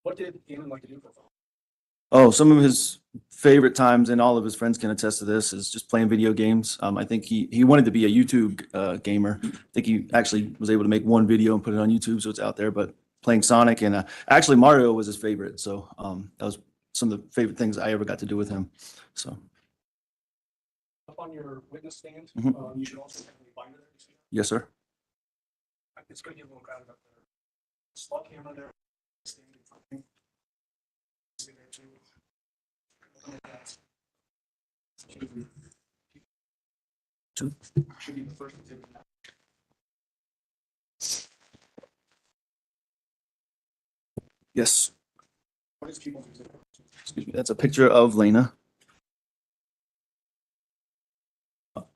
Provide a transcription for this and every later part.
What did Gannon like to do for fun? Oh, some of his favorite times, and all of his friends can attest to this, is just playing video games. I think he wanted to be a YouTube gamer. I think he actually was able to make one video and put it on YouTube, so it's out there. But playing Sonic and actually Mario was his favorite. So that was some of the favorite things I ever got to do with him. So Up on your witness stand, Mhm. You should also have a binder there. You see that? yes, sir. It's going to get a little crowded up there. Slot camera there. Stand in front of me. See there too. Two. Should be the first activity. Yes. What is people's exhibit? Excuse me. That's a picture of Lena.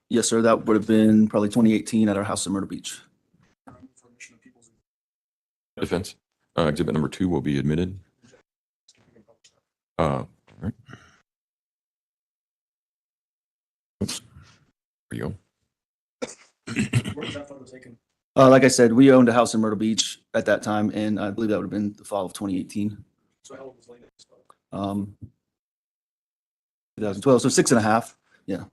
Yes, sir. That would have been probably 2018 at our house in Myrtle Beach. Information of people's Defense. Exhibit number 2 will be admitted. All right. Oops. There you go. Where was that photo taken? Like I said, we owned a house in Myrtle Beach at that time, and I believe that would have been the fall of 2018. So how old was Lena? 2012, so 6.5. Yeah.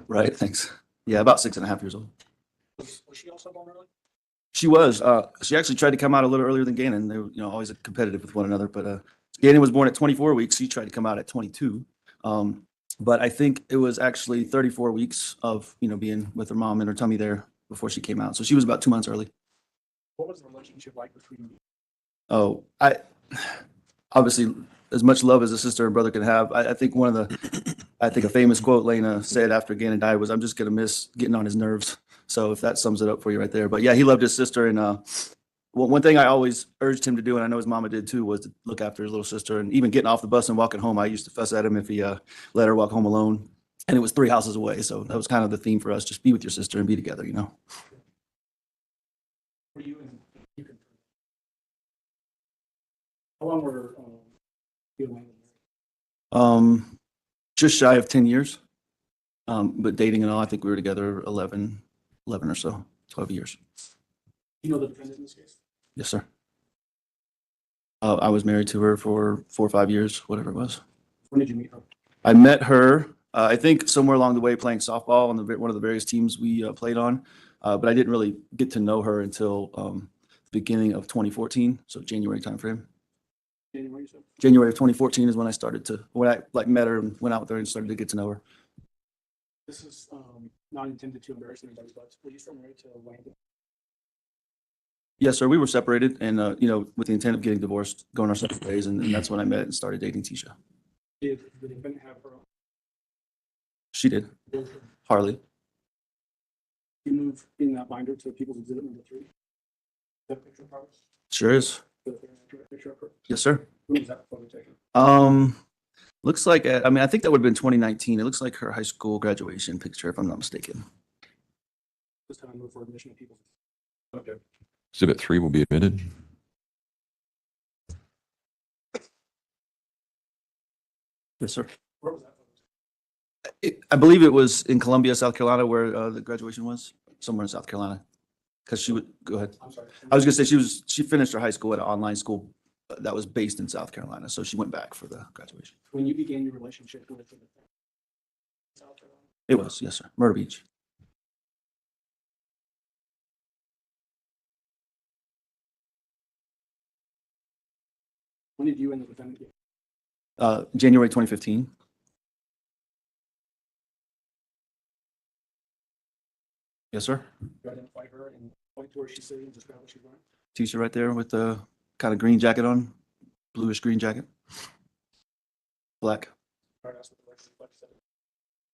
Right. Thanks. Yeah, about 6.5 years old. Was she also born early? She was. She actually tried to come out a little earlier than Gannon. They were, always competitive with one another. But Gannon was born at 24 weeks. She tried to come out at 22. But I think it was actually 34 weeks of being with her mom in her tummy there before she came out. So she was about 2 months early. What was the relationship like between you? Oh, I obviously as much love as a sister and brother can have. I think a famous quote Lena said after Gannon died was, "I'm just gonna miss getting on his nerves." So if that sums it up for you right there. But yeah, he loved his sister, and one thing I always urged him to do, and I know his mama did too, was to look after his little sister. And even getting off the bus and walking home, I used to fuss at him if he let her walk home alone. And it was 3 houses away, so that was kind of the theme for us: just be with your sister and be together. Were you and you can? How long were you and Lena married? Just shy of 10 years, but dating and all, I think we were together 11 or so, 12 years. You know the defendant in this case? Yes, sir. I was married to her for 4 or 5 years, whatever it was. When did you meet her? I met her, I think somewhere along the way playing softball on one of the various teams we played on, but I didn't really get to know her until the beginning of 2014, so January timeframe. January, you said? January of 2014 is when I met her and went out there and started to get to know her. This is not intended to embarrass anybody, but were you still married to Landon? Yes, sir. We were separated, and with the intent of getting divorced, going our separate ways, and that's when I met and started dating Tisha. Did the defendant have her own? She did. Harley. You move in that binder to people's exhibit number 3. That picture of ours? Sure is. Picture of her. Yes, sir. When was that photo taken? Looks like I think that would have been 2019. It looks like her high school graduation picture, if I'm not mistaken. This time I move for admission of people's. Okay. Exhibit 3 will be admitted. Yes, sir. Where was that photo? I believe it was in Columbia, South Carolina, where the graduation was. Somewhere in South Carolina, because she would go ahead. I'm sorry. I was gonna say she finished her high school at an online school that was based in South Carolina, so she went back for the graduation. When you began your relationship with the defendant, South Carolina? It was, yes, sir. Myrtle Beach. When did you and the defendant get? January 2015. Yes, sir. You identify her and point to where she's sitting and describe what she's wearing? T-shirt right there with the kind of green jacket on, bluish green jacket. Black. All right, ask what the record reflects that.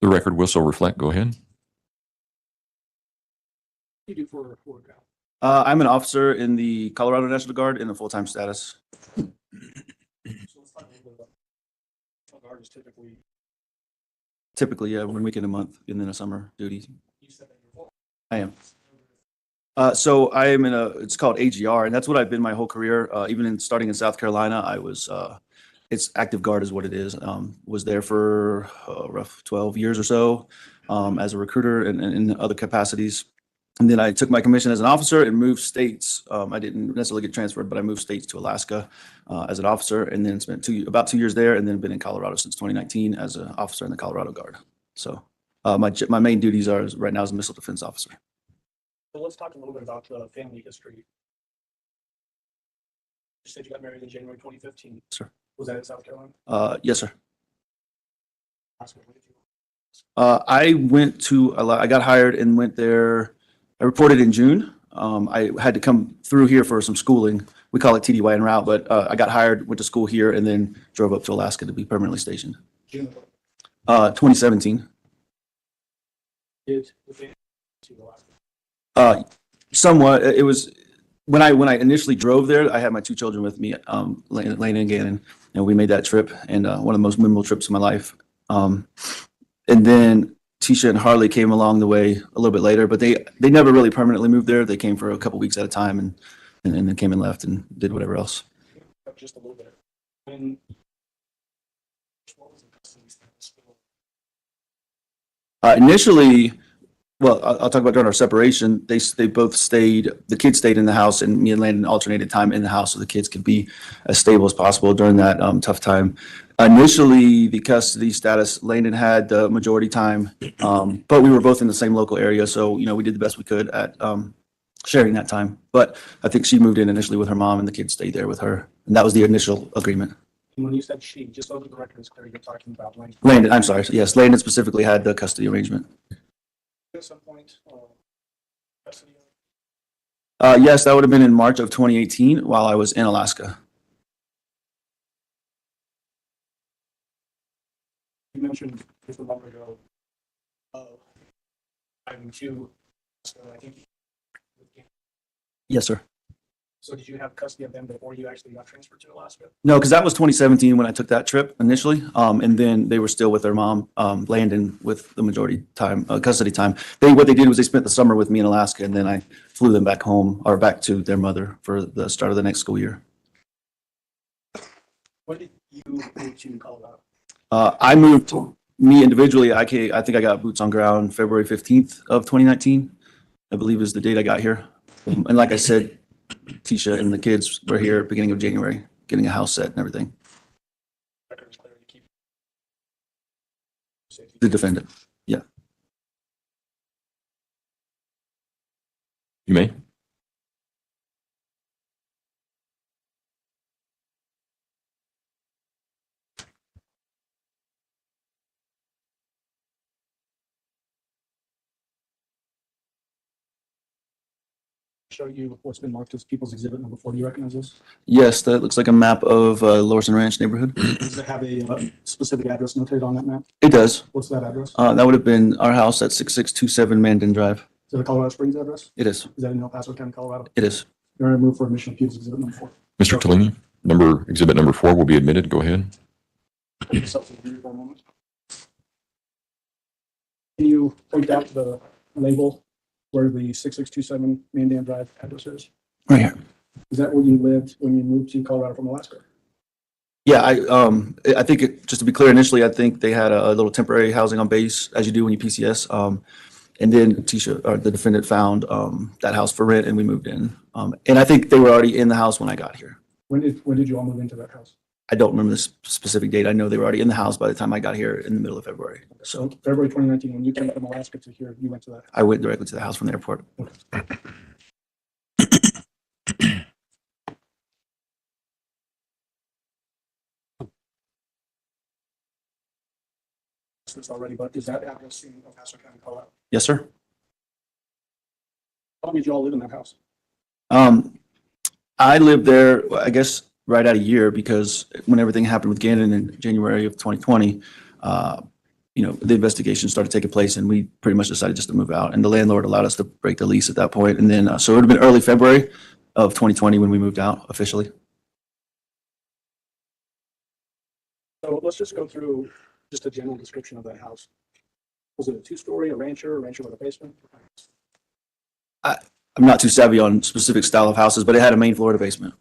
The record will so reflect. Go ahead. What do you do for work now? I'm an officer in the Colorado National Guard in a full-time status. So let's talk a little bit about National Guard is Typically, yeah, 1 weekend a month, and then a summer duty. you said that you're full. I am. So I am it's called AGR, and that's what I've been my whole career. Even starting in South Carolina, I was, it's active guard is what it is. Was there for rough 12 years or so as a recruiter and in other capacities. And then I took my commission as an officer and moved states. I didn't necessarily get transferred, but I moved states to Alaska as an officer, and then spent about 2 years there, and then been in Colorado since 2019 as an officer in the Colorado Guard. So my main duties are right now as a missile defense officer. So let's talk a little bit about the family history. You said you got married in January 2015. Sir. Was that in South Carolina? Yes, sir. Alaska, where did you I got hired and went there. I reported in June. I had to come through here for some schooling. We call it TDY en route, but I got hired, went to school here, and then drove up to Alaska to be permanently stationed. June 2017. did the family to Alaska? Somewhat. It was when I initially drove there. I had my two children with me, Lane and Gannon, and we made that trip, and one of the most memorable trips of my life. And then Tisha and Harley came along the way a little bit later, but they never really permanently moved there. They came for a couple weeks at a time, and then came and left and did whatever else. Just a little bit. When what was the custody status? Initially, well, I'll talk about during our separation. They both stayed. The kids stayed in the house, and me and Landon alternated time in the house so the kids could be as stable as possible during that tough time. Initially, the custody status, Landon had the majority time, but we were both in the same local area, so we did the best we could at sharing that time. But I think she moved in initially with her mom, and the kids stayed there with her, and that was the initial agreement. And when you said she, just so the record is clear, you're talking about Lane. Landon, I'm sorry. Yes, Landon specifically had the custody arrangement. At some point, custody. Yes, that would have been in March of 2018 while I was in Alaska. You mentioned just a moment ago, driving to, I think. Yes, sir. So did you have custody of them before you actually got transferred to Alaska? No, because that was 2017 when I took that trip initially, and then they were still with their mom, Landon, with the majority time custody time. What they did was they spent the summer with me in Alaska, and then I flew them back home or back to their mother for the start of the next school year. When did you move to Colorado? I moved me individually. I think I got boots on ground February 15th of 2019, I believe is the date I got here. And like I said, Tisha and the kids were here at the beginning of January, getting a house set and everything. Record is clear, you keep safety. The defendant. Yeah. You may. Show you what's been marked as people's exhibit number 4. Do you recognize this? Yes, that looks like a map of Lorson Ranch neighborhood. Does it have a specific address notated on that map? It does. What's that address? That would have been our house at 6627 Mandan Drive. Is it a Colorado Springs address? It is. Is that in El Paso County, Colorado? It is. You're going to move for admission of people's exhibit number 4. Mr. Tellini, exhibit number 4 will be admitted. Go ahead. For a moment. Can you point out the label where the 6627 Mandan Drive address is? Right here. Is that where you lived when you moved to Colorado from Alaska? Yeah, I think just to be clear, initially, I think they had a little temporary housing on base, as you do when you PCS. And then Tisha, or the defendant, found that house for rent, and we moved in. And I think they were already in the house when I got here. When did you all move into that house? I don't remember this specific date. I know they were already in the house by the time I got here in the middle of February. So February 2019, when you came from Alaska to here, you went to that. I went directly to the house from the airport. This already, but is that address in El Paso County, Colorado? Yes, sir. How long did you all live in that house? I lived there, I guess, right at a year, because when everything happened with Gannon in January of 2020, the investigation started taking place, and we pretty much decided just to move out. And the landlord allowed us to break the lease at that point. And then, so it would have been early February of 2020 when we moved out officially. So let's just go through just a general description of that house. Was it a 2-story, a rancher with a basement? I'm not too savvy on specific style of houses, but it had a main floor and a basement.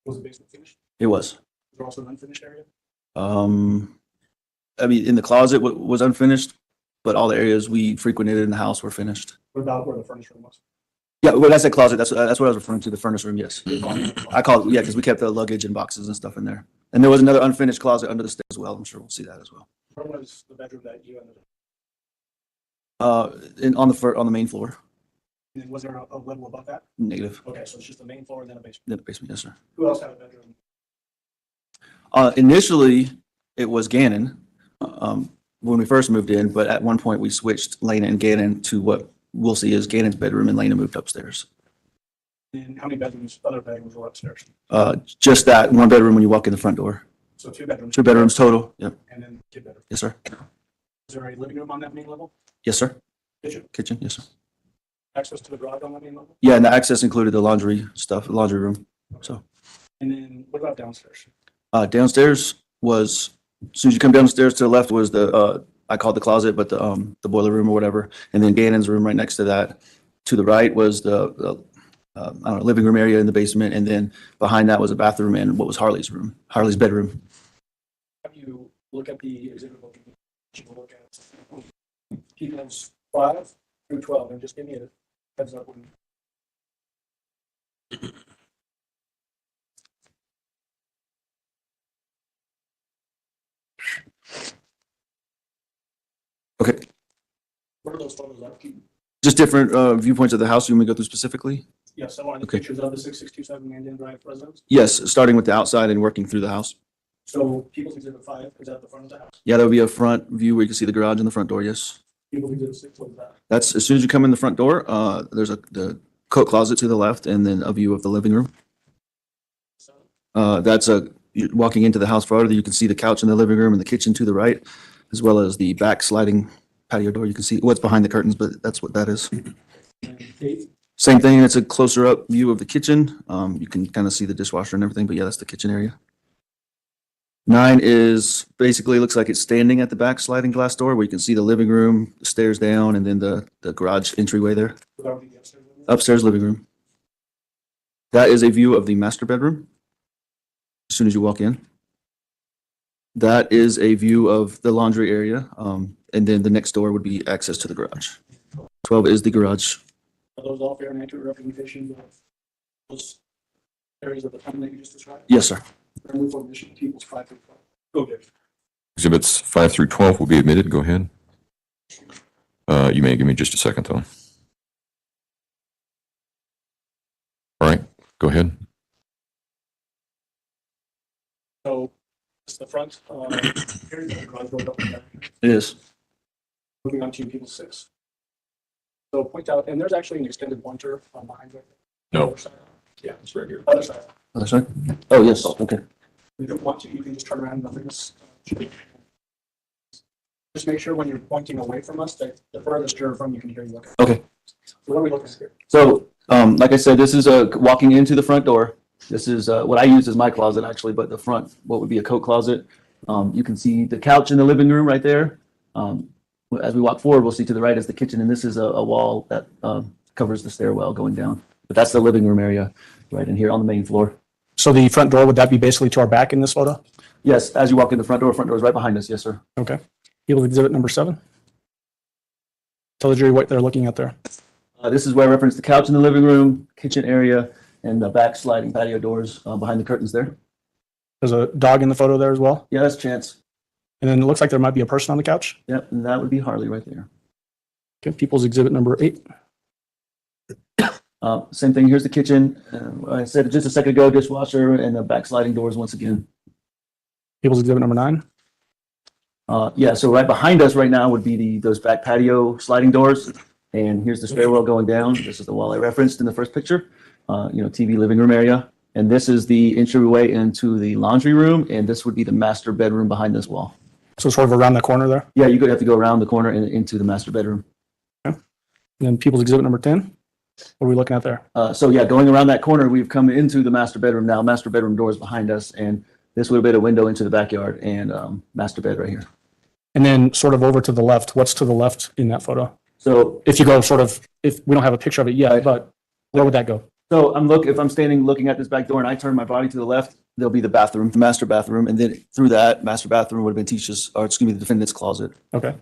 Was the basement finished? It was. Was there also an unfinished area? I mean, in the closet was unfinished, but all the areas we frequented in the house were finished. What about where the furnace room was? Yeah, when I said closet, that's what I was referring to, the furnace room, yes. I call it, yeah, because we kept the luggage and boxes and stuff in there. And there was another unfinished closet under the stairs as well. I'm sure we'll see that as well. Where was the bedroom that you ended up? On the main floor, And then was there a level above that? negative. Okay, so it's just the main floor and then a basement. The basement, yes, sir. Who else had a bedroom? Initially, it was Gannon, when we first moved in, but at one point we switched Lena and Gannon to what we'll see is Gannon's bedroom, and Lena moved upstairs. And how many bedrooms, other bedrooms were upstairs? Just that one bedroom when you walk in the front door. So 2 bedrooms. 2 bedrooms total. Yep. And then kid bedroom. Yes, sir. Is there a living room on that main level? Yes, sir. Kitchen? Kitchen. Yes, sir. Access to the garage on that main level? Yeah, and the access included the laundry stuff, the laundry room. So And then what about downstairs? downstairs was, as soon as you come downstairs to the left was the I call it the closet, but the boiler room or whatever, and then Gannon's room right next to that. To the right was the I don't know, living room area in the basement, and then behind that was a bathroom and what was Harley's room, Harley's bedroom. Have you look at the exhibit book? You can look at people's 5 through 12 and just give me a heads up when. Okay, What are those photos of? just different viewpoints of the house you want me to go through specifically? Yes, I wanted the Okay. pictures of the 6627 Mandan Drive residence. Yes, starting with the outside and working through the house. So people's exhibit 5 is at the front of the house. Yeah, there would be a front view where you can see the garage and the front door, yes. People's exhibit 6, what is that? That's as soon as you come in the front door, there's the coat closet to the left and then a view of the living room. So, You're walking into the house farther, you can see the couch in the living room and the kitchen to the right, as well as the back sliding patio door. You can see what's behind the curtains, but that's what that is. and 8, Same thing, it's a closer up view of the kitchen. You can kind of see the dishwasher and everything, but yeah, that's the kitchen area. 9 is basically looks like it's standing at the back sliding glass door where you can see the living room, the stairs down, and then the garage entryway there. that would be the upstairs living room. Upstairs living room. That is a view of the master bedroom. As soon as you walk in. That is a view of the laundry area. And then the next door would be access to the garage. 12 is the garage. Are those all fair and accurate representations of those areas of the plan that you just described? Yes, sir. Remove omission, people's 5 through 12. Go, Dave. Exhibits 5 through 12 will be admitted. Go ahead. You may give me just a second, though. All right, go ahead. So it's the front, here's the garage door. It is. Moving on to people's 6. So point out, and there's actually an extended pointer on behind it. No. Other side. Yeah, it's right here. Other side. Other side? Oh, yes, okay. If you don't want to, you can just turn around and nothing is. Just make sure when you're pointing away from us that the furthest you're from, you can hear you looking. Okay. So what are we looking at here? So, like I said, this is walking into the front door. This is what I use as my closet, actually, but the front, what would be a coat closet. You can see the couch in the living room right there. As we walk forward, we'll see to the right is the kitchen, and this is a wall that covers the stairwell going down. But that's the living room area right in here on the main floor. So the front door, would that be basically to our back in this photo? Yes, as you walk in the front door is right behind us. Yes, sir. Okay. People's exhibit number 7. Tell the jury what they're looking at there. This is where I referenced the couch in the living room, kitchen area, and the back sliding patio doors behind the curtains there. There's a dog in the photo there as well. Yeah, that's Chance. And then it looks like there might be a person on the couch. Yep, and that would be Harley right there. Okay. People's exhibit number 8. Same thing, here's the kitchen. I said just a second ago, dishwasher and the back sliding doors once again. People's exhibit number 9. Yeah, so right behind us right now would be those back patio sliding doors. And here's the stairwell going down. This is the wall I referenced in the first picture. TV living room area. And this is the entryway into the laundry room. And this would be the master bedroom behind this wall. So sort of around the corner there. Yeah, you could have to go around the corner and into the master bedroom. And then people's exhibit number 10. What are we looking at there? So yeah, going around that corner, we've come into the master bedroom now. Master bedroom doors behind us. And this would have been a window into the backyard and master bed right here. And then sort of over to the left. What's to the left in that photo? So If you go sort of, if we don't have a picture of it yet, but where would that go? So if I'm standing looking at this back door and I turn my body to the left, there'll be the bathroom, the master bathroom, and then through that master bathroom would have been the defendant's closet. Okay.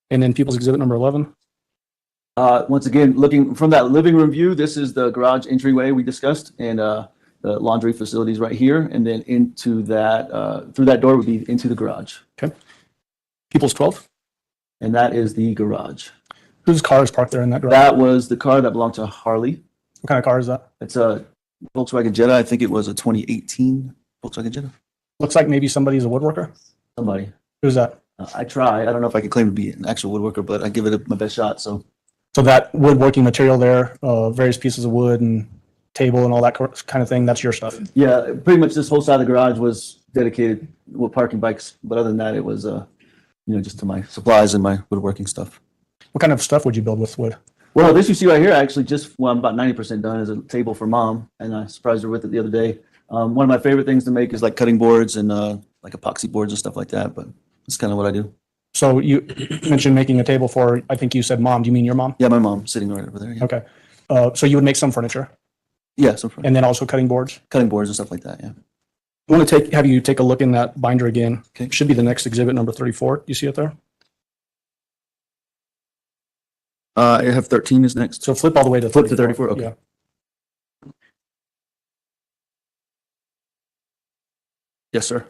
And then people's exhibit number 11. Once again, looking from that living room view, this is the garage entryway we discussed, and the laundry facilities right here, and then into that through that door would be into the garage, Okay. People's 12. and that is the garage. Whose car is parked there in that garage? That was the car that belonged to Harley. What kind of car is that? It's a Volkswagen Jetta. I think it was a 2018 Volkswagen Jetta. Looks like maybe somebody's a woodworker. Somebody. Who's that? I try. I don't know if I can claim to be an actual woodworker, but I give it my best shot. So So that woodworking material there, various pieces of wood and table and all that kind of thing, that's your stuff. yeah, pretty much this whole side of the garage was dedicated with parking bikes. But other than that, it was just to my supplies and my woodworking stuff. What kind of stuff would you build with wood? Well, this you see right here, actually, I'm about 90% done, is a table for mom, and I surprised her with it the other day. One of my favorite things to make is like cutting boards and like epoxy boards and stuff like that, but that's kind of what I do. So you mentioned making a table for, I think you said mom. Do you mean your mom? Yeah, my mom sitting right over there. Yeah, Okay. So you would make some furniture yeah, so for and then also cutting boards. cutting boards and stuff like that. Yeah. I want to have you take a look in that binder again. Okay. Should be the next exhibit, number 34. Do you see it there? I have 13 is next. So flip all the way to Flip to 34, okay. Yeah. Yes, sir.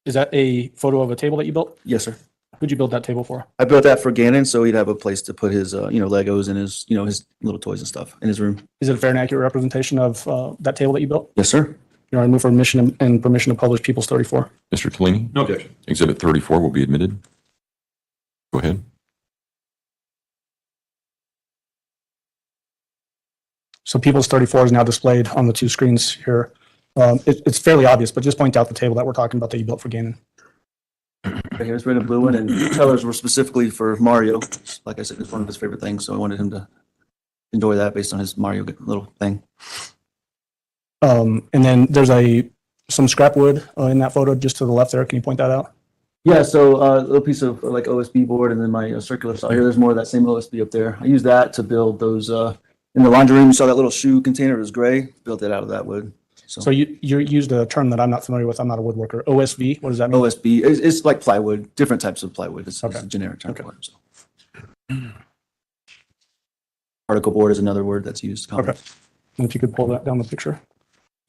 Is that a photo of a table that you built? Yes, sir. Who'd you build that table for? I built that for Gannon, so he'd have a place to put his, Legos and his, his little toys and stuff in his room. Is it a fair and accurate representation of that table that you built? Yes, sir. You know, I move for admission and permission to publish People's 34. Mr. Tellini? No objection. Exhibit 34 will be admitted. Go ahead. So People's 34 is now displayed on the two screens here. It's fairly obvious, but just point out the table that we're talking about that you built for Gannon. Right here's red and blue one, and the colors were specifically for Mario. Like I said, it's one of his favorite things, so I wanted him to enjoy that based on his Mario little thing. And then there's some scrap wood in that photo just to the left there. Can you point that out? Yeah, so a little piece of like OSB board, and then my circular saw here. There's more of that same OSB up there. I used that to build those in the laundry room. You saw that little shoe container. It was gray. Built it out of that wood. So you used a term that I'm not familiar with. I'm not a woodworker. OSB. What does that mean? OSB it's like plywood, different types of plywood. It's Okay. a generic term Okay. for it. So. Particle board is another word that's used. Okay. And if you could pull that down the picture.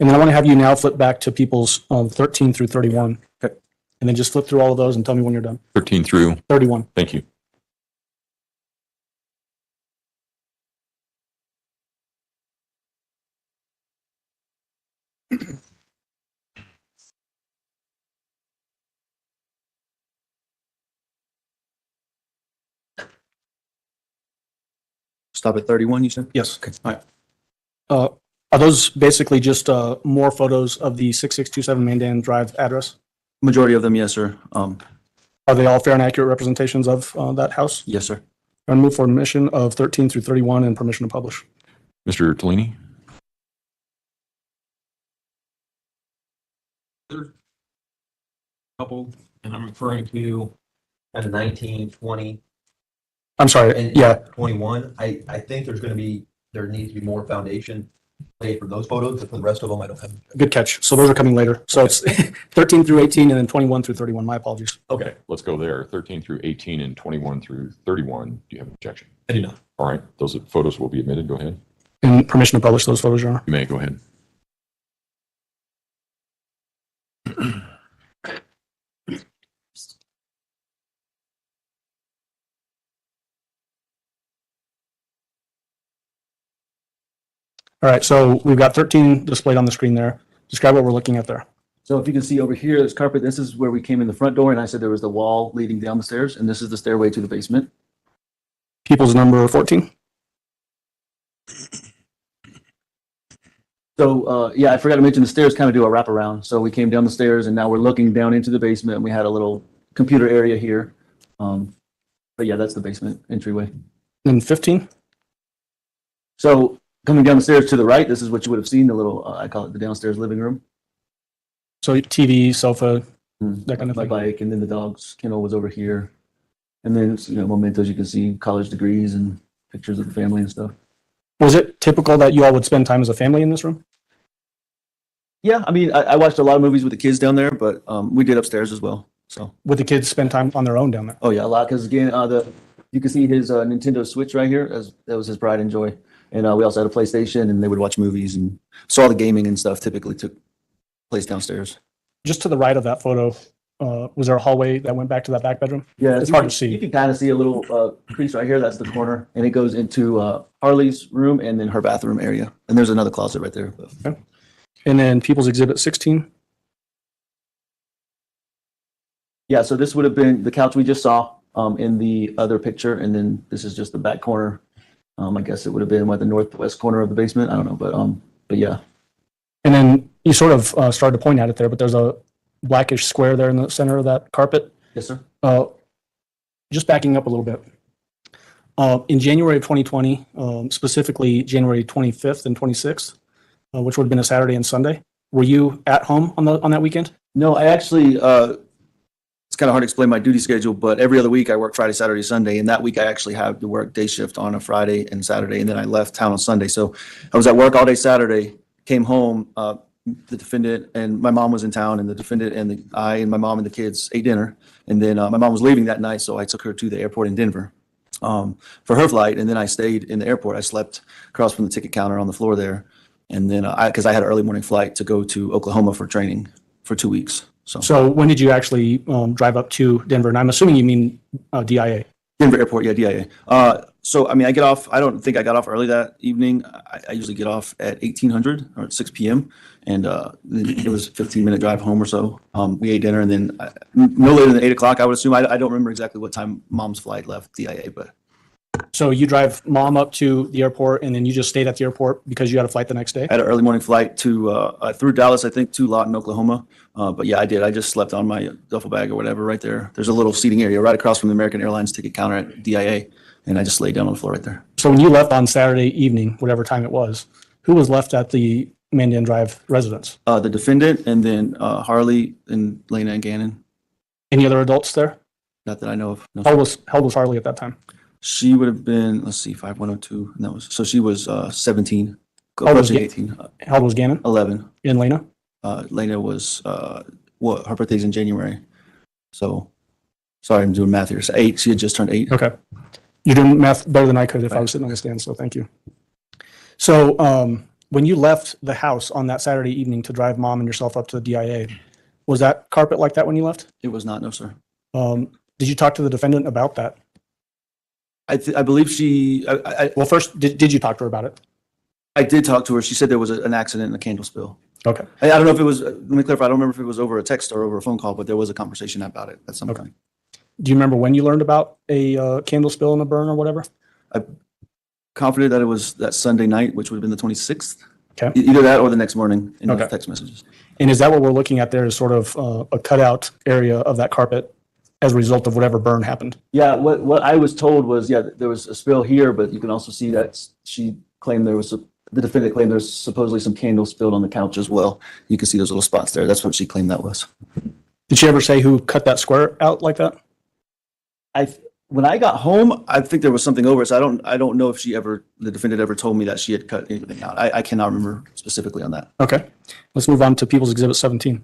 And then I want to have you now flip back to People's 13 through 31. Okay. And then just flip through all of those and tell me when you're done. 13 through, 31. thank you. Stop at 31, you said? Yes. Okay. All right. Are those basically just more photos of the 6627 Mandan Drive address? Majority of them, yes, sir. Are they all fair and accurate representations of that house? Yes, sir. I move for admission of 13 through 31 and permission to publish. Mr. Tellini? Couple, and I'm referring to kind of 19, 20, I'm sorry. and Yeah. 21. I think there needs to be more foundation laid for those photos, but for the rest of them, I don't have. Good catch. So those are coming later. So it's 13 through 18 and then 21 through 31. My apologies. Okay, let's go there. 13 through 18 and 21 through 31. Do you have an objection? I do not. All right, those photos will be admitted. Go ahead. And permission to publish those photos, Your Honor. You may go ahead. All right. So we've got 13 displayed on the screen there. Describe what we're looking at there. So if you can see over here, there's carpet. This is where we came in the front door, and I said there was the wall leading down the stairs, and this is the stairway to the basement. People's number 14. So I forgot to mention the stairs kind of do a wraparound. So we came down the stairs, and now we're looking down into the basement, and we had a little computer area here. But yeah, that's the basement entryway. And 15. So coming down the stairs to the right, this is what you would have seen, the little, I call it the downstairs living room. So TV, sofa, that kind of My thing. bike, and then the dog's kennel was over here. And then, mementos, you can see college degrees and pictures of the family and stuff. Was it typical that you all would spend time as a family in this room? Yeah, I mean, I watched a lot of movies with the kids down there, but we did upstairs as well. So, Would the kids spend time on their own down there? oh yeah, a lot, because again, You can see his Nintendo Switch right here, as that was his pride and joy. And we also had a PlayStation, and they would watch movies, and so all the gaming and stuff typically took place downstairs. Just to the right of that photo, was there a hallway that went back to that back bedroom? Yeah, It's you hard can- to see. You can kind of see a little crease right here. That's the corner, and it goes into Harley's room and then her bathroom area. And there's another closet right there. And then People's Exhibit 16. Yeah, so this would have been the couch we just saw in the other picture, and then this is just the back corner. I guess it would have been the northwest corner of the basement. I don't know, but yeah. And then you sort of started to point at it there, but there's a blackish square there in the center of that carpet. Yes, sir. Just backing up a little bit. In January of 2020, specifically January 25th and 26th, which would have been a Saturday and Sunday, were you at home on that weekend? No, I actually, it's kind of hard to explain my duty schedule, but every other week I work Friday, Saturday, Sunday. And that week I actually had to work day shift on a Friday and Saturday. And then I left town on Sunday. So I was at work all day Saturday, came home, the defendant and my mom was in town, and the defendant and I and my mom and the kids ate dinner. And then my mom was leaving that night. So I took her to the airport in Denver for her flight. And then I stayed in the airport. I slept across from the ticket counter on the floor there. And then because I had an early morning flight to go to Oklahoma for training for 2 weeks. So when did you actually drive up to Denver? And I'm assuming you mean DIA. Denver Airport, yeah, DIA. So, I mean, I get off, I don't think I got off early that evening. I usually get off at 1800 or at 6 p.m. And it was a 15-minute drive home or so. We ate dinner, and then no later than 8 o'clock, I would assume. I don't remember exactly what time mom's flight left DIA, but. So you drive mom up to the airport, and then you just stayed at the airport because you had a flight the next day? I had an early morning flight to through Dallas, I think, to Lawton, Oklahoma. But yeah, I did. I just slept on my duffel bag or whatever right there. There's a little seating area right across from the American Airlines ticket counter at DIA, and I just laid down on the floor right there. So when you left on Saturday evening, whatever time it was, who was left at the Mandan Drive residence? The defendant, and then Harley and Lena and Gannon. Any other adults there? Not that I know of. No. How old was Harley at that time? She would have been, let's see, 5102. And that was, so she was 17, How old was approaching Ga- 18, How old was Gannon 11. and Lena? Lena was, her birthday's in January. So, sorry, I'm doing math here. So 8, she had just turned 8. Okay. You're doing math better than I could if I was sitting on the stand, so thank you. So when you left the house on that Saturday evening to drive mom and yourself up to the DIA, was that carpet like that when you left? It was not, no, sir. Did you talk to the defendant about that? I believe she, Well, first, did you talk to her about it? I did talk to her. She said there was an accident and a candle spill. Okay. I don't know if it was, let me clarify, I don't remember if it was over a text or over a phone call, but there was a conversation about it at some Okay. point. Do you remember when you learned about a candle spill and a burn or whatever? Confident that it was that Sunday night, which would have been the 26th. Okay. Either that or the next morning in Okay. those text messages. And is that what we're looking at there is sort of a cutout area of that carpet as a result of whatever burn happened? Yeah, what I was told was, yeah, there was a spill here, but you can also see that she claimed the defendant claimed there's supposedly some candles spilled on the couch as well. You can see those little spots there. That's what she claimed that was. Did she ever say who cut that square out like that? When I got home, I think there was something over it. So I don't know if the defendant ever told me that she had cut anything out. I cannot remember specifically on that. Okay. Let's move on to People's Exhibit 17.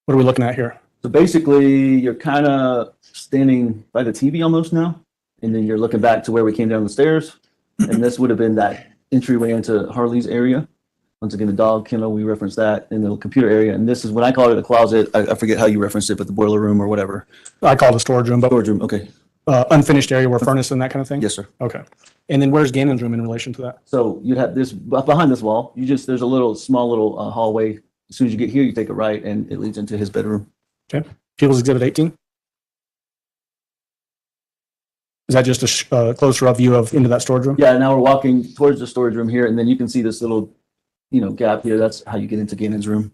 What are we looking at here? So basically, you're kind of standing by the TV almost now, and then you're looking back to where we came down the stairs, and this would have been that entryway into Harley's area. Once again, the dog kennel, we referenced that in the little area, and this is when I call it a closet. I forget how you referenced it, but the boiler room or whatever. I call it a storage room, but Storage room, okay. unfinished area where furnace and that kind of thing? Yes, sir. Okay. And then where's Gannon's room in relation to that? So you'd have this, behind this wall, there's a small little hallway. As soon as you get here, you take a right, and it leads into his bedroom. Okay. People's Exhibit 18? Is that just a closer up view of into that storage room? Yeah, now we're walking towards the storage room here, and then you can see this little, gap here. That's how you get into Gannon's room.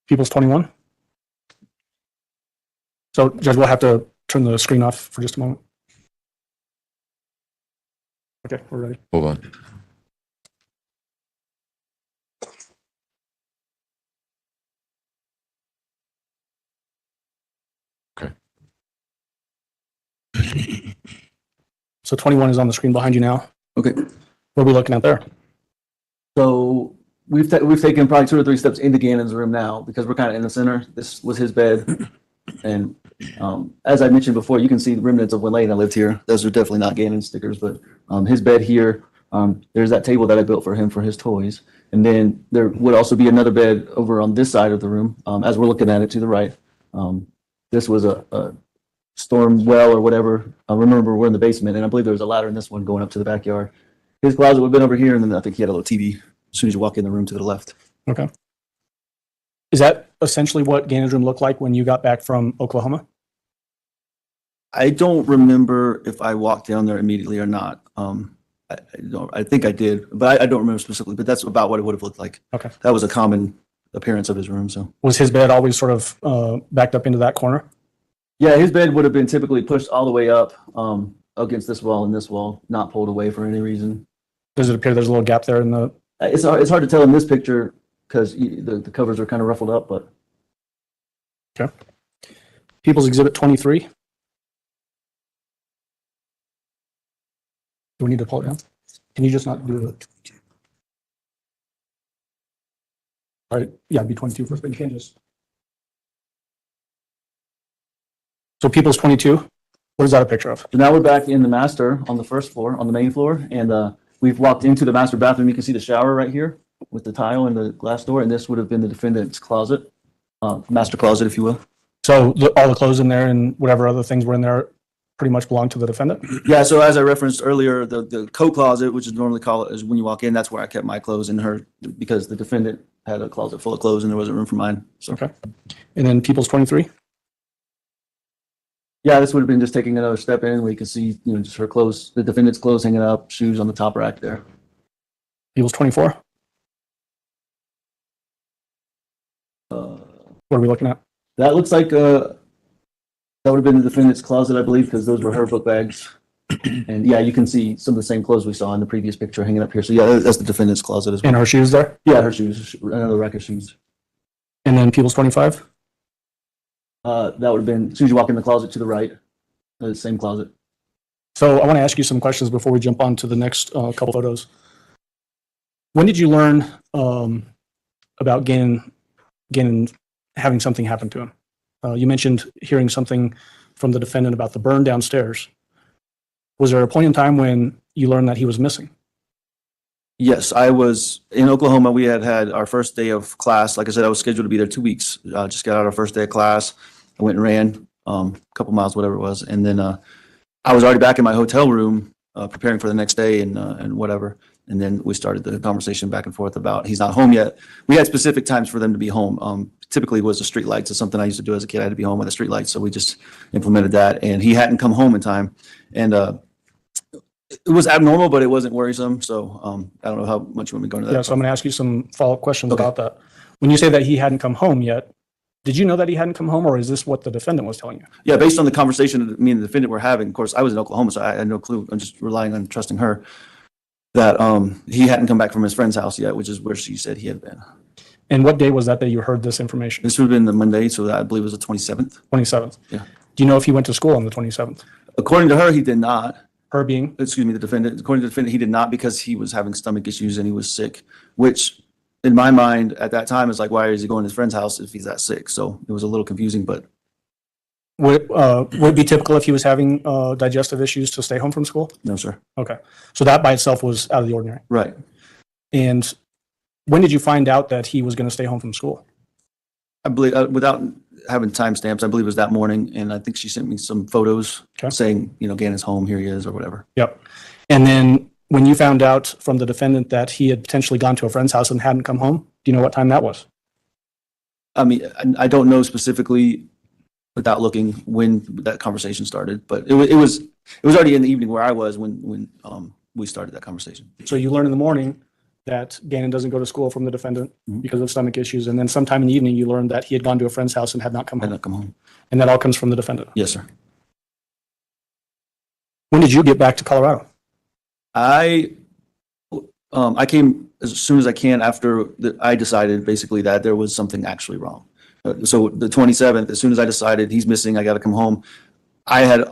People's 21? So, Judge, we'll have to turn the screen off for just a moment. Okay, we're ready. Hold on. So 21 is on the screen behind you now. Okay. What are we looking at there? So we've taken probably 2 or 3 steps into Gannon's room now because we're kind of in the center. This was his bed, and As I mentioned before, you can see the remnants of when Lena lived here. Those are definitely not Gannon stickers, but his bed here, there's that table that I built for him for his toys. And then there would also be another bed over on this side of the room, as we're looking at it to the right. This was a storm well or whatever. I remember we're in the basement, and I believe there was a ladder in this one going up to the backyard. His closet would have been over here, and then I think he had a little TV as soon as you walk in the room to the left. Okay. Is that essentially what Gannon's room looked like when you got back from Oklahoma? I don't remember if I walked down there immediately or not. I think I did, but I don't remember specifically, but that's about what it would have looked like. Okay. That was a common appearance of his room, so. Was his bed always sort of backed up into that corner? Yeah, his bed would have been typically pushed all the way up against this wall and this wall, not pulled away for any reason. Does it appear there's a little gap there in the? It's hard to tell in this picture because the covers are kind of ruffled up, but. Okay. People's Exhibit 23. Do we need to pull it down? Can you just not do it? All right, yeah, it'd be 22 first, but you can't just. So People's 22, what is that a picture of? So now we're back in the master on the first floor, on the main floor, and we've walked into the master bathroom. You can see the shower right here with the tile and the glass door, and this would have been the defendant's closet, master closet, if you will. So all the clothes in there and whatever other things were in there pretty much belong to the defendant? Yeah, so as I referenced earlier, the coat closet, which is normally called is when you walk in, that's where I kept my clothes in her because the defendant had a closet full of clothes and there wasn't room for mine. So Okay. And then People's 23? yeah, this would have been just taking another step in where you can see, just her clothes, the defendant's clothes hanging up, shoes on the top rack there. People's 24? What are we looking at? That looks like that would have been the defendant's closet, I believe, because those were her book bags. And yeah, you can see some of the same clothes we saw in the previous picture hanging up here. So yeah, that's the defendant's closet as well. And her shoes there? Yeah, her shoes, another rack of shoes. And then People's 25? That would have been, as soon as you walk in the closet to the right, the same closet. So I want to ask you some questions before we jump on to the next couple photos. When did you learn about Gannon having something happen to him? You mentioned hearing something from the defendant about the burn downstairs. Was there a point in time when you learned that he was missing? Yes, I was in Oklahoma. We had our first day of class. Like I said, I was scheduled to be there 2 weeks. Just got out our first day of class. I went and ran a couple miles, whatever it was. And then I was already back in my hotel room preparing for the next day and whatever. And then we started the conversation back and forth about he's not home yet. We had specific times for them to be home. Typically it was the street lights. It's something I used to do as a kid. I had to be home with the street lights. So we just implemented that. And he hadn't come home in time. And it was abnormal, but it wasn't worrisome. So I don't know how much you want me to go into that. Yeah, so I'm going to ask you some follow-up questions Okay. about that. When you say that he hadn't come home yet, did you know that he hadn't come home, or is this what the defendant was telling you? Yeah, based on the conversation that me and the defendant were having, of course, I was in Oklahoma, so I had no clue. I'm just relying on trusting her that he hadn't come back from his friend's house yet, which is where she said he had been. And what day was that you heard this information? This would have been the Monday, so that I believe it was the 27th. 27th? Yeah. Do you know if he went to school on the 27th? According to her, he did not. Her being? Excuse me, the defendant. According to the defendant, he did not because he was having stomach issues and he was sick, which in my mind at that time is like, why is he going to his friend's house if he's that sick? So it was a little confusing, but Would it be typical if he was having digestive issues to stay home from school? no, sir. Okay. So that by itself was out of the ordinary. Right. And when did you find out that he was going to stay home from school? I believe, without having timestamps, I believe it was that morning, and I think she sent me some photos Okay. saying, Gannon's home, here he is, or whatever. Yep. And then when you found out from the defendant that he had potentially gone to a friend's house and hadn't come home, do you know what time that was? I mean, I don't know specifically without looking when that conversation started, but it was already in the evening where I was when we started that conversation. So you learn in the morning that Gannon doesn't go to school from the defendant Mhm. because of stomach issues, and then sometime in the evening you learn that he had gone to a friend's house and had not come I home, didn't come home. and that all comes from the defendant. Yes, sir. When did you get back to Colorado? I came as soon as I can after I decided basically that there was something actually wrong. So the 27th, as soon as I decided he's missing, I got to come home. I had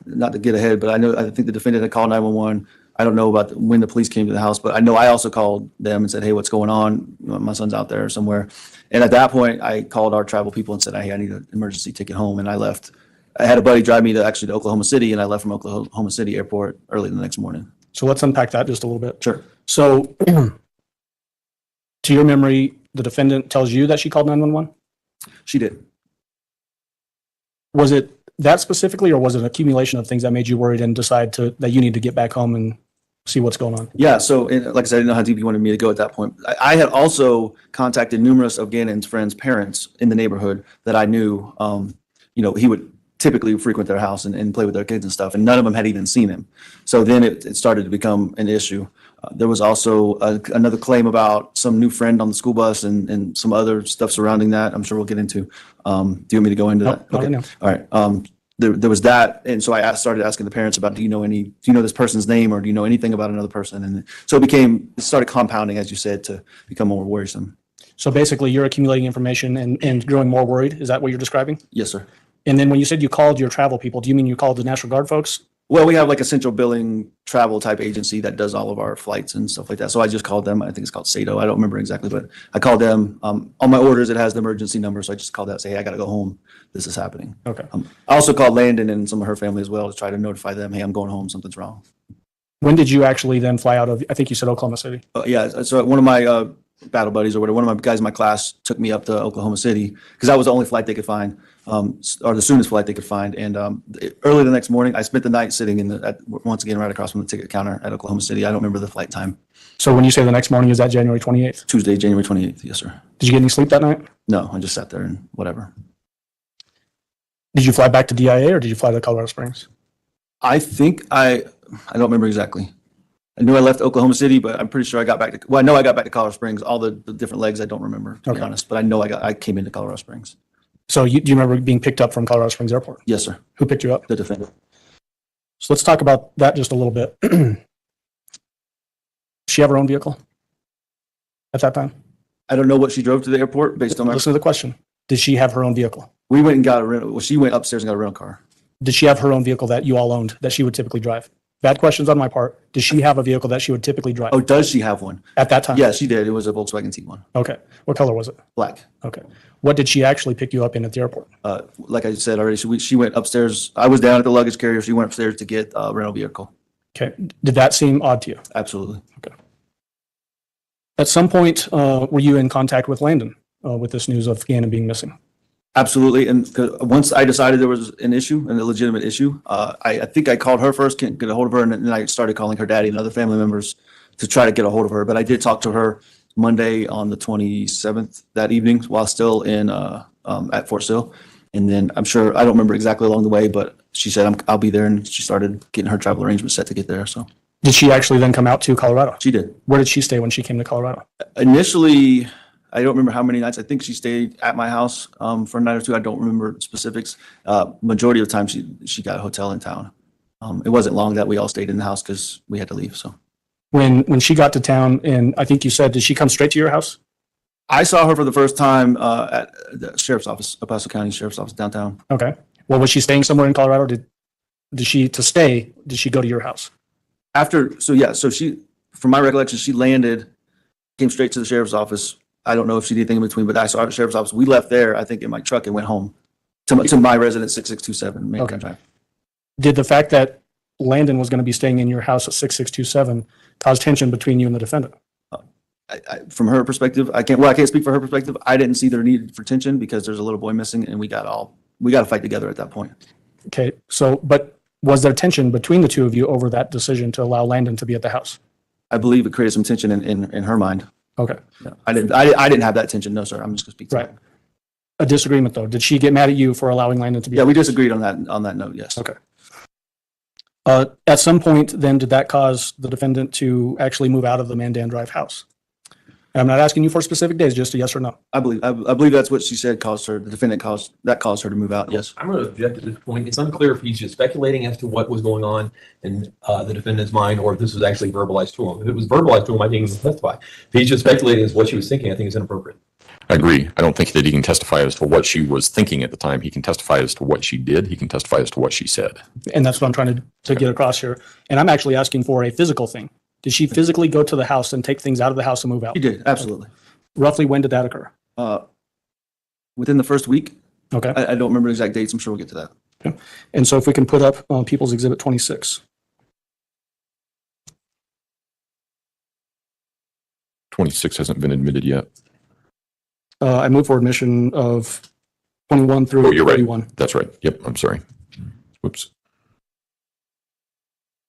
not to get ahead, but I think the defendant had called 911. I don't know about when the police came to the house, but I know I also called them and said, hey, what's going on? My son's out there somewhere. And at that point, I called our travel people and said, hey, I need an emergency ticket home. And I left. I had a buddy drive me to Oklahoma City, and I left from Oklahoma City airport early the next morning. So let's unpack that just a little bit. Sure. So to your memory, the defendant tells you that she called 911? She did. Was it that specifically, or was it an accumulation of things that made you worried and decide that you need to get back home and see what's going on? Yeah. So, like I said, I didn't know how deep you wanted me to go at that point. I had also contacted numerous of Gannon's friends' parents in the neighborhood that I knew, he would typically frequent their house and play with their kids and stuff, and none of them had even seen him. So then it started to become an issue. There was also another claim about some new friend on the school bus and some other stuff surrounding that. I'm sure we'll get into. Do you want me to go into that? Okay. No. All right. There was that, and so I started asking the parents about, do you know this person's name, or do you know anything about another person? And so it started compounding, as you said, to become more worrisome. So basically, you're accumulating information and growing more worried. Is that what you're describing? Yes, sir. And then when you said you called your travel people, do you mean you called the National Guard folks? Well, we have like a central billing travel type agency that does all of our flights and stuff like that. So I just called them. I think it's called Sato. I don't remember exactly, but I called them. On my orders, it has the emergency number. So I just called that and say, hey, I got to go home. This is happening. Okay. I also called Landon and some of her family as well to try to notify them, hey, I'm going home. Something's wrong. When did you actually then fly out of, I think you said Oklahoma City? Yeah. So one of my battle buddies or whatever, one of my guys in my class took me up to Oklahoma City because that was the only flight they could find, or the soonest flight they could find. And early the next morning, I spent the night sitting once again right across from the ticket counter at Oklahoma City. I don't remember the flight time. So when you say the next morning, is that January 28th? Tuesday, January 28th. Yes, sir. Did you get any sleep that night? No, I just sat there and whatever. Did you fly back to DIA or did you fly to Colorado Springs? I think I don't remember exactly. I knew I left Oklahoma City, but I'm pretty sure I got back to, I know I got back to Colorado Springs. All the different legs, I don't remember, to be honest, but I know I came into Colorado Springs. So do you remember being picked up from Colorado Springs Airport? Yes, sir. Who picked you up? The defendant. So let's talk about that just a little bit. Did she have her own vehicle at that time? I don't know what she drove to the airport based on my, Listen to the question. Did she have her own vehicle? we went and got a rental. Well, she went upstairs and got a rental car. Did she have her own vehicle that you all owned that she would typically drive? Bad questions on my part. Does she have a vehicle that she would typically drive Oh, does she have one? at that time? Yeah, she did. It was a Volkswagen T1, Okay. What color was it? black. Okay. What did she actually pick you up in at the airport? Like I said already, she went upstairs. I was down at the luggage carrier. She went upstairs to get a rental vehicle. Okay. Did that seem odd to you? Absolutely. At some point, were you in contact with Landon with this news of Gannon being missing? Absolutely. And once I decided there was an issue, and a legitimate issue, I think I called her first, can't get a hold of her, and then I started calling her daddy and other family members to try to get a hold of her. But I did talk to her Monday on the 27th that evening while still in at Fort Sill. And then I'm sure, I don't remember exactly along the way, but she said, I'll be there. And she started getting her travel arrangements set to get there. So Did she actually then come out to Colorado? she did. Where did she stay when she came to Colorado? Initially, I don't remember how many nights. I think she stayed at my house for a night or two. I don't remember specifics. Majority of the time, she got a hotel in town. It wasn't long that we all stayed in the house because we had to leave. So When she got to town, and I think you said, did she come straight to your house? I saw her for the first time at the sheriff's office, El Paso County Sheriff's Office downtown. Okay. Well, was she staying somewhere in Colorado? Did she go to your house? So she, from my recollection, she landed, came straight to the sheriff's office. I don't know if she did anything in between, but I saw her at the sheriff's office. We left there, I think, in my truck and went home to my residence, 6627 Main Okay. Drive. Did the fact that Landon was going to be staying in your house at 6627 cause tension between you and the defendant? From her perspective, I can't speak for her perspective. I didn't see their need for tension because there's a little boy missing, and we got to fight together at that point. Okay. So, but was there tension between the two of you over that decision to allow Landon to be at the house? I believe it created some tension in her mind. Okay. Yeah. I didn't have that tension. No, sir. I'm just gonna speak to Right. that. A disagreement though. Did she get mad at you for allowing Landon to be? Yeah, we disagreed on that note. Yes. Okay. At some point, then, did that cause the defendant to actually move out of the Mandan Drive house? And I'm not asking you for specific days, just a yes or no. I believe that's what she said caused her. The defendant caused her to move out. Yes. I'm going to object at this point. It's unclear if he's just speculating as to what was going on in the defendant's mind, or if this was actually verbalized to him. If it was verbalized to him, I think he can testify. If he's just speculating as to what she was thinking, I think it's inappropriate. I agree. I don't think that he can testify as to what she was thinking at the time. He can testify as to what she did. He can testify as to what she said. And that's what I'm trying to get across here. And I'm actually asking for a physical thing. Did she physically go to the house and take things out of the house and move out? She did, absolutely. Roughly when did that occur? Within the first week, Okay. I don't remember the exact dates. I'm sure we'll get to that. Okay. And so if we can put up People's Exhibit 26. 26 hasn't been admitted yet. I move for admission of 21 through Oh, you're right. 31. That's right. Yep, I'm sorry. Whoops.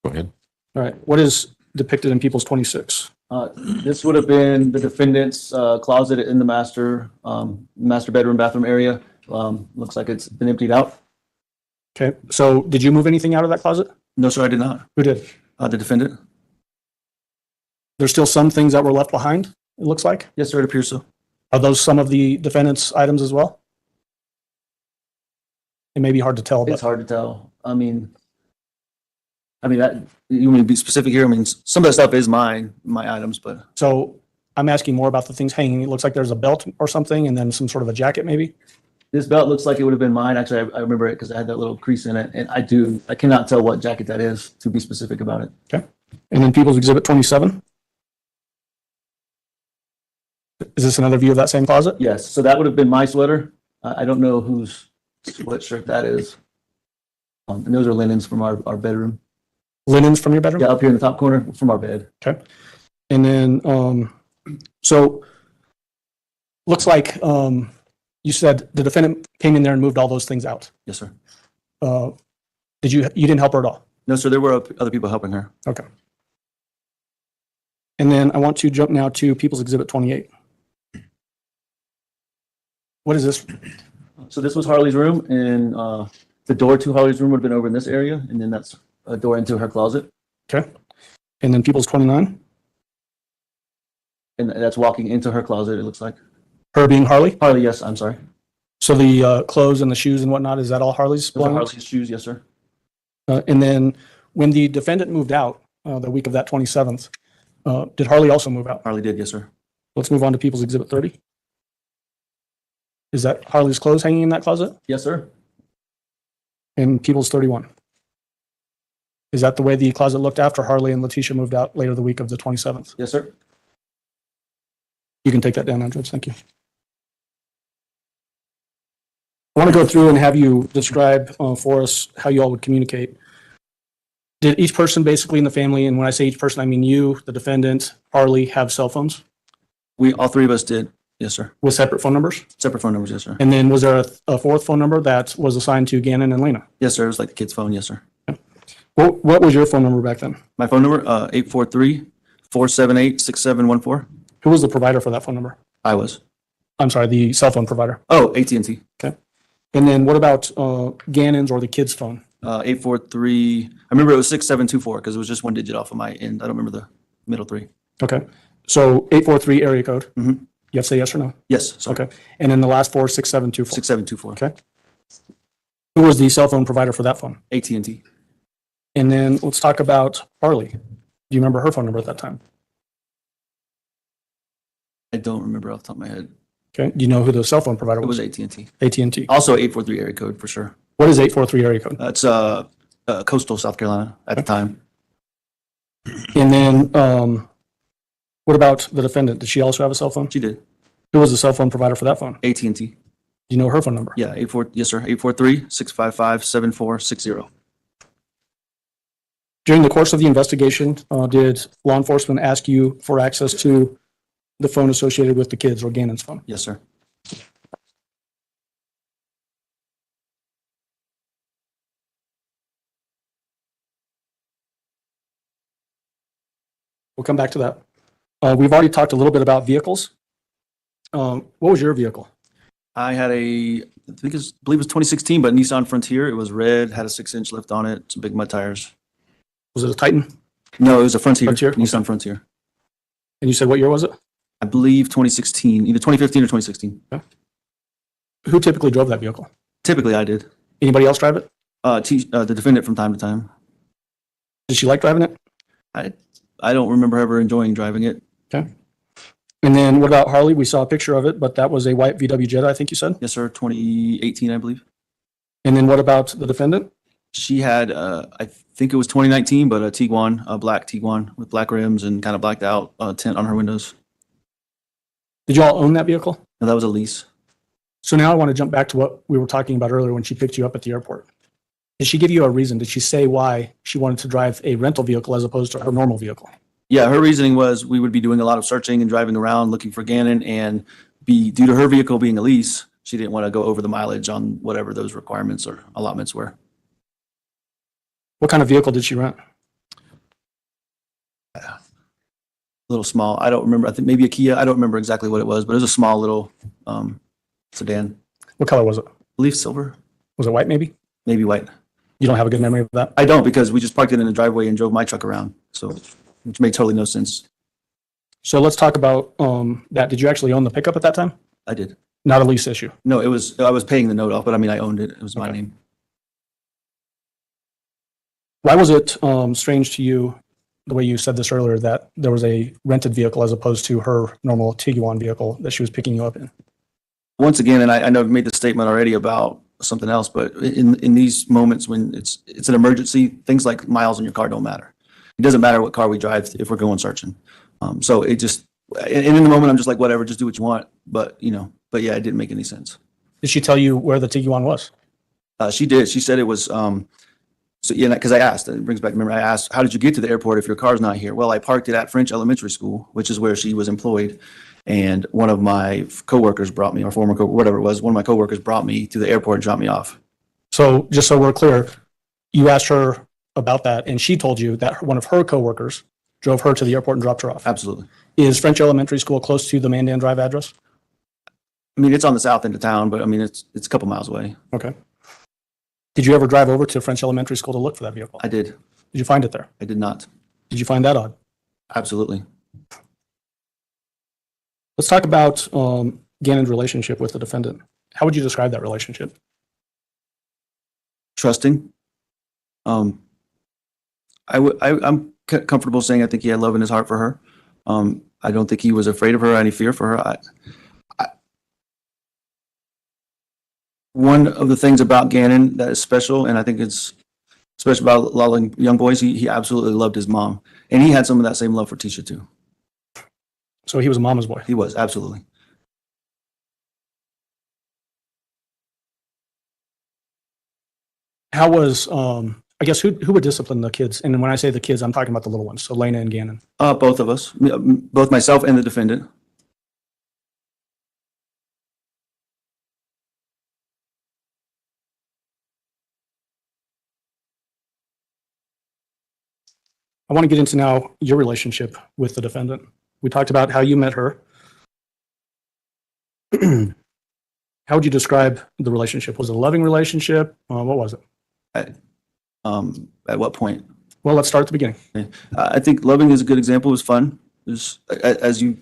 Go ahead. All right. What is depicted in People's 26? This would have been the defendant's closet in the master bedroom, bathroom area. Looks like it's been emptied out. Okay. So did you move anything out of that closet? No, sir, I did not. Who did? The defendant? There's still some things that were left behind, it looks like. Yes, sir, it appears so. Are those some of the defendant's items as well? It may be hard to tell, It's but hard to tell. I mean, that, you want me to be specific here? I mean, some of that stuff is my items, but so I'm asking more about the things hanging. It looks like there's a belt or something and then some sort of a jacket maybe. this belt looks like it would have been mine. Actually, I remember it because I had that little crease in it. And I cannot tell what jacket that is, to be specific about it. Okay. And then People's Exhibit 27. Is this another view of that same closet? Yes, so that would have been my sweater. I don't know whose sweatshirt that is. And those are linens from our bedroom. Linens from your bedroom? Yeah, up here in the top corner from our bed. Okay. And then, so looks like you said the defendant came in there and moved all those things out. Yes, sir. You didn't help her at all? No, sir, there were other people helping her. Okay. And then I want to jump now to People's Exhibit 28. What is this? So this was Harley's room, and the door to Harley's room would have been over in this area, and then that's a door into her closet. Okay. And then People's 29, And that's walking into her closet, it looks like. her being Harley. Harley, yes, I'm sorry. So the clothes and the shoes and whatnot, is that all Harley's? Those are belongings? Harley's shoes, yes, sir. And then when the defendant moved out the week of that 27th, did Harley also move out? Harley did, yes, sir. Let's move on to People's Exhibit 30. Is that Harley's clothes hanging in that closet? Yes, sir. And People's 31. Is that the way the closet looked after Harley and Letecia moved out later the week of the 27th? Yes, sir. You can take that down now, Judge. Thank you. I want to go through and have you describe for us how you all would communicate. Did each person basically in the family, and when I say each person, I mean you, the defendant, Harley, have cell phones All three of us did. Yes, sir. with separate phone numbers? Separate phone numbers, yes, sir. And then was there a fourth phone number that was assigned to Gannon and Lena? Yes, sir. It was like the kid's phone, yes, sir. What was your phone number back then? My phone number, 843-478-6714. Who was the provider for that phone number? I was. I'm sorry, the cell phone provider. Oh, AT&T. And then what about Gannon's or the kid's phone? 843, I remember it was 6724 because it was just one digit off of my end. I don't remember the middle three. Okay. So 843 area code. Mhm. You have to say yes or no? Yes, sorry. Okay. And then the last four, 6724. 6724. Okay. Who was the cell phone provider for that phone? AT&T. And then let's talk about Harley. Do you remember her phone number at that time? I don't remember off the top of my head. Okay. Do you know who the cell phone provider It was was? AT&T. AT&T. Also 843 area code for sure. What is 843 area code? That's coastal South Carolina at the time. And then what about the defendant? Did she also have a cell phone? She did. Who was the cell phone provider for that phone? AT&T. Do you know her phone number? Yeah, yes, sir. 843-655-7460. During the course of the investigation, did law enforcement ask you for access to the phone associated with the kids or Gannon's phone? Yes, sir. We'll come back to that. We've already talked a little bit about vehicles. What was your vehicle? I had I believe it was 2016, but Nissan Frontier. It was red, had a 6-inch lift on it, some big mud tires. Was it a Titan? No, it was a Frontier. Frontier? Nissan Frontier. And you said what year was it? I believe 2016, either 2015 or 2016. Who typically drove that vehicle? Typically, I did. Anybody else drive it? The defendant from time to time. Did she like driving it? I don't remember ever enjoying driving it. Okay. And then what about Harley? We saw a picture of it, but that was a white VW Jetta, I think you said. Yes, sir. 2018, I believe. And then what about the defendant? She had, I think it was 2019, but a Tiguan, a black Tiguan with black rims and kind of blacked out tint on her windows. Did you all own that vehicle? And that was a lease. So now I want to jump back to what we were talking about earlier when she picked you up at the airport. Did she give you a reason? Did she say why she wanted to drive a rental vehicle as opposed to her normal vehicle? Yeah, her reasoning was we would be doing a lot of searching and driving around looking for Gannon, and due to her vehicle being a lease, she didn't want to go over the mileage on whatever those requirements or allotments were. What kind of vehicle did she rent? A little small. I don't remember. I think maybe a Kia. I don't remember exactly what it was, but it was a small little sedan. What color was it? I believe silver, Was it white maybe? maybe white. You don't have a good memory of that? I don't, because we just parked it in the driveway and drove my truck around. So, which made totally no sense. So let's talk about that. Did you actually own the pickup at that time? I did. Not a lease issue. No, I was paying the note off, but I mean, I owned it. It was my Okay. name. Why was it strange to you, the way you said this earlier, that there was a rented vehicle as opposed to her normal Tiguan vehicle that she was picking you up in? Once again, and I know I've made the statement already about something else, but in these moments when it's an emergency, things like miles on your car don't matter. It doesn't matter what car we drive if we're going searching. So it just, and in the moment, I'm just like, whatever, just do what you want. But yeah, it didn't make any sense. Did she tell you where the Tiguan was? She did. She said it was, so yeah, because I asked, it brings back memory. I asked, how did you get to the airport if your car's not here? Well, I parked it at French Elementary School, which is where she was employed. And one of my coworkers brought me, or former whatever it was, one of my coworkers brought me to the airport and dropped me off. So just so we're clear, you asked her about that and she told you that one of her coworkers drove her to the airport and dropped her off. Absolutely. Is French Elementary School close to the Mandan Drive address? I mean, it's on the south end of town, but I mean, it's a couple miles away. Okay. Did you ever drive over to French Elementary School to look for that vehicle? I did. Did you find it there? I did not. Did you find that odd? Absolutely. Let's talk about Gannon's relationship with the defendant. How would you describe that relationship? Trusting. I'm comfortable saying I think he had love in his heart for her. I don't think he was afraid of her or any fear for her. One of the things about Gannon that is special, and I think it's special about a lot of young boys, he absolutely loved his mom. And he had some of that same love for Tisha too. So he was a mama's boy. He was, absolutely. How was, I guess, who would discipline the kids? And when I say the kids, I'm talking about the little ones. So Lena and Gannon. Both of us, both myself and the defendant. I want to get into now your relationship with the defendant. We talked about how you met her. How would you describe the relationship? Was it a loving relationship? What was it? At what point? Well, let's start at the beginning. I think loving is a good example. It was fun. It was, as you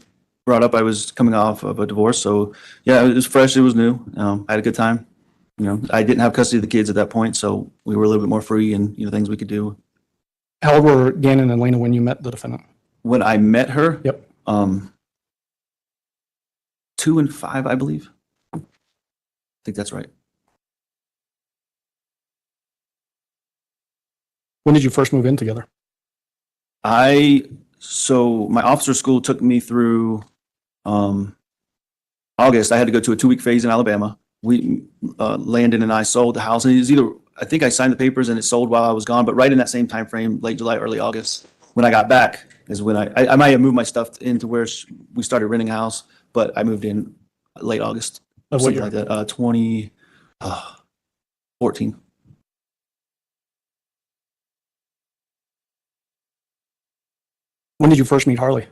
brought up, I was coming off of a divorce. So yeah, it was fresh. It was new. I had a good time. I didn't have custody of the kids at that point. So we were a little bit more free and, things we could do. How old were Gannon and Lena when you met the defendant? When I met her, Yep. 2 and 5, I believe. I think that's right. When did you first move in together? So my officer school took me through August. I had to go to a 2-week phase in Alabama. Landon and I sold the house, and it was either, I think I signed the papers and it sold while I was gone, but right in that same time frame, late July, early August, when I got back is when I might have moved my stuff into where we started renting a house, but I moved in late August. Of what Something year? like that, 2014. When did you first meet Harley?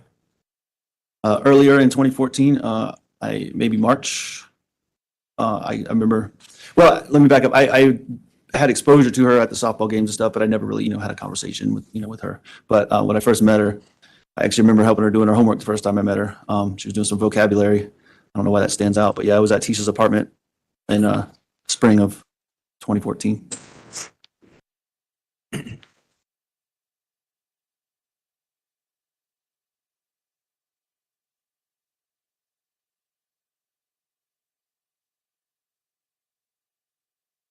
Earlier in 2014, maybe March. I remember. Well, let me back up. I had exposure to her at the softball games and stuff, but I never really, had a conversation with her. But when I first met her, I actually remember helping her doing her homework the first time I met her. She was doing some vocabulary. I don't know why that stands out, but yeah, I was at Tisha's apartment in spring of 2014.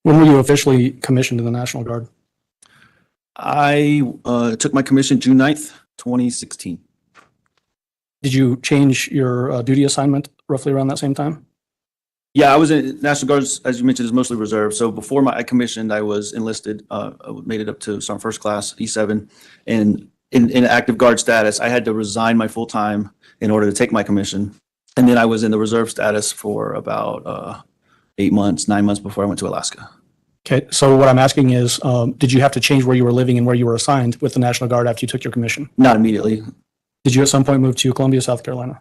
When were you officially commissioned in the National Guard? I took my commission June 9th, 2016. Did you change your duty assignment roughly around that same time? Yeah, I was in National Guards, as you mentioned, is mostly reserve. So before I commissioned, I was enlisted, made it up to Sergeant First Class, E7. And in active guard status, I had to resign my full time in order to take my commission. And then I was in the reserve status for about 8 months, 9 months before I went to Alaska. Okay, so what I'm asking is, did you have to change where you were living and where you were assigned with the National Guard after you took your commission? Not immediately. Did you at some point move to Columbia, South Carolina?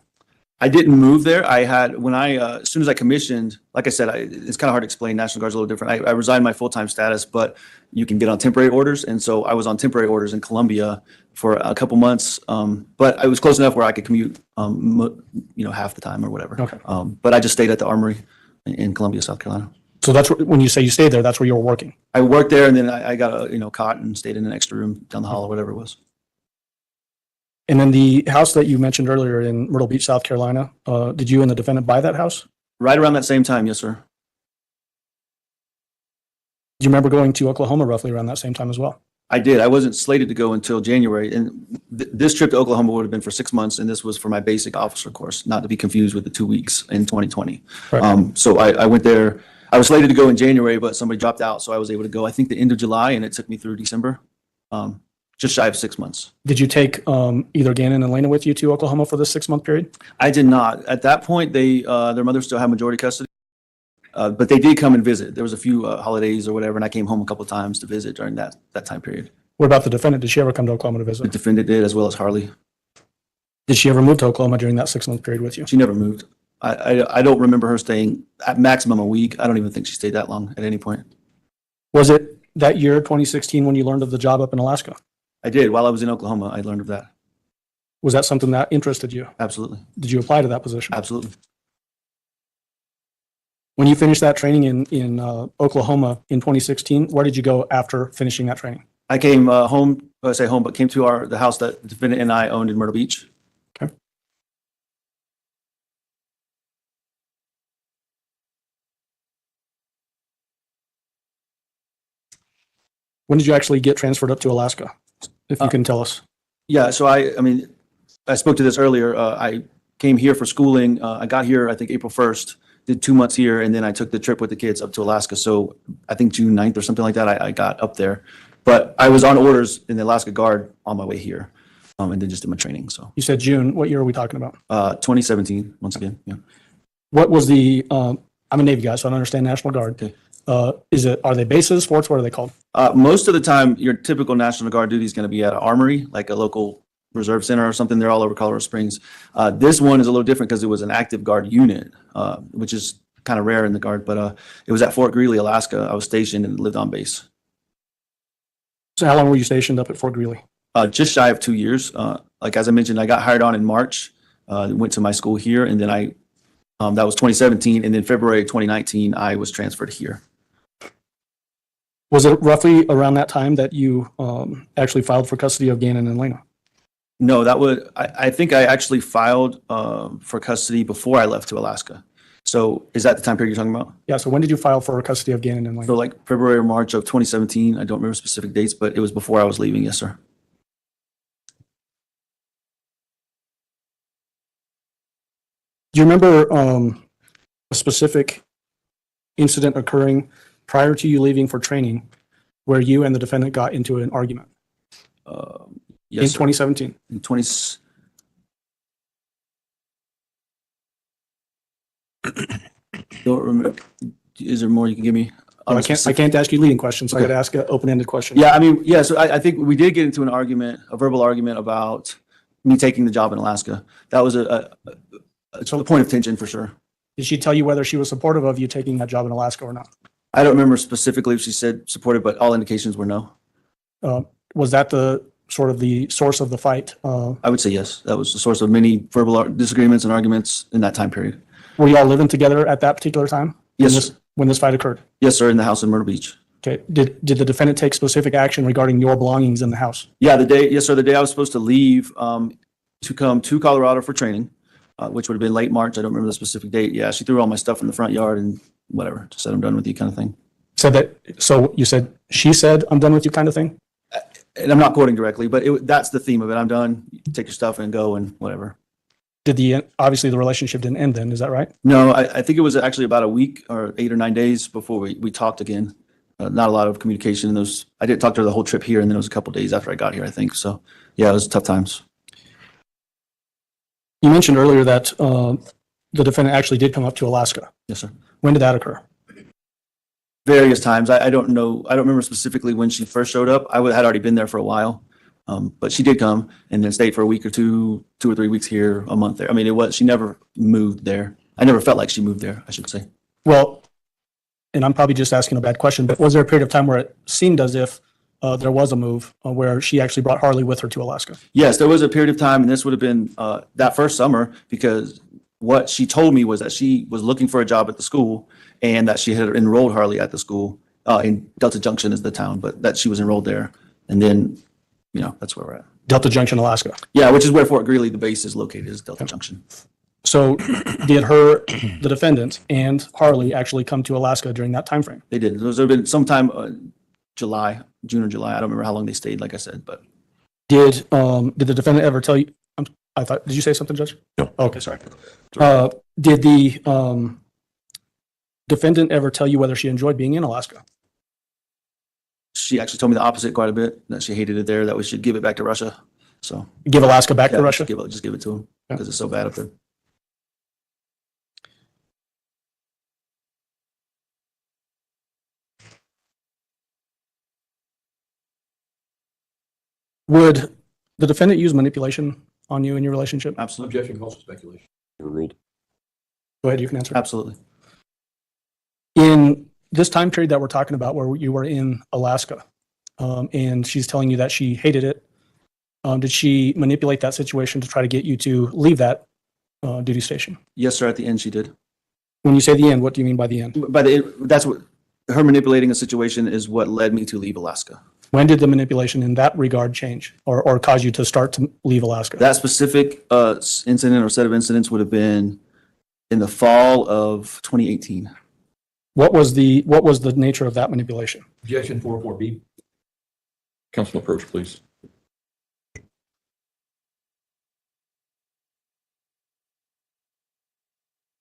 I didn't move there. I had, as soon as I commissioned, like I said, it's kind of hard to explain. National Guard's a little different. I resigned my full-time status, but you can get on temporary orders. And so I was on temporary orders in Columbia for a couple months. But I was close enough where I could commute, half the time or whatever. Okay. But I just stayed at the Armory in Columbia, South Carolina. So that's when you say you stayed there, that's where you were working. I worked there and then I got a cot and stayed in an extra room down the hall or whatever it was. And then the house that you mentioned earlier in Myrtle Beach, South Carolina, did you and the defendant buy that house? Right around that same time, yes, sir. Do you remember going to Oklahoma roughly around that same time as well? I did. I wasn't slated to go until January. And this trip to Oklahoma would have been for 6 months. And this was for my basic officer course, not to be confused with the 2 weeks in 2020. Right. So I went there. I was slated to go in January, but somebody dropped out. So I was able to go, I think, the end of July, and it took me through December. Just shy of 6 months. Did you take either Gannon and Lena with you to Oklahoma for this 6 month period? I did not. At that point, their mother still had majority custody, but they did come and visit. There was a few holidays or whatever, and I came home a couple of times to visit during that time period. What about the defendant? Did she ever come to Oklahoma to The visit? defendant did, as well as Harley. Did she ever move to Oklahoma during that 6 month period with you? She never moved. I don't remember her staying at maximum a week. I don't even think she stayed that long at any point. Was it that year, 2016, when you learned of the job up in Alaska? I did. While I was in Oklahoma, I learned of that. Was that something that interested you? Absolutely. Did you apply to that position? Absolutely. When you finished that training in Oklahoma in 2016, where did you go after finishing that training? I came home, I say home, but came to the house that the defendant and I owned in Myrtle Beach. Okay. When did you actually get transferred up to Alaska? If you can tell us. Yeah, so I spoke to this earlier. I came here for schooling. I got here, I think, April 1st, did 2 months here, and then I took the trip with the kids up to Alaska. So I think June 9th or something like that, I got up there. But I was on orders in the Alaska Guard on my way here, and then just did my training. So You said June. What year are we talking about? 2017, once again. Yeah. What was the, I'm a Navy guy, so I don't understand National Guard. Okay. Are they bases, forts? What are they called? Most of the time, your typical National Guard duty is going to be at an armory, like a local reserve center or something. They're all over Colorado Springs. This one is a little different because it was an active Guard unit, which is kind of rare in the Guard. But it was at Fort Greely, Alaska. I was stationed and lived on base. So how long were you stationed up at Fort Greely? Just shy of 2 years. Like as I mentioned, I got hired on in March. Went to my school here, and then that was 2017, and then February 2019, I was transferred here. Was it roughly around that time that you actually filed for custody of Gannon and Lena? No, I think I actually filed for custody before I left to Alaska. So is that the time period you're talking about? Yeah, so when did you file for custody of Gannon and Lena? So like February or March of 2017. I don't remember specific dates, but it was before I was leaving. Yes, sir. Do you remember a specific incident occurring prior to you leaving for training where you and the defendant got into an argument Yes, in sir. 2017? In 20. Don't remember. Is there more you can give me? I can't ask you leading questions, so I got to ask an open-ended question. Yeah, I mean, yeah. So I think we did get into an argument, a verbal argument about me taking the job in Alaska. That was a point of tension for sure. Did she tell you whether she was supportive of you taking that job in Alaska or not? I don't remember specifically if she said supportive, but all indications were no. Was that the sort of the source of the fight? I would say yes. That was the source of many verbal disagreements and arguments in that time period. Were you all living together at that particular time? Yes, When this fight occurred? yes, sir. In the house in Myrtle Beach. Okay. Did the defendant take specific action regarding your belongings in the house? Yeah, yes, sir. The day I was supposed to leave to come to Colorado for training, which would have been late March. I don't remember the specific date. Yeah, she threw all my stuff in the front yard and whatever, just said I'm done with you kind of thing. Said that, so you said, she said, I'm done with you kind of thing? And I'm not quoting directly, but that's the theme of it. I'm done. Take your stuff and go and whatever. Obviously the relationship didn't end then, is that right? No, I think it was actually about a week or 8 or 9 days before we talked again. Not a lot of communication in those. I did talk to her the whole trip here, and then it was a couple days after I got here, I think. So yeah, it was tough times. You mentioned earlier that the defendant actually did come up to Alaska. Yes, sir. When did that occur? Various times. I don't know. I don't remember specifically when she first showed up. Had already been there for a while. But she did come and then stayed for a week or 2 or 3 weeks here, a month there. I mean, she never moved there. I never felt like she moved there, I should say. Well, and I'm probably just asking a bad question, but was there a period of time where it seemed as if there was a move where she actually brought Harley with her to Alaska? Yes, there was a period of time, and this would have been that first summer, because what she told me was that she was looking for a job at the school and that she had enrolled Harley at the school in Delta Junction is the town, but that she was enrolled there. And then, that's where we're at. Delta Junction, Alaska. Yeah, which is where Fort Greeley, the base, is located, is Delta Junction. So did the defendant and Harley actually come to Alaska during that time frame? They did. There would have been sometime June or July. I don't remember how long they stayed, like I said, but. Did the defendant ever tell you, did you say something, Judge? No. Okay, sorry. Did the defendant ever tell you whether she enjoyed being in Alaska? She actually told me the opposite quite a bit, that she hated it there, that we should give it back to Russia. So. Give Alaska back Yeah, to Russia? just give it to them because it's so bad up there. Would the defendant use manipulation on you in your relationship? Absolutely. Objection calls for speculation. Overruled. Go ahead, you can answer. Absolutely. In this time period that we're talking about where you were in Alaska, and she's telling you that she hated it, did she manipulate that situation to try to get you to leave that duty station? Yes, sir. At the end, she did. When you say the end, what do you mean by the end? That's what her manipulating a situation is what led me to leave Alaska. When did the manipulation in that regard change or cause you to start to leave Alaska? That specific incident or set of incidents would have been in the fall of 2018. What was the nature of that manipulation? Objection 404B. Councilman approach, please.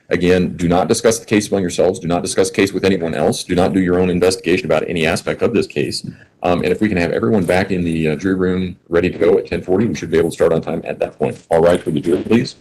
Again, do not discuss the case among yourselves. Do not discuss the case with anyone else. Do not do your own investigation about any aspect of this case. And if we can have everyone back in the jury room ready to go at 10:40, we should be able to start on time at that point. All right, for the jury, please.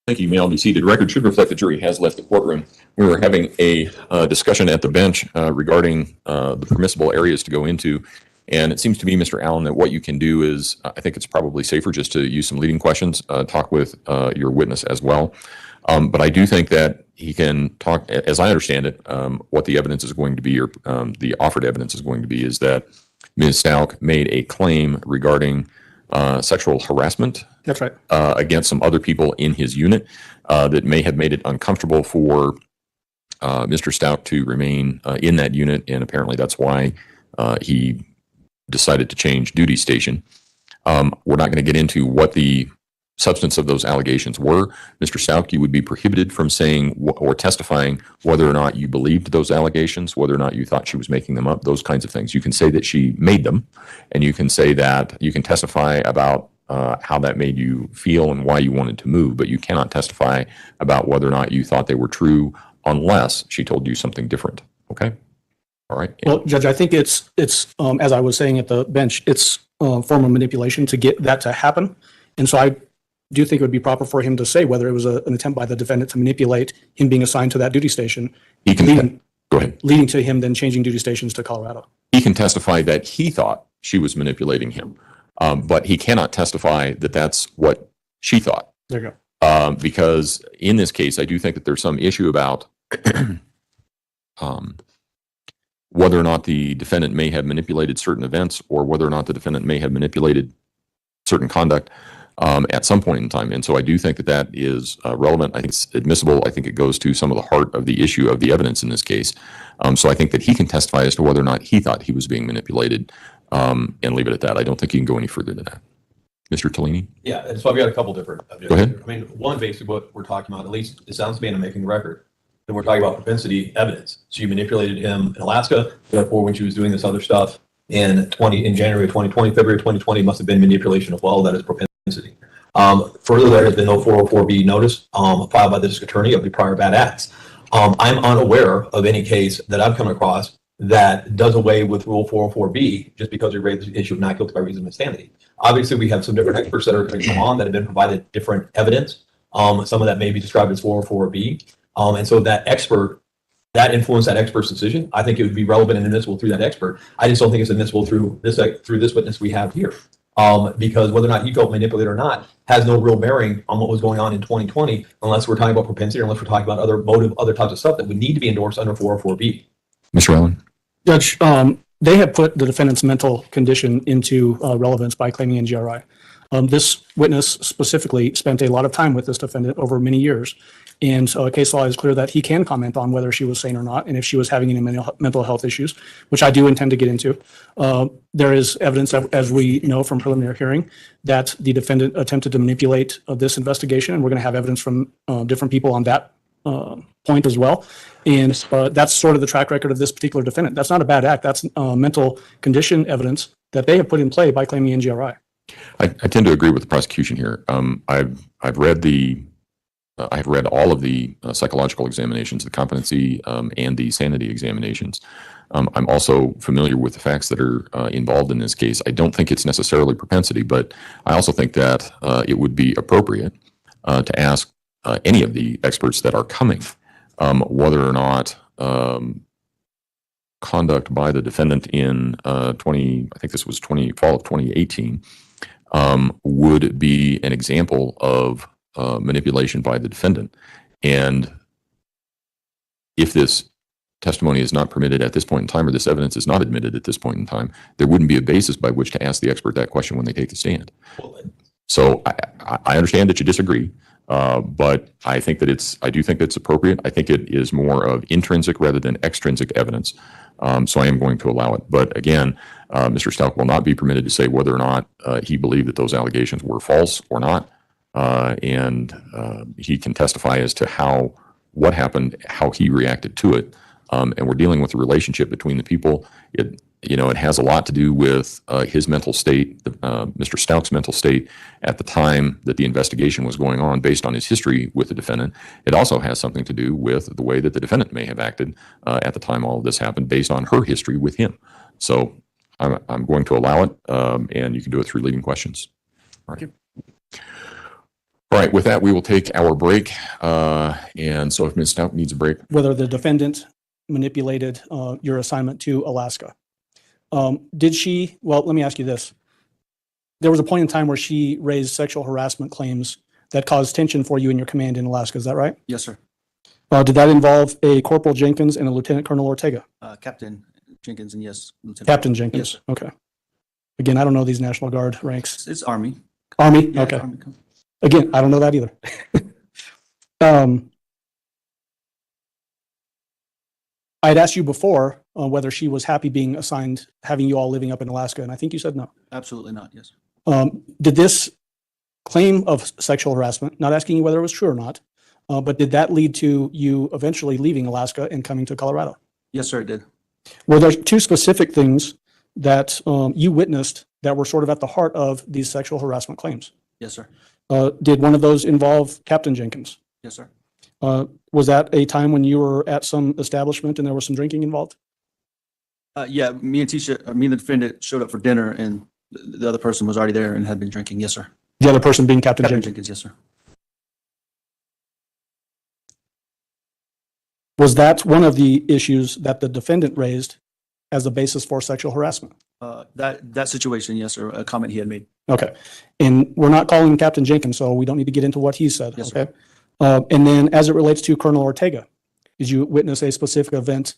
Thank you. You may all be seated. Record should reflect the jury has left the courtroom. We were having a discussion at the bench regarding the permissible areas to go into. And it seems to me, Mr. Allen, that what you can do is, I think it's probably safer just to use some leading questions, talk with your witness as well. But I do think that he can talk, as I understand it, what the evidence is going to be, or the offered evidence is going to be, is that Ms. Stauch made a claim regarding sexual harassment. That's right. Against some other people in his unit that may have made it uncomfortable for Mr. Stauch to remain in that unit, and apparently that's why he decided to change duty station. We're not going to get into what the substance of those allegations were. Mr. Stauch, you would be prohibited from saying or testifying whether or not you believed those allegations, whether or not you thought she was making them up, those kinds of things. You can say that she made them, and you can say that you can testify about how that made you feel and why you wanted to move, but you cannot testify about whether or not you thought they were true unless she told you something different. Okay? All right. Well, Judge, I think it's as I was saying at the bench, it's a form of manipulation to get that to happen. And so I do think it would be proper for him to say whether it was an attempt by the defendant to manipulate him being assigned to that duty station, He can go ahead. leading to him then changing duty stations to Colorado. He can testify that he thought she was manipulating him, but he cannot testify that that's what she thought. There you go. Because in this case, I do think that there's some issue about whether or not the defendant may have manipulated certain events or whether or not the defendant may have manipulated certain conduct at some point in time. And so I do think that that is relevant. I think it's admissible. I think it goes to some of the heart of the issue of the evidence in this case. So I think that he can testify as to whether or not he thought he was being manipulated and leave it at that. I don't think you can go any further than that. Mr. Tellini? Yeah, and so I've got a couple different objectives. Go ahead. Here. I mean, one, basically what we're talking about, at least it sounds to me, and I'm making the record, that we're talking about propensity evidence. So you manipulated him in Alaska, therefore when she was doing this other stuff in January of 2020, February of 2020, must have been manipulation as well. That is propensity. Further, there has been no 404B notice filed by the district attorney of the prior bad acts. I'm unaware of any case that I've come across that does away with Rule 404B just because we raised the issue of not guilty by reason of insanity. Obviously, we have some different experts that are going to come on that have been provided different evidence. Some of that may be described as 404B. And so that expert, that influenced that expert's decision. I think it would be relevant and admissible through that expert. I just don't think it's admissible through this witness we have here. Because whether or not he felt manipulated or not has no real bearing on what was going on in 2020, unless we're talking about propensity, or unless we're talking about other motive, other types of stuff that would need to be endorsed under 404B. Mr. Allen? Judge, they have put the defendant's mental condition into relevance by claiming NGRI. This witness specifically spent a lot of time with this defendant over many years. And case law is clear that he can comment on whether she was sane or not, and if she was having any mental health issues, which I do intend to get into. There is evidence, as we know from preliminary hearing, that the defendant attempted to manipulate this investigation, and we're going to have evidence from different people on that point as well. And that's sort of the track record of this particular defendant. That's not a bad act. That's mental condition evidence that they have put in play by claiming NGRI. I tend to agree with the prosecution here. I've read all of the psychological examinations, the competency and the sanity examinations. I'm also familiar with the facts that are involved in this case. I don't think it's necessarily propensity, but I also think that it would be appropriate to ask any of the experts that are coming whether or not conduct by the defendant in I think this was fall of 2018, would be an example of manipulation by the defendant. And if this testimony is not permitted at this point in time, or this evidence is not admitted at this point in time, there wouldn't be a basis by which to ask the expert that question when they take the stand. So I understand that you disagree, but I do think it's appropriate. I think it is more of intrinsic rather than extrinsic evidence. So I am going to allow it. But again, Mr. Stauch will not be permitted to say whether or not he believed that those allegations were false or not. And he can testify as to what happened, how he reacted to it. And we're dealing with the relationship between the people. It has a lot to do with his mental state, Mr. Stauch's mental state at the time that the investigation was going on based on his history with the defendant. It also has something to do with the way that the defendant may have acted at the time all of this happened based on her history with him. So I'm going to allow it, and you can do it through leading questions. All right. All right, with that, we will take our break. And so if Ms. Stauch needs a break. Whether the defendant manipulated your assignment to Alaska. Did she, well, let me ask you this. There was a point in time where she raised sexual harassment claims that caused tension for you and your command in Alaska, is that right? Yes, sir. Did that involve a Corporal Jenkins and a Lieutenant Colonel Ortega? Captain Jenkins, and yes, Lieutenant. Captain Jenkins, Yes. Okay. Again, I don't know these National Guard ranks. It's Army. Army, Yeah, okay. Army. Again, I don't know that either. I had asked you before whether she was happy being assigned, having you all living up in Alaska, and I think you said no. Absolutely not, yes. Did this claim of sexual harassment, not asking you whether it was true or not, but did that lead to you eventually leaving Alaska and coming to Colorado? Yes, sir, it did. Were there two specific things that you witnessed that were sort of at the heart of these sexual harassment claims? Yes, sir. Did one of those involve Captain Jenkins? Yes, sir. Was that a time when you were at some establishment and there was some drinking involved? Yeah, me and the defendant showed up for dinner, and the other person was already there and had been drinking. Yes, sir. The other person being Captain Captain Jenkins. Jenkins, yes, sir. Was that one of the issues that the defendant raised as a basis for sexual harassment? That situation, yes, sir, a comment he had made. Okay. And we're not calling Captain Jenkins, so we don't need to get into what he said. Yes, sir. Okay. And then as it relates to Colonel Ortega, did you witness a specific event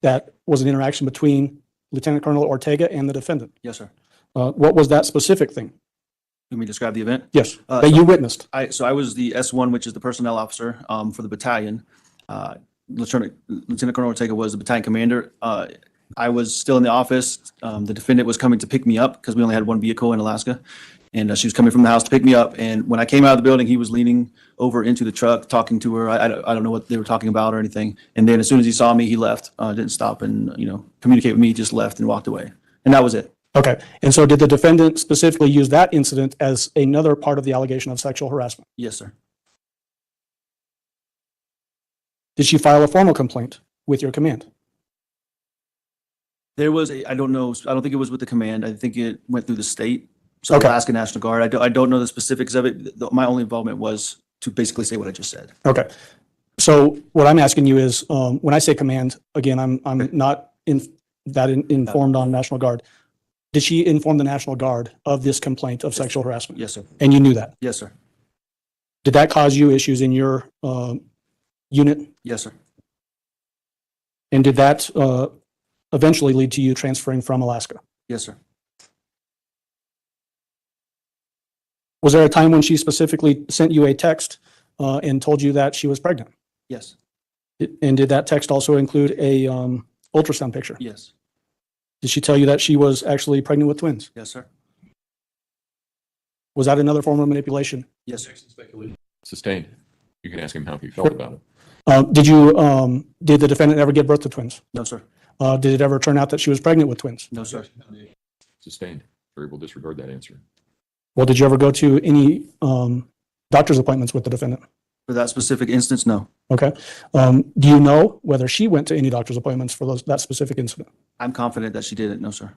that was an interaction between Lieutenant Colonel Ortega and the defendant. Yes, sir. What was that specific thing? Let me describe the event. Yes, that you witnessed. I was the S1, which is the personnel officer for the battalion. Lieutenant Colonel Ortega was the battalion commander. I was still in the office. The defendant was coming to pick me up because we only had one vehicle in Alaska. And she was coming from the house to pick me up. And when I came out of the building, he was leaning over into the truck, talking to her. I don't know what they were talking about or anything. And then as soon as he saw me, he left, didn't stop and, communicate with me, just left and walked away. And that was it. Okay. And so did the defendant specifically use that incident as another part of the allegation of sexual harassment? Yes, sir. Did she file a formal complaint with your command? There was I don't know, I don't think it was with the command. I think it went through the state. So Okay. Alaska National Guard. I don't know the specifics of it. My only involvement was to basically say what I just said. Okay. So what I'm asking you is, when I say command, again, I'm not informed on National Guard. Did she inform the National Guard of this complaint of sexual harassment? Yes, sir. And you knew that? Yes, sir. Did that cause you issues in your unit? Yes, sir. And did that eventually lead to you transferring from Alaska? Yes, sir. Was there a time when she specifically sent you a text and told you that she was pregnant? Yes. And did that text also include a ultrasound picture? Yes. Did she tell you that she was actually pregnant with twins? Yes, sir. Was that another form of manipulation? Yes, sir. Sustained. You can ask him how he felt about it. Did the defendant ever give birth to twins? No, sir. Did it ever turn out that she was pregnant with twins? No, sir. Sustained. Jury will disregard that answer. Well, did you ever go to any doctor's appointments with the defendant? For that specific instance, no. Okay. Do you know whether she went to any doctor's appointments for that specific incident? I'm confident that she didn't. No, sir.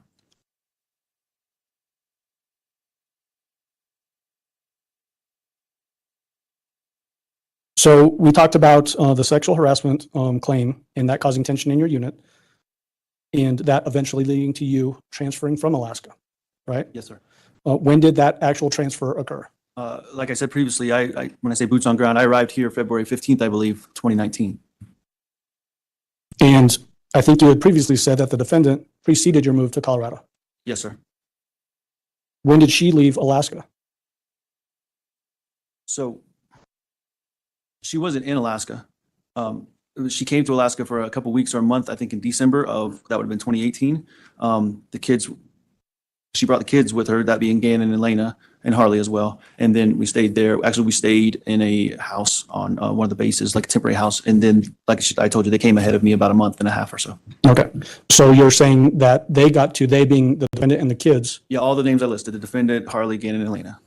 So we talked about the sexual harassment claim and that causing tension in your unit, and that eventually leading to you transferring from Alaska, right? Yes, sir. When did that actual transfer occur? Like I said previously, when I say boots on ground, I arrived here February 15th, I believe, 2019. And I think you had previously said that the defendant preceded your move to Colorado. Yes, sir. When did she leave Alaska? So she wasn't in Alaska. She came to Alaska for a couple weeks or a month, I think in December of, that would have been 2018. She brought the kids with her, that being Gannon and Lena and Harley as well. And then we stayed there. Actually, we stayed in a house on one of the bases, like a temporary house. And then, like I told you, they came ahead of me about a month and a half or so. Okay. So you're saying that they being the defendant and the kids, Yeah, all the names I listed, the defendant, Harley, Gannon, and Lena.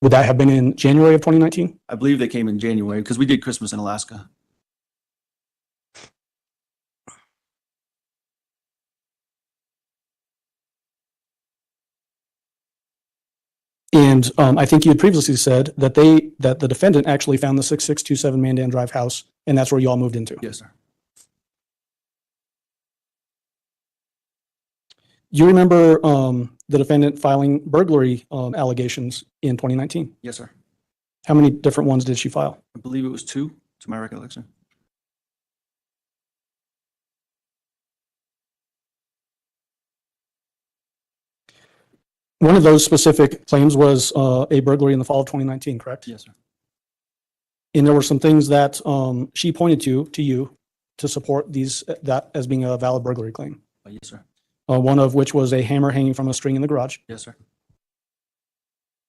would that have been in January of 2019? I believe they came in January because we did Christmas in Alaska. And I think you had previously said that the defendant actually found the 6627 Mandan Drive house, and that's where you all moved into. Yes, sir. You remember the defendant filing burglary allegations in 2019? Yes, sir. How many different ones did she file? I believe it was 2, to my recollection. One of those specific claims was a burglary in the fall of 2019, correct? Yes, sir. And there were some things that she pointed to you to support that as being a valid burglary claim. Yes, sir. One of which was a hammer hanging from a string in the garage. Yes, sir.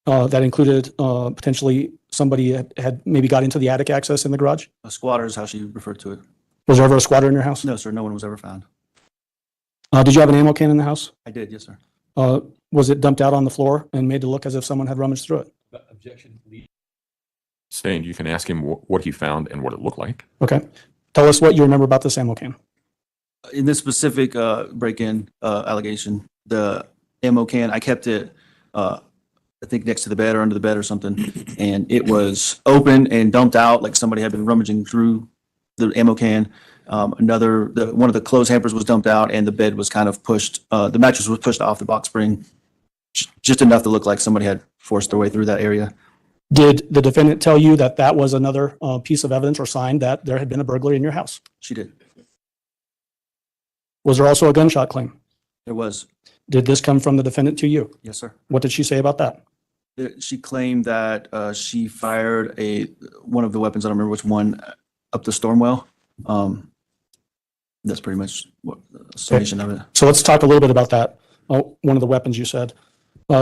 That included potentially somebody had maybe got into the attic access in the garage. A squatter is how she referred to it. Was there ever a squatter in your house? No, sir. No one was ever found. Did you have an ammo can in the house? I did. Yes, sir. Was it dumped out on the floor and made to look as if someone had rummaged through it? Objection. Sustained. You can ask him what he found and what it looked like. Okay. Tell us what you remember about this ammo can. In this specific break-in allegation, the ammo can, I kept it, I think next to the bed or under the bed or something, and it was open and dumped out like somebody had been rummaging through the ammo can. One of the clothes hampers was dumped out, and the bed was kind of pushed. The mattress was pushed off the box spring, just enough to look like somebody had forced their way through that area. Did the defendant tell you that that was another piece of evidence or sign that there had been a burglary in your house? She did. Was there also a gunshot claim? There was. Did this come from the defendant to you? Yes, sir. What did she say about that? She claimed that she fired one of the weapons, I don't remember which one, up the storm well. That's pretty much what the summation of it. So let's talk a little bit about that. Oh, one of the weapons you said.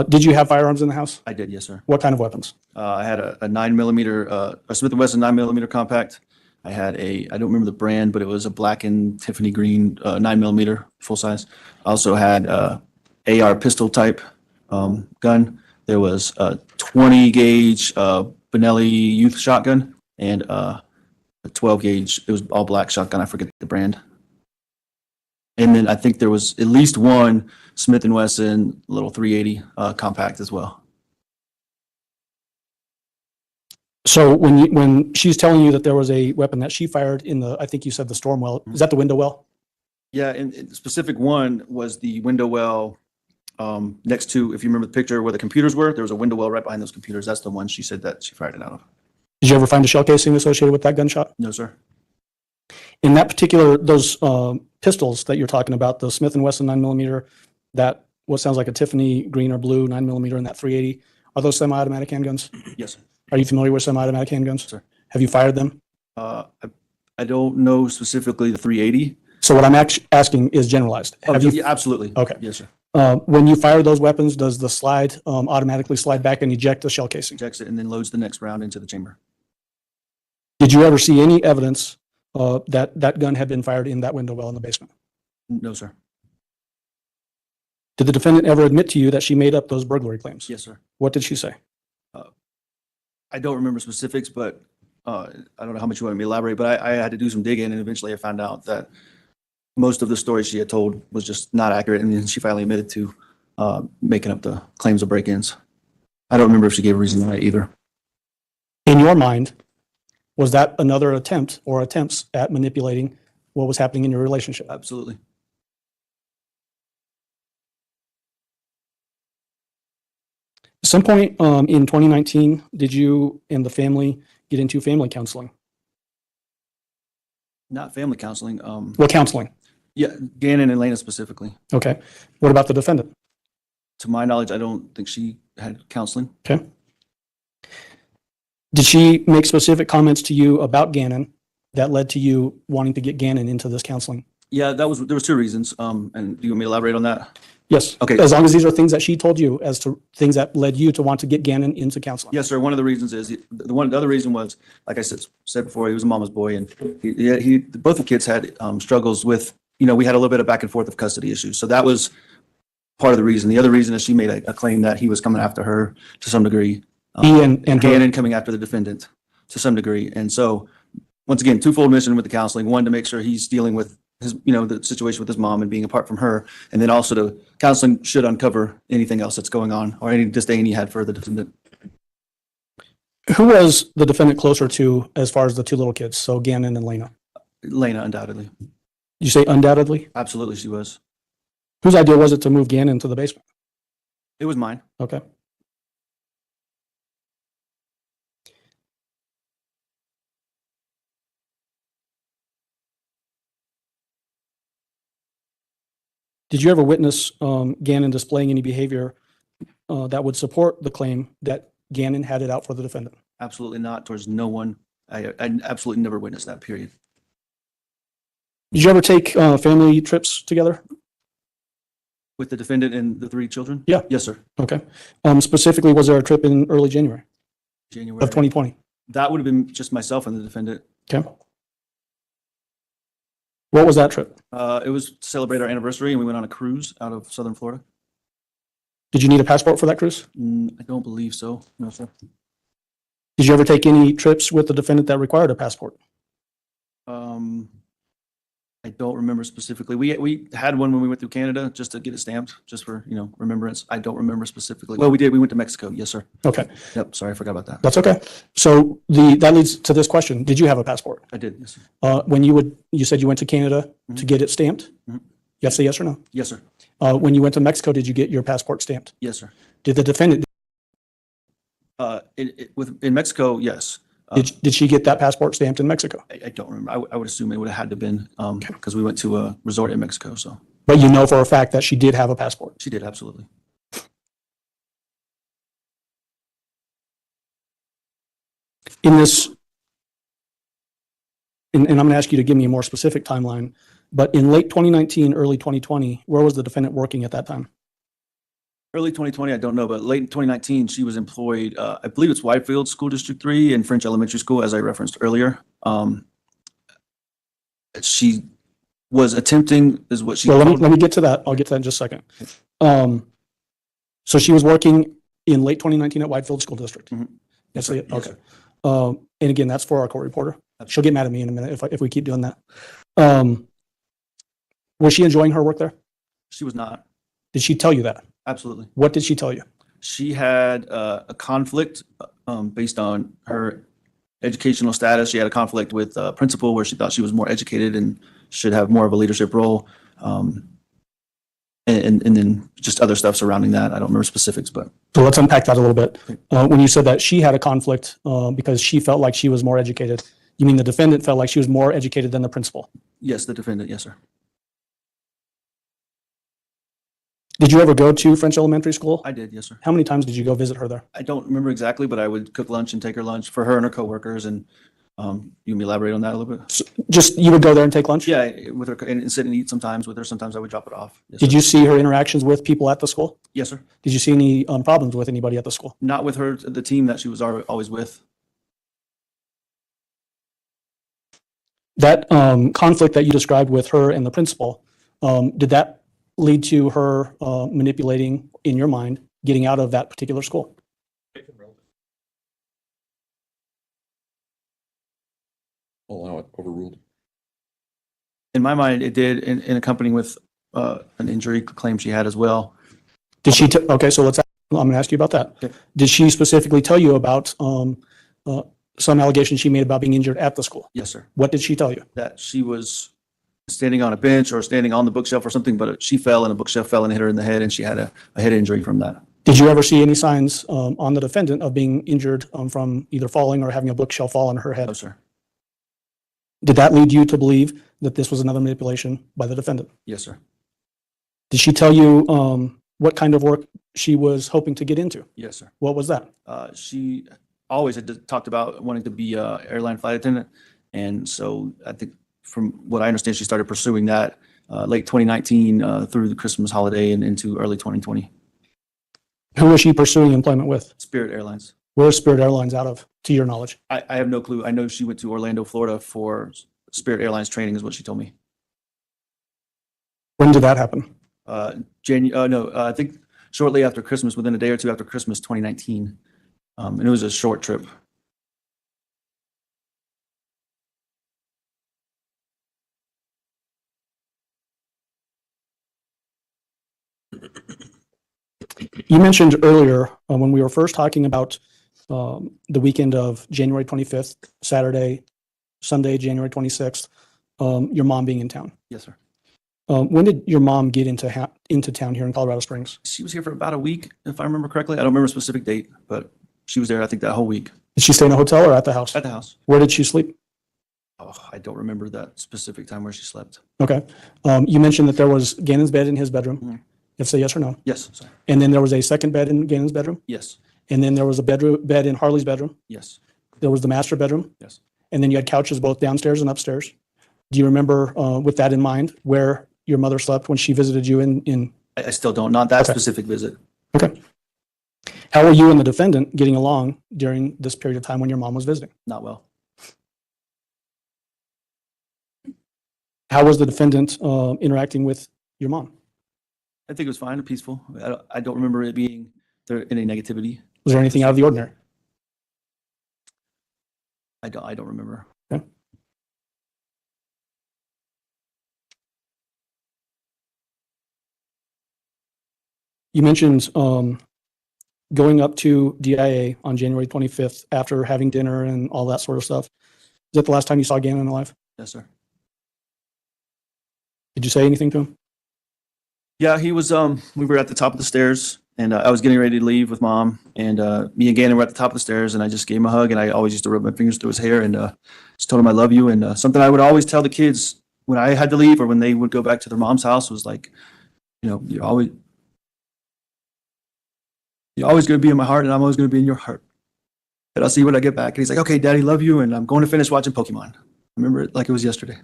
Did you have firearms in the house? I did, yes, sir. What kind of weapons? I had a 9mm, a Smith & Wesson 9mm compact. I had I don't remember the brand, but it was a black and Tiffany green 9mm full size. I also had AR pistol type gun. There was a 20 gauge Benelli youth shotgun and a 12 gauge. It was all black shotgun. I forget the brand. And then I think there was at least one Smith & Wesson little 380 compact as well. So when she's telling you that there was a weapon that she fired in I think you said the storm well, is that the window well? Yeah, and the specific one was the window well next to, if you remember the picture where the computers were, there was a window well right behind those computers. That's the one she said that she fired it out of. Did you ever find a shell casing associated with that gunshot? No, sir. In that particular, those pistols that you're talking about, the Smith & Wesson 9mm, that what sounds like a Tiffany green or blue 9mm and that 380, are those semi-automatic handguns? Yes, sir. Are you familiar with semi-automatic handguns? Sir. Have you fired them? I don't know specifically the 380. So what I'm asking is generalized. Have you? Yeah, absolutely. Okay. Yes, sir. When you fire those weapons, does the slide automatically slide back and eject the shell casing? Ejects it and then loads the next round into the chamber. Did you ever see any evidence that that gun had been fired in that window well in the basement? No, sir. Did the defendant ever admit to you that she made up those burglary claims? Yes, sir. What did she say? I don't remember specifics, but I don't know how much you want me to elaborate, but I had to do some digging and eventually I found out that most of the stories she had told was just not accurate. And then she finally admitted to making up the claims of break-ins. I don't remember if she gave a reason why either. In your mind, was that another attempt or attempts at manipulating what was happening in your relationship? Absolutely. At some point in 2019, did you and the family get into family counseling? Not family counseling. What counseling? Yeah, Gannon and Lena specifically. Okay. What about the defendant? To my knowledge, I don't think she had counseling. Okay. Did she make specific comments to you about Gannon that led to you wanting to get Gannon into this counseling? Yeah, there was two reasons. And do you want me to elaborate on that? Yes. Okay. As long as these are things that she told you as to things that led you to want to get Gannon into counseling. Yes, sir. One of the reasons is the other reason was, like I said before, he was a mama's boy, and both the kids had struggles with. We had a little bit of back and forth of custody issues, so that was part of the reason. The other reason is she made a claim that he was coming after her to some degree. He and her. Gannon coming after the defendant to some degree, and so once again, twofold mission with the counseling: one, to make sure he's dealing with his, the situation with his mom and being apart from her, and then also the counseling should uncover anything else that's going on or any disdain he had for the defendant. Who was the defendant closer to as far as the two little kids? So Gannon and Lena. Lena, undoubtedly. You say undoubtedly? Absolutely, she was. Whose idea was it to move Gannon into the basement? It was mine. Okay. Did you ever witness Gannon displaying any behavior that would support the claim that Gannon had it out for the defendant? Absolutely not, towards no one. I absolutely never witnessed that, period. Did you ever take family trips together? With the defendant and the 3 children? Yeah. Yes, sir. Okay. Specifically, was there a trip in early January January. of 2020? That would have been just myself and the defendant. Okay. What was that trip? It was to celebrate our anniversary, and we went on a cruise out of Southern Florida. Did you need a passport for that cruise? I don't believe so. No, sir. Did you ever take any trips with the defendant that required a passport? I don't remember specifically. We had one when we went through Canada just to get it stamped, just for, remembrance. I don't remember specifically. Well, we did. We went to Mexico. Yes, sir. Okay, Yep. Sorry, I forgot about that. that's okay. So that leads to this question. Did you have a passport? I did. Yes, sir. When you said you went to Canada to get it stamped? Mhm. You have to say yes or no. Yes, sir. When you went to Mexico, did you get your passport stamped? Yes, sir. Did the defendant? In Mexico, yes. Did she get that passport stamped in Mexico? I don't remember. I would assume it would have had to been, because we went to a resort in Mexico, so But you know for a fact that she did have a passport. she did, absolutely. In this, and I'm going to ask you to give me a more specific timeline, but in late 2019, early 2020, where was the defendant working at that time? Early 2020, I don't know, but late 2019, she was employed, I believe it's Whitefield School District 3 and French Elementary School, as I referenced earlier. She was attempting, is what she Well, told let me get to that. I'll get to that in just a second. So she was working in late 2019 at Whitefield School District. Mhm. Yes, sir. Yes, okay. sir. And again, that's for our court reporter. She'll get mad at me in a minute if we keep doing that. Was she enjoying her work there? She was not, Did she tell you that? absolutely. What did she tell you? She had a conflict based on her educational status. She had a conflict with a principal where she thought she was more educated and should have more of a leadership role. And then just other stuff surrounding that. I don't remember specifics, but So let's unpack that a little bit. When you said that she had a conflict because she felt like she was more educated, you mean the defendant felt like she was more educated than the principal? yes, the defendant, yes, sir. Did you ever go to French Elementary School? I did, yes, sir. How many times did you go visit her there? I don't remember exactly, but I would cook lunch and take her lunch for her and her coworkers. And you can elaborate on that a little bit? Just, you would go there and take lunch? Yeah, with her and sit and eat sometimes with her. Sometimes I would drop it off. Yes, Did sir. you see her interactions with people at the school? Yes, sir. Did you see any problems with anybody at the school? Not with her, the team that she was always with. That conflict that you described with her and the principal, did that lead to her manipulating, in your mind, getting out of that particular school? Allow it, overruled. In my mind, it did, in accompanying with an injury claim she had as well. Did she, okay, so I'm going to ask you about that. Okay. Did she specifically tell you about some allegations she made about being injured at the school? Yes, sir. What did she tell you? That she was standing on a bench or standing on the bookshelf or something, but she fell and a bookshelf fell and hit her in the head, and she had a head injury from that. Did you ever see any signs on the defendant of being injured from either falling or having a bookshelf fall on her head? No, sir. Did that lead you to believe that this was another manipulation by the defendant? Yes, sir. Did she tell you what kind of work she was hoping to get into? Yes, sir. What was that? She always had talked about wanting to be a airline flight attendant. And so I think from what I understand, she started pursuing that late 2019 through the Christmas holiday and into early 2020. Who was she pursuing employment with? Spirit Airlines. Where is Spirit Airlines out of, to your knowledge? I have no clue. I know she went to Orlando, Florida for Spirit Airlines training is what she told me. When did that happen? I think shortly after Christmas, within a day or two after Christmas, 2019. And it was a short trip. You mentioned earlier when we were first talking about the weekend of January 25th, Saturday, Sunday, January 26th, your mom being in town. Yes, sir. When did your mom get into town here in Colorado Springs? She was here for about a week, if I remember correctly. I don't remember a specific date, but she was there, I think, that whole week. Did she stay in a hotel or at the house? At the house. Where did she sleep? Oh, I don't remember that specific time where she slept. Okay. You mentioned that there was Gannon's bed in his bedroom. Mhm. You have to say yes or no. Yes, sorry. And then there was a second bed in Gannon's bedroom. Yes, And then there was a bed in Harley's bedroom. yes, There was the master bedroom. yes. And then you had couches both downstairs and upstairs. Do you remember, with that in mind, where your mother slept when she visited you in? I still don't, not that Okay. specific visit. Okay. How were you and the defendant getting along during this period of time when your mom was visiting? Not well. How was the defendant interacting with your mom? I think it was fine and peaceful. I don't remember it being there any negativity. Was there anything out of the ordinary? I don't remember. Okay. You mentioned going up to DIA on January 25th after having dinner and all that sort of stuff. Is that the last time you saw Gannon alive? Yes, sir. Did you say anything to him? Yeah, he was, we were at the top of the stairs And I was getting ready to leave with mom, and me and Gannon were at the top of the stairs, and I just gave him a hug, and I always used to rub my fingers through his hair and just told him I love you. And something I would always tell the kids when I had to leave or when they would go back to their mom's house was like, you know, you're always going to be in my heart, and I'm always going to be in your heart. And I'll see you when I get back. And he's like, okay, Daddy, love you, and I'm going to finish watching Pokemon. I remember it like it was yesterday.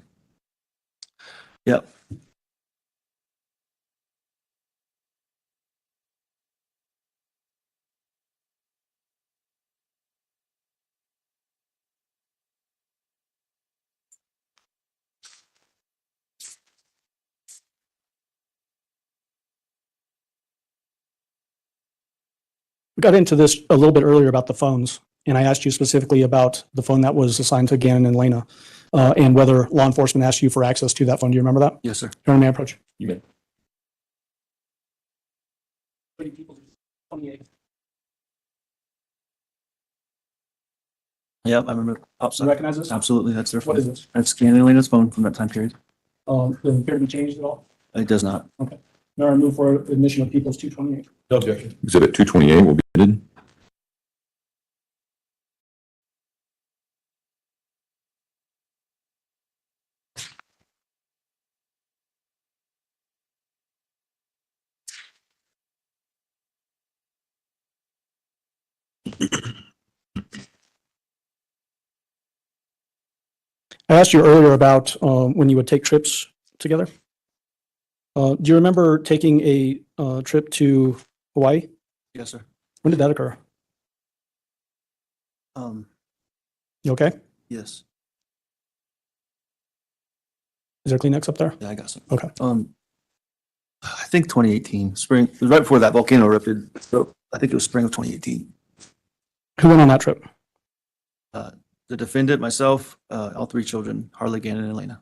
Yep. We got into this a little bit earlier about the phones, and I asked you specifically about the phone that was assigned to Gannon and Lena, and whether law enforcement asked you for access to that phone. Do you remember that? Yes, sir. Your may I approach? You may. 28. Yep, I remember. Oh, You sorry. recognize this? Absolutely, that's their What is phone. this? That's Gannon and Lena's phone from that time period. Does it appear to be changed at all? It does not. Now I move for admission of People's 228. No objection. Exhibit 228 will be admitted. I asked you earlier about when you would take trips together. Do you remember taking a trip to Hawaii? Yes, sir. When did that occur? You okay? Yes. Is there Kleenex up there? Yeah, I got some. Okay. I think 2018, spring. It was right before that volcano erupted. So I think it was spring of 2018. Who went on that trip? The defendant, myself, all three children, Harley, Gannon, and Lena.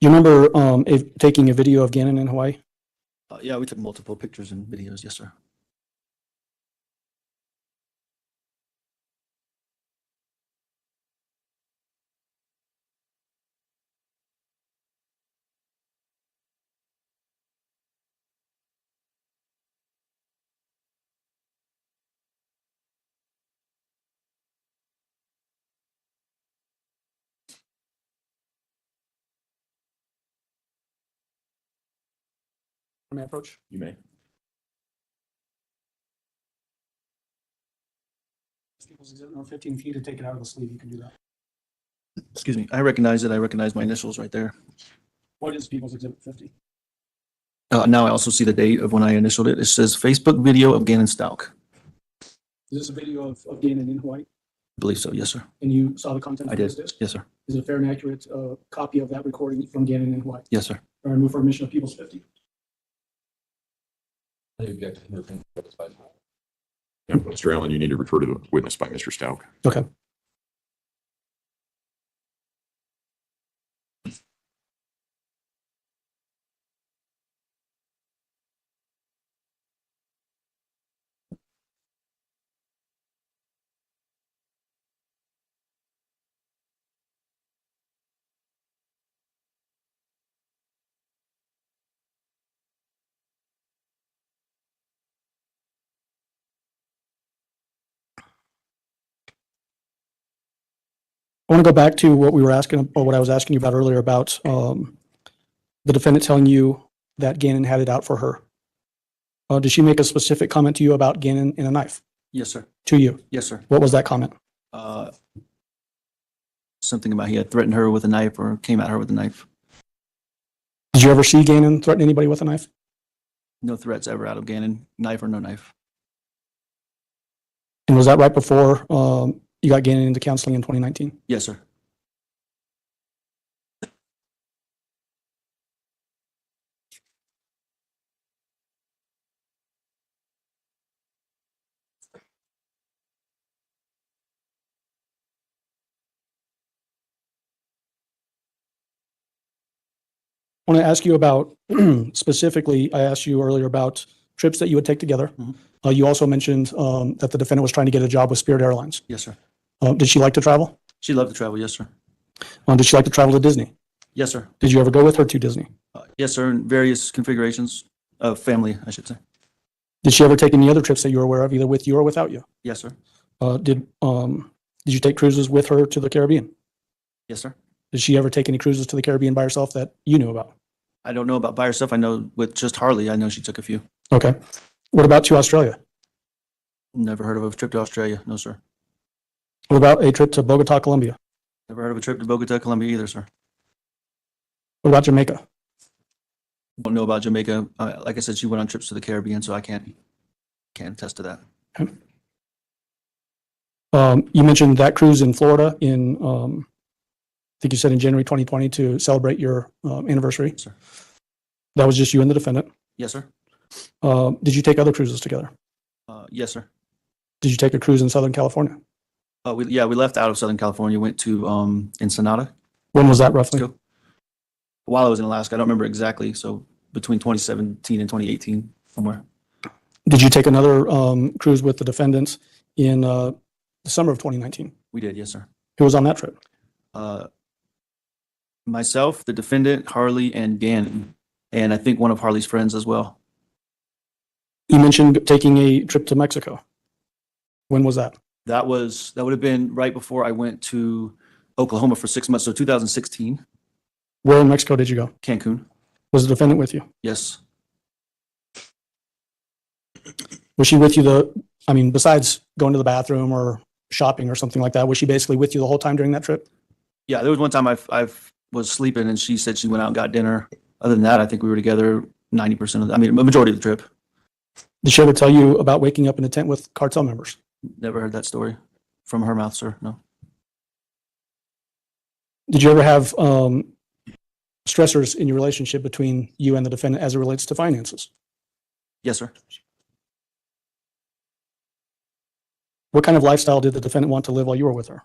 You remember taking a video of Gannon in Hawaii? Yeah, we took multiple pictures and videos. Yes, sir. May I approach? You may. People's exhibit number 15, if you need to take it out of the sleeve, you can do that. Excuse me. I recognize it. I recognize my initials right there. What is People's Exhibit 50? Now I also see the date of when I initialed it. It says Facebook video of Gannon Stauch. Is this a video of Gannon in Hawaii? I believe so. Yes, sir. And you saw the content I of did. this disc? Yes, sir. Is it a fair and accurate copy of that recording from Gannon in Hawaii? Yes, sir. Or I move for admission of People's 50. No objection. Moving. Yeah, Mr. Allen, you need to refer to the witness by Mr. Stauch. Okay. I want to go back to what we were asking, or what I was asking you about earlier about the defendant telling you that Gannon had it out for her. Did she make a specific comment to you about Gannon and a knife? Yes, sir. To you? Yes, sir. What was that comment? Something about he had threatened her with a knife or came at her with a knife. Did you ever see Gannon threaten anybody with a knife? No threats ever out of Gannon, knife or no knife. And was that right before you got Gannon into counseling in 2019? Yes, sir. I want to ask you about, specifically, I asked you earlier about trips that you would take together. Mhm. You also mentioned that the defendant was trying to get a job with Spirit Airlines. Yes, sir. Did she like to travel? She loved to travel. Yes, sir. Did she like to travel to Disney? Yes, sir. Did you ever go with her to Disney? Yes, sir. In various configurations of family, I should say. Did she ever take any other trips that you're aware of, either with you or without you? Yes, sir. Did you take cruises with her to the Caribbean? Yes, sir. Did she ever take any cruises to the Caribbean by herself that you knew about? I don't know about by herself. I know with just Harley, I know she took a few. Okay. What about to Australia? Never heard of a trip to Australia. No, sir. What about a trip to Bogota, Colombia? Never heard of a trip to Bogota, Colombia either, sir. What about Jamaica? Don't know about Jamaica. Like I said, she went on trips to the Caribbean, so I can't attest to that. You mentioned that cruise in Florida in, I think you said in January 2020 to celebrate your anniversary. Sir. That was just you and the defendant. Yes, sir. Did you take other cruises together? Yes, sir. Did you take a cruise in Southern California? We left out of Southern California, went to Ensenada. When was that roughly? Mexico. While I was in Alaska, I don't remember exactly. So between 2017 and 2018, somewhere. Did you take another cruise with the defendants in the summer of 2019? We did, yes, sir. Who was on that trip? Myself, the defendant, Harley, and Gannon, and I think one of Harley's friends as well. You mentioned taking a trip to Mexico. When was that? That would have been right before I went to Oklahoma for 6 months. So 2016, Where in Mexico did you go? Cancun. Was the defendant with you? Yes. Was she with you besides going to the bathroom or shopping or something like that, was she basically with you the whole time during that trip? Yeah, there was one time I was sleeping and she said she went out and got dinner. Other than that, I think we were together 90% of a majority of the trip. Did she ever tell you about waking up in a tent with cartel members? Never heard that story from her mouth, sir. No. Did you ever have stressors in your relationship between you and the defendant as it relates to finances? Yes, sir. What kind of lifestyle did the defendant want to live while you were with her?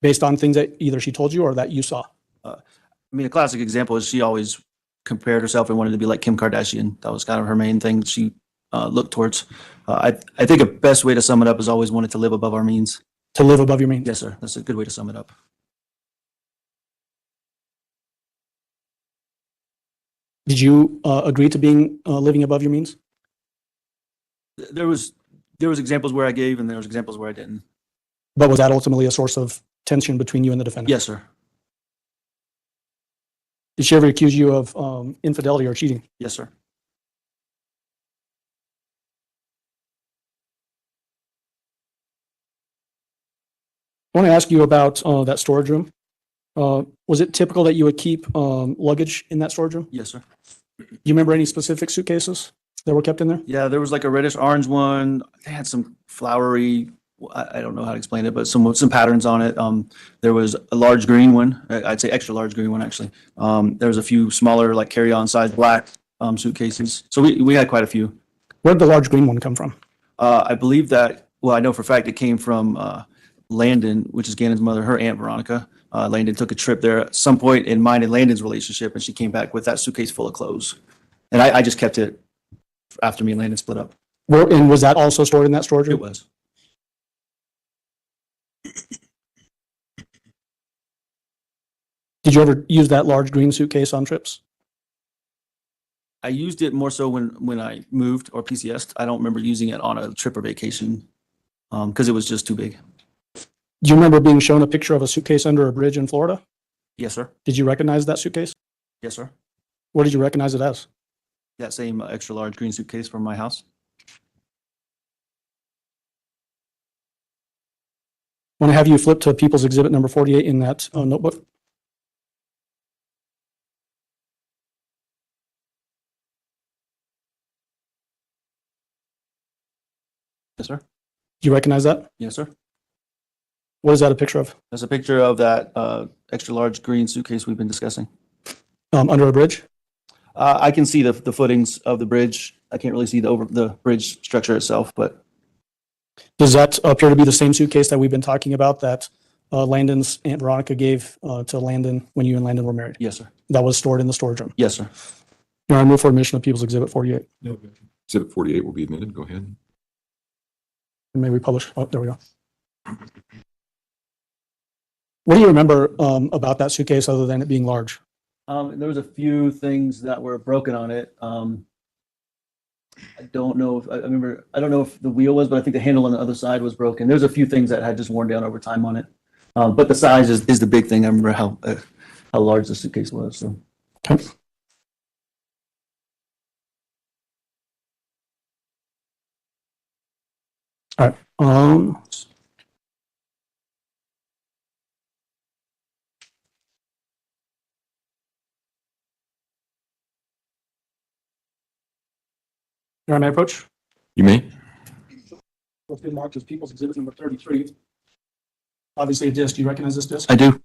Based on things that either she told you or that you saw? A classic example is she always compared herself and wanted to be like Kim Kardashian. That was kind of her main thing she looked towards. I think a best way to sum it up is always wanted to live above our means. To live above your means? Yes, sir. That's a good way to sum it up. Did you agree to being living above your means? There was examples where I gave and there was examples where I didn't. But was that ultimately a source of tension between you and the defendant? Yes, sir. Did she ever accuse you of infidelity or cheating? Yes, sir. I want to ask you about that storage room. Was it typical that you would keep luggage in that storage room? Yes, sir. Do you remember any specific suitcases that were kept in there? Yeah, there was like a reddish orange one. They had some flowery, I don't know how to explain it, but some patterns on it. There was a large green one. I'd say extra large green one, actually. There was a few smaller, like carry-on size black suitcases. So we had quite a few. Where did the large green one come from? I believe that, I know for a fact it came from Landon, which is Gannon's mother, her aunt Veronica. Landon took a trip there at some point in mine and Landon's relationship, and she came back with that suitcase full of clothes. And I just kept it after me and Landon split up. And was that also stored in that storage room? It was. Did you ever use that large green suitcase on trips? I used it more so when I moved or PCS'd. I don't remember using it on a trip or vacation because it was just too big. Do you remember being shown a picture of a suitcase under a bridge in Florida? Yes, sir. Did you recognize that suitcase? Yes, sir. What did you recognize it as? That same extra large green suitcase from my house. I want to have you flip to People's Exhibit number 48 in that notebook. Yes, sir. Do you recognize that? Yes, sir. What is that a picture of? That's a picture of that extra large green suitcase we've been discussing. Under a bridge? I can see the footings of the bridge. I can't really see the bridge structure itself, but Does that appear to be the same suitcase that we've been talking about that Landon's Aunt Veronica gave to Landon when you and Landon were married? yes, sir. That was stored in the storage room. Yes, sir. Now I move for admission of People's Exhibit 48. Exhibit 48 will be admitted. Go ahead. And may we publish? Oh, there we go. What do you remember about that suitcase other than it being large? There was a few things that were broken on it. I don't know if, I remember, I don't know if the wheel was, but I think the handle on the other side was broken. There's a few things that had just worn down over time on it. But the size is the big thing. I remember how large the suitcase was, so. Okay. All right. All right, may I approach? You may. What's been marked as People's Exhibit number 33. Obviously a disc. Do you recognize this disc? I do,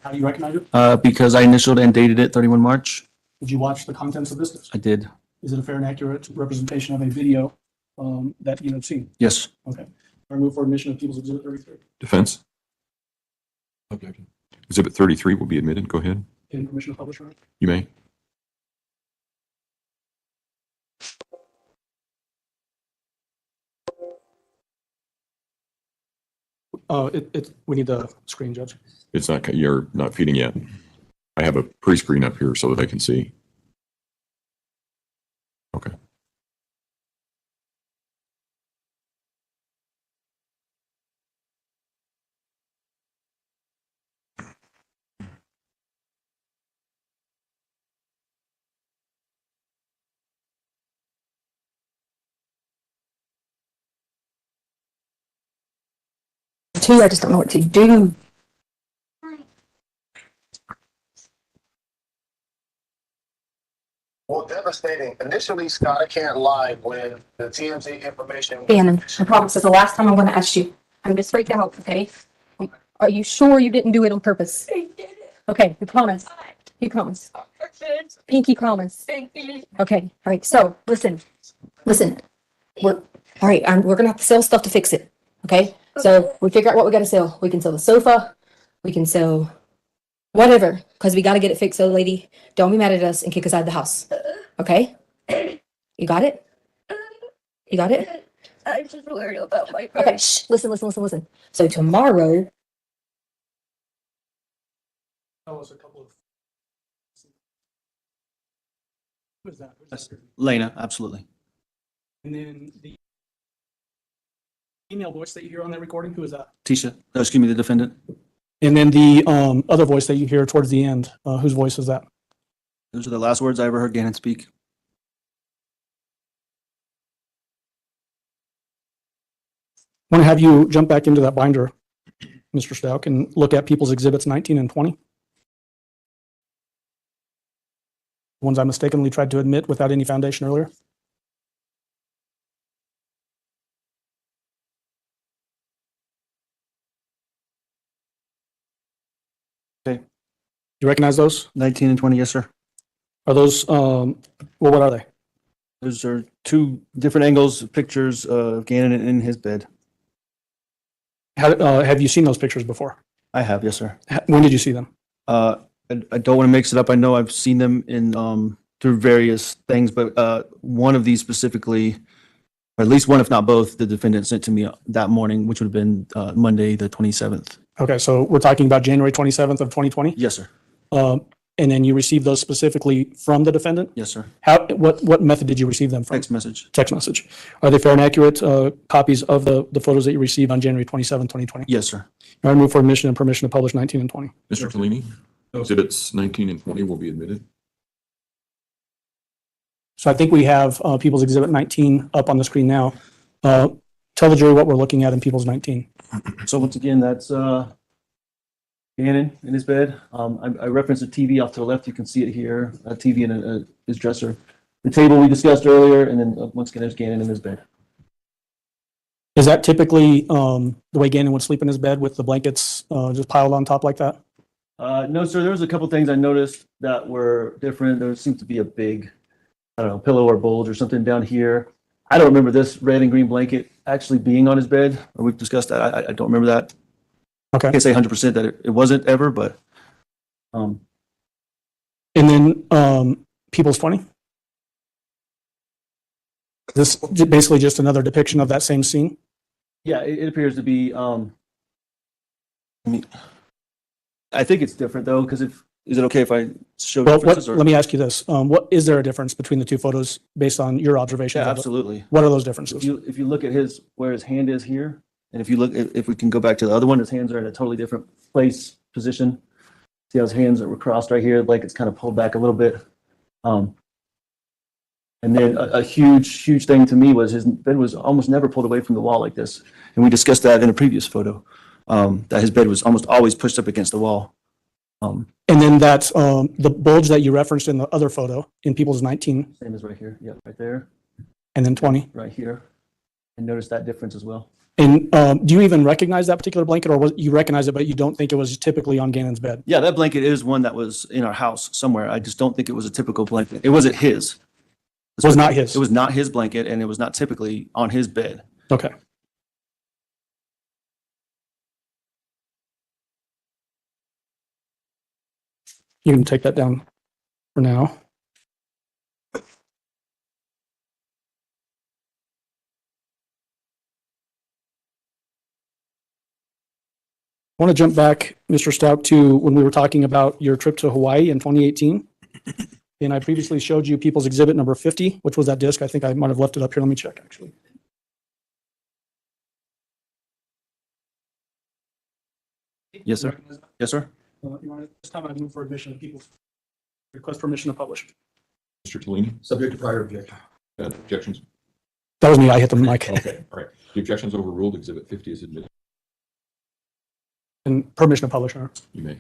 How do you recognize it? because I initialed and dated it 31 March. Did you watch the contents of this disc? I did. Is it a fair and accurate representation of a video that you have seen? Yes. Okay. I move for admission of People's Exhibit 33. Defense? Objection. Exhibit 33 will be admitted. Go ahead. In permission to publish, right? You may. We need the screen, Judge. It's not, you're not feeding yet. I have a pre-screen up here so that I can see. Okay. Two, I just don't know what to do. Well, devastating. Initially, Scott, I can't lie when the TMZ information. Gannon, I promise it's the last time I'm going to ask you. I'm just freaked out, okay? Are you sure you didn't do it on purpose? I did it. Okay, you promise. You promise. Pinky promise. Okay, all right. So listen. We're all right. We're gonna have to sell stuff to fix it. Okay. So we figure out what we got to sell. We can sell the sofa. We can sell whatever because we got to get it fixed. So, lady, don't be mad at us and kick us out of the house. Okay. You got it. You got it. I'm just worried about my Okay. Shh. Listen. So tomorrow. Tell us a couple of. Who is that? That's Lena, absolutely. And then the female voice that you hear on that recording, who is that? Tisha, excuse me, the defendant. And then the other voice that you hear towards the end, whose voice is that? Those are the last words I ever heard Gannon speak. I want to have you jump back into that binder, Mr. Stauch, and look at People's Exhibits 19 and 20. Ones I mistakenly tried to admit without any foundation earlier. Okay. You recognize those? 19 and 20, yes, sir. Are those, well, what are they? Those are two different angles, pictures of Gannon in his bed. Have you seen those pictures before? I have, yes, sir. When did you see them? I don't want to mix it up. I know I've seen them in through various things, but one of these specifically, or at least one, if not both, the defendant sent to me that morning, which would have been Monday, the 27th. Okay, so we're talking about January 27th of 2020? Yes, sir. And then you received those specifically from the defendant? Yes, sir. What method did you receive them from? Text message. Text message. Are they fair and accurate copies of the photos that you received on January 27, 2020? Yes, sir. I move for admission and permission to publish 19 and 20. Mr. Tellini, exhibits 19 and 20 will be admitted. So I think we have People's Exhibit 19 up on the screen now. Tell the jury what we're looking at in People's 19. So once again, that's Gannon in his bed. I referenced a TV off to the left. You can see it here, a TV in his dresser. The table we discussed earlier, and then once again, there's Gannon in his bed. Is that typically the way Gannon would sleep in his bed with the blankets just piled on top like that? No, sir. There was a couple things I noticed that were different. There seemed to be a big, I don't know, pillow or bulge or something down here. I don't remember this red and green blanket actually being on his bed. Or we've discussed that. I don't remember that. Okay. I can't say 100% that it wasn't ever, but. And then People's 20? This basically just another depiction of that same scene? Yeah, it appears to be. I mean, I think it's different though, because Is it okay if I show Well, differences? let me ask you this. What, is there a difference between the two photos based on your observation? Yeah, absolutely. What are those If differences? you look at where his hand is here, and if you look, if we can go back to the other one, his hands are in a totally different position. See how his hands are crossed right here, like it's kind of pulled back a little bit. And then a huge thing to me was his bed was almost never pulled away from the wall like this. And we discussed that in a previous photo, that his bed was almost always pushed up against the wall. And then that's the bulge that you referenced in the other photo in People's 19 Same as right here. Yeah, right there, and then 20. right here. And notice that difference as well. And do you even recognize that particular blanket, or you recognize it, but you don't think it was typically on Gannon's bed? Yeah, that blanket is one that was in our house somewhere. I just don't think it was a typical blanket. It wasn't his. It was not his. It was not his blanket, and it was not typically on his bed. Okay. You can take that down for now. I want to jump back, Mr. Stauch, to when we were talking about your trip to Hawaii in 2018. And I previously showed you People's Exhibit number 50, which was that disc. I think I might have left it up here. Let me check, actually. Yes, sir. Yes, sir. This time I move for admission of People's request permission to publish. Mr. Tellini, Subject to prior objection. objections? That was me. I hit the mic. Okay, all right. The objection's overruled. Exhibit 50 is admitted. And permission to publish. Your Honor. You may.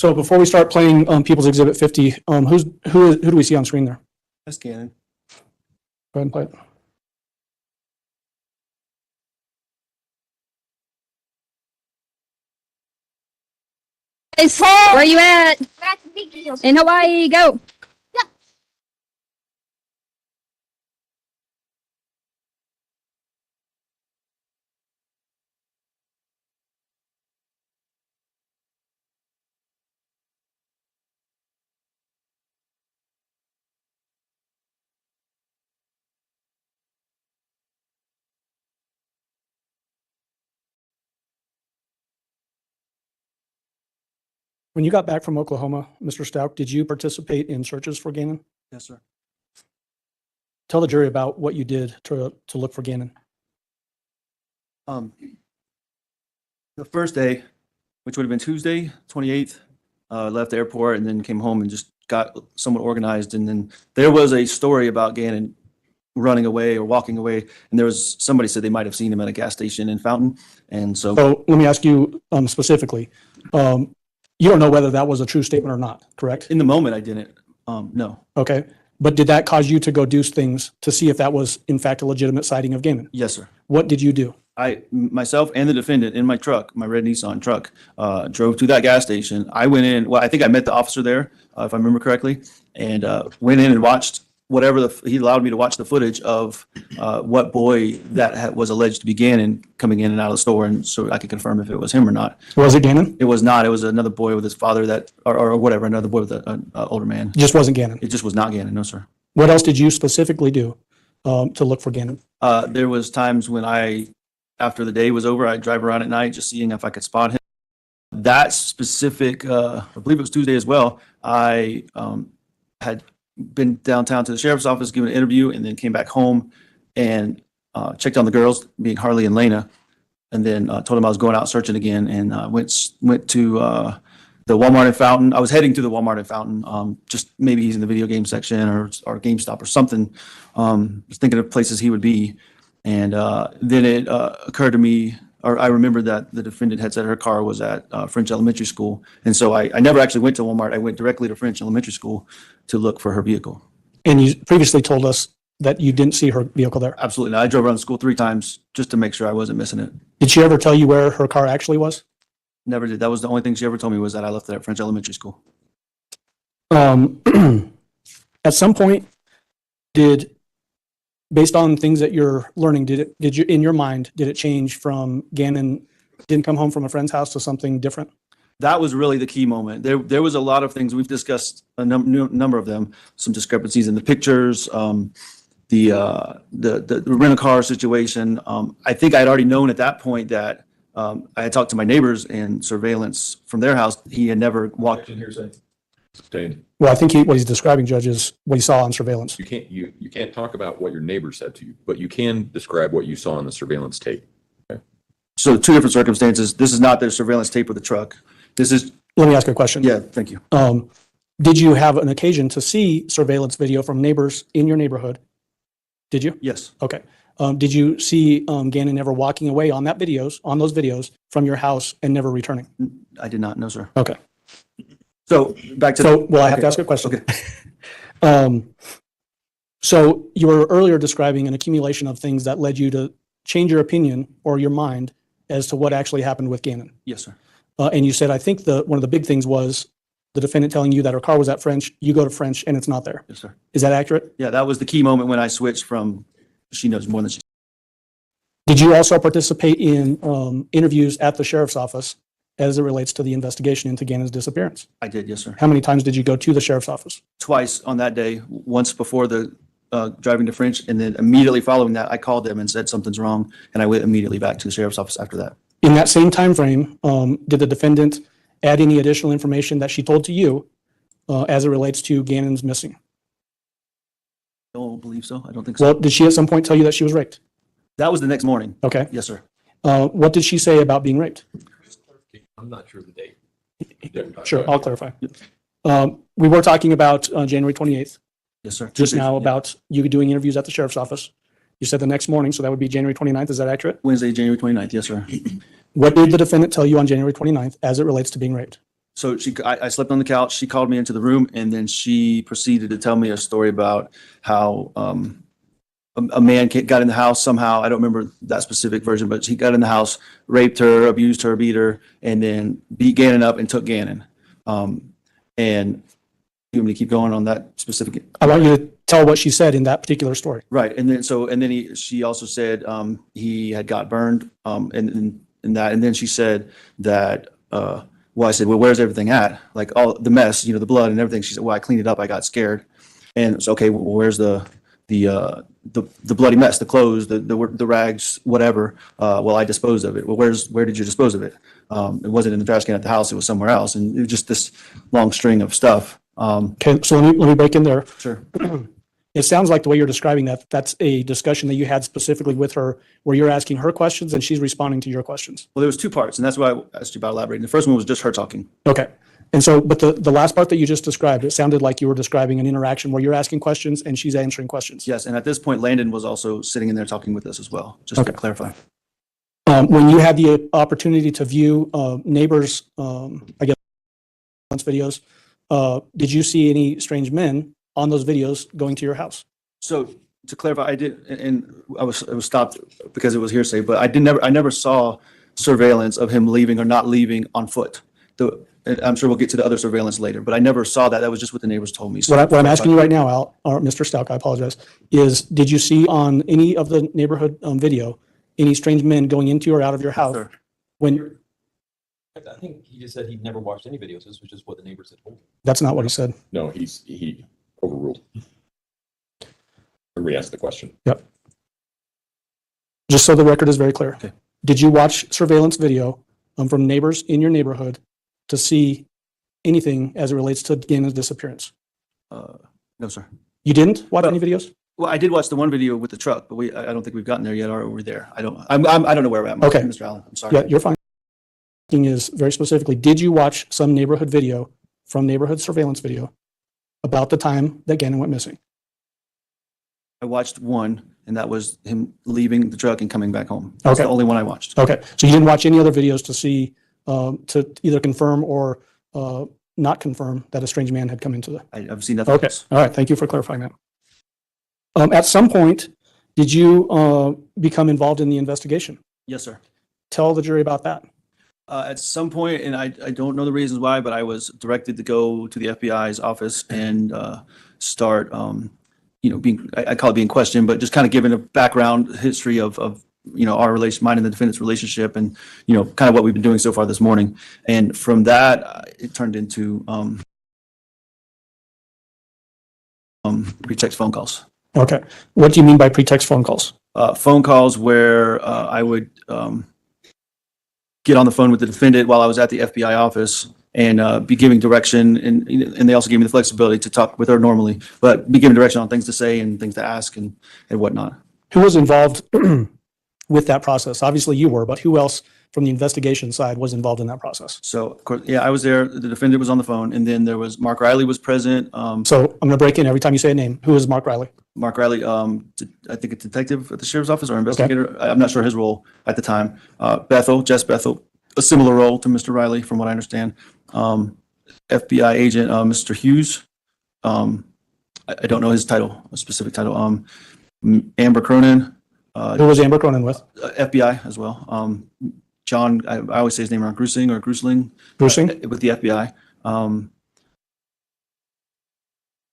So before we start playing People's Exhibit 50, who do we see on screen there? That's Gannon. Go ahead and play it. Guys, where are you at? In Hawaii, go. When you got back from Oklahoma, Mr. Stauch, did you participate in searches for Gannon? Yes, sir. Tell the jury about what you did to look for Gannon. The first day, which would have been Tuesday, 28th, left the airport and then came home and just got somewhat organized. And then there was a story about Gannon running away or walking away. And there was somebody said they might have seen him at a gas station in Fountain. And so So let me ask you specifically, you don't know whether that was a true statement or not, correct? in the moment I didn't, no. Okay. But did that cause you to go do things to see if that was in fact a legitimate sighting of Gannon? Yes, sir. What did you do? Myself and the defendant in my truck, my red Nissan truck, drove to that gas station. I went in, well, I think I met the officer there, if I remember correctly, and went in and watched whatever he allowed me to watch the footage of what boy that was alleged to be Gannon coming in and out of the store, and so I could confirm if it was him or not. Was it Gannon? It was not. It was another boy with his father or whatever, another boy with an older man. Just wasn't Gannon. It just was not Gannon, no, sir. What else did you specifically do to look for Gannon? There was times when after the day was over, I'd drive around at night just seeing if I could spot him. That specific, I believe it was Tuesday as well, I had been downtown to the sheriff's office, given an interview, and then came back home and checked on the girls, being Harley and Lena, and then told them I was going out searching again, and went to the Walmart in Fountain. I was heading to the Walmart in Fountain, just maybe he's in the video game section or GameStop or something. Was thinking of places he would be. And then it occurred to me, or I remembered that the defendant had said her car was at French Elementary School. And so I never actually went to Walmart. I went directly to French Elementary School to look for her vehicle. And you previously told us that you didn't see her vehicle there. Absolutely not. I drove around the school 3 times just to make sure I wasn't missing it. Did she ever tell you where her car actually was? Never did. That was the only thing she ever told me, was that I left it at French Elementary School. At some point, based on things that you're learning, did you, in your mind, did it change from Gannon didn't come home from a friend's house to something different? That was really the key moment. There was a lot of things we've discussed, a number of them, some discrepancies in the pictures, the rent-a-car situation. I think I'd already known at that point that I had talked to my neighbors and surveillance from their house. He had never walked. Objection, hearsay. Sustained. Well, I think what he's describing, Judge, is what he saw on surveillance. You can't talk about what your neighbor said to you, but you can describe what you saw on the surveillance tape. So two different circumstances. This is not the surveillance tape of the truck. This is, Let me ask you a question. yeah, thank you. Did you have an occasion to see surveillance video from neighbors in your neighborhood? Did you? Yes. Okay. Did you see Gannon ever walking away on those videos from your house and never returning? I did not know, sir. Okay. So back to. So, well, I have to okay. ask a question. Okay. So you were earlier describing an accumulation of things that led you to change your opinion or your mind as to what actually happened with Gannon. Yes, sir. And you said, I think one of the big things was the defendant telling you that her car was at French, you go to French and it's not there. Yes, sir. Is that accurate? Yeah, that was the key moment when I switched from, she knows more than she. Did you also participate in interviews at the sheriff's office as it relates to the investigation into Gannon's disappearance? I did, yes, sir. How many times did you go to the sheriff's office? Twice on that day, once before the driving to French, and then immediately following that, I called them and said something's wrong, and I went immediately back to the sheriff's office after that. In that same time frame, did the defendant add any additional information that she told to you as it relates to Gannon's missing? I don't believe so. I don't think so. Well, did she at some point tell you that she was raped? That was the next morning. Okay. Yes, sir. What did she say about being raped? I'm not sure of the date. Sure, I'll clarify. We were talking about January 28th, Yes, sir. just now, about you doing interviews at the sheriff's office. You said the next morning, so that would be January 29th. Is that accurate? Wednesday, January 29th. Yes, sir. What did the defendant tell you on January 29th as it relates to being raped? So I slept on the couch. She called me into the room, and then she proceeded to tell me a story about how a man got in the house somehow. I don't remember that specific version, but he got in the house, raped her, abused her, beat her, and then beat Gannon up and took Gannon. And you want me to keep going on that specific? I want you to tell what she said in that particular story. Right, and then she also said he had got burned, and then she said that. Well, I said, well, where's everything at? Like all the mess, the blood and everything. She said, well, I cleaned it up. I got scared, and it's okay. Well, where's the bloody mess, the clothes, the rags, whatever. Well, I disposed of it. Well, where did you dispose of it? It wasn't in the trash can at the house. It was somewhere else, and it was just this long string of stuff. Okay, so let me break in there. Sure. It sounds like the way you're describing that's a discussion that you had specifically with her, where you're asking her questions and she's responding to your questions. Well, there was two parts, and that's why I asked you about elaborating. The first one was just her talking. Okay. And so, but the last part that you just described, it sounded like you were describing an interaction where you're asking questions and she's answering questions. Yes, and at this point, Landon was also sitting in there talking with us as well, just to clarify. When you had the opportunity to view neighbors, I guess, videos, did you see any strange men on those videos going to your house? So to clarify, I did, and I was stopped because it was hearsay, but I never saw surveillance of him leaving or not leaving on foot. I'm sure we'll get to the other surveillance later, but I never saw that. That was just what the neighbors told me. So What I'm asking you right now, Al, or Mr. Stauch, I apologize, is did you see on any of the neighborhood video any strange men going into or out of your house? Sir. When I think he just said he'd never watched any videos. This was just what the neighbors had told him. that's not what he said. No, he overruled. Re-asked the question. Yep. Just so the record is very clear. Okay. Did you watch surveillance video from neighbors in your neighborhood to see anything as it relates to Gannon's disappearance? No, sir. You didn't watch any videos? Well, I did watch the one video with the truck, but I don't think we've gotten there yet, or we're there. I don't know where we're at. Okay. Mr. Allen, I'm sorry. Yeah, you're fine. Thing is very specifically, did you watch some neighborhood video from neighborhood surveillance video about the time that Gannon went missing? I watched one, and that was him leaving the truck and coming back home. That's Okay. the only one I watched. Okay, so you didn't watch any other videos to see, to either confirm or not confirm that a strange man had come into the. I've seen nothing Okay, else. all right, thank you for clarifying that. At some point, did you become involved in the investigation? Yes, sir. Tell the jury about that. At some point, and I don't know the reasons why, but I was directed to go to the FBI's office and start, I call it being questioned, but just kind of giving a background history of our mine and the defendant's relationship and, kind of what we've been doing so far this morning. And from that, it turned into pretext phone calls. Okay. What do you mean by pretext phone calls? Phone calls where I would get on the phone with the defendant while I was at the FBI office and be giving direction. And they also gave me the flexibility to talk with her normally, but be giving direction on things to say and things to ask and whatnot. Who was involved with that process? Obviously you were, but who else from the investigation side was involved in that process? So, of course, I was there. The defendant was on the phone, and then there was Mark Riley was present. So I'm going to break in every time you say a name. Who is Mark Riley? Mark Riley, I think a detective at the sheriff's office or investigator. I'm not sure his role at the time. Jess Bethel, a similar role to Mr. Riley, from what I understand. FBI agent, Mr. Hughes. I don't know his title, a specific title. Amber Cronin. Who was Amber Cronin with? FBI as well. John, I always say his name wrong, Grusing or Grusling. Grusing? With the FBI.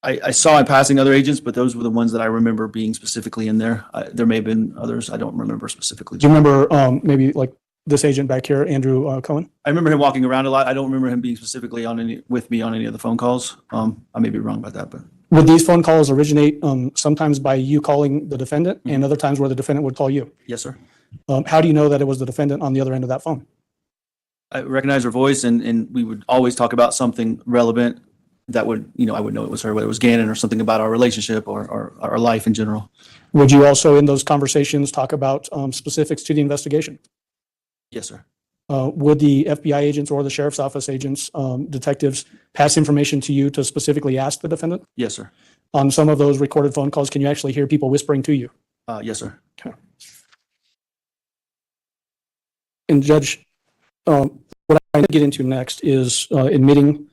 I saw in passing other agents, but those were the ones that I remember being specifically in there. There may have been others. I don't remember specifically. Do you remember maybe like this agent back here, Andrew Cohen? I remember him walking around a lot. I don't remember him being specifically with me on any of the phone calls. I may be wrong about that, but. Would these phone calls originate sometimes by you calling the defendant and other times where the defendant would call you? Yes, sir. How do you know that it was the defendant on the other end of that phone? I recognize her voice and we would always talk about something relevant that would, I would know it was her, whether it was Gannon or something about our relationship or our life in general. Would you also in those conversations talk about specifics to the investigation? Yes, sir. Would the FBI agents or the sheriff's office agents, detectives, pass information to you to specifically ask the defendant? Yes, sir. On some of those recorded phone calls, can you actually hear people whispering to you? Yes, sir. Okay. And Judge, what I get into next is admitting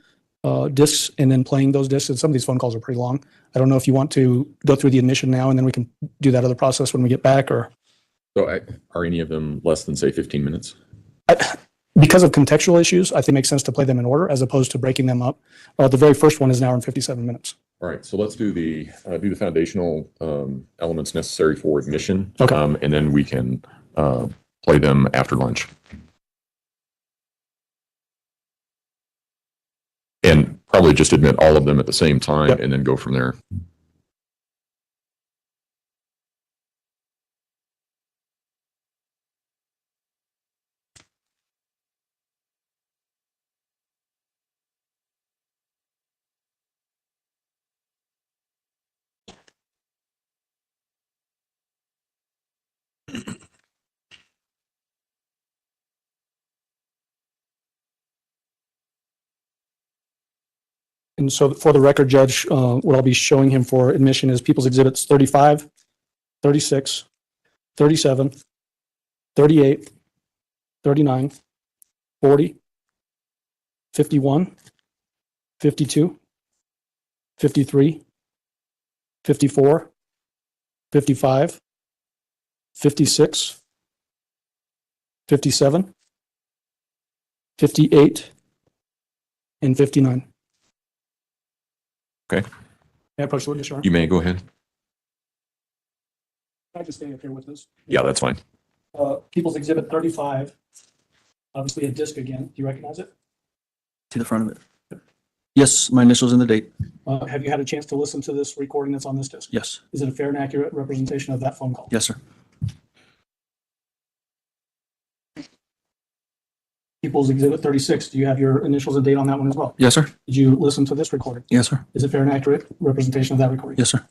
discs and then playing those discs. And some of these phone calls are pretty long. I don't know if you want to go through the admission now and then we can do that other process when we get back, or. So are any of them less than, say, 15 minutes? Because of contextual issues, I think it makes sense to play them in order as opposed to breaking them up. The very first one is an hour and 57 minutes. All right, so let's do the foundational elements necessary for admission. Okay. And then we can play them after lunch. And probably just admit all of them at the same time. Yep. And then go from there. And so for the record, Judge, what I'll be showing him for admission is People's Exhibits 35, 36, 37, 38, 39, 40, 51, 52, 53, 54, 55, 56, 57, 58, and 59. Okay. May I approach the witness, Your Honor? You may go ahead. Can I just stay up here with this? Yeah, that's fine. People's Exhibit 35, obviously a disc again. Do you recognize it? To the front of it. Yes, my initials and the date. Have you had a chance to listen to this recording that's on this disc? Yes. Is it a fair and accurate representation of that phone call? Yes, sir. People's Exhibit 36, do you have your initials and date on that one as well? Yes, sir. Did you listen to this recording? Yes, sir. Is it fair and accurate representation of that recording? Yes, sir.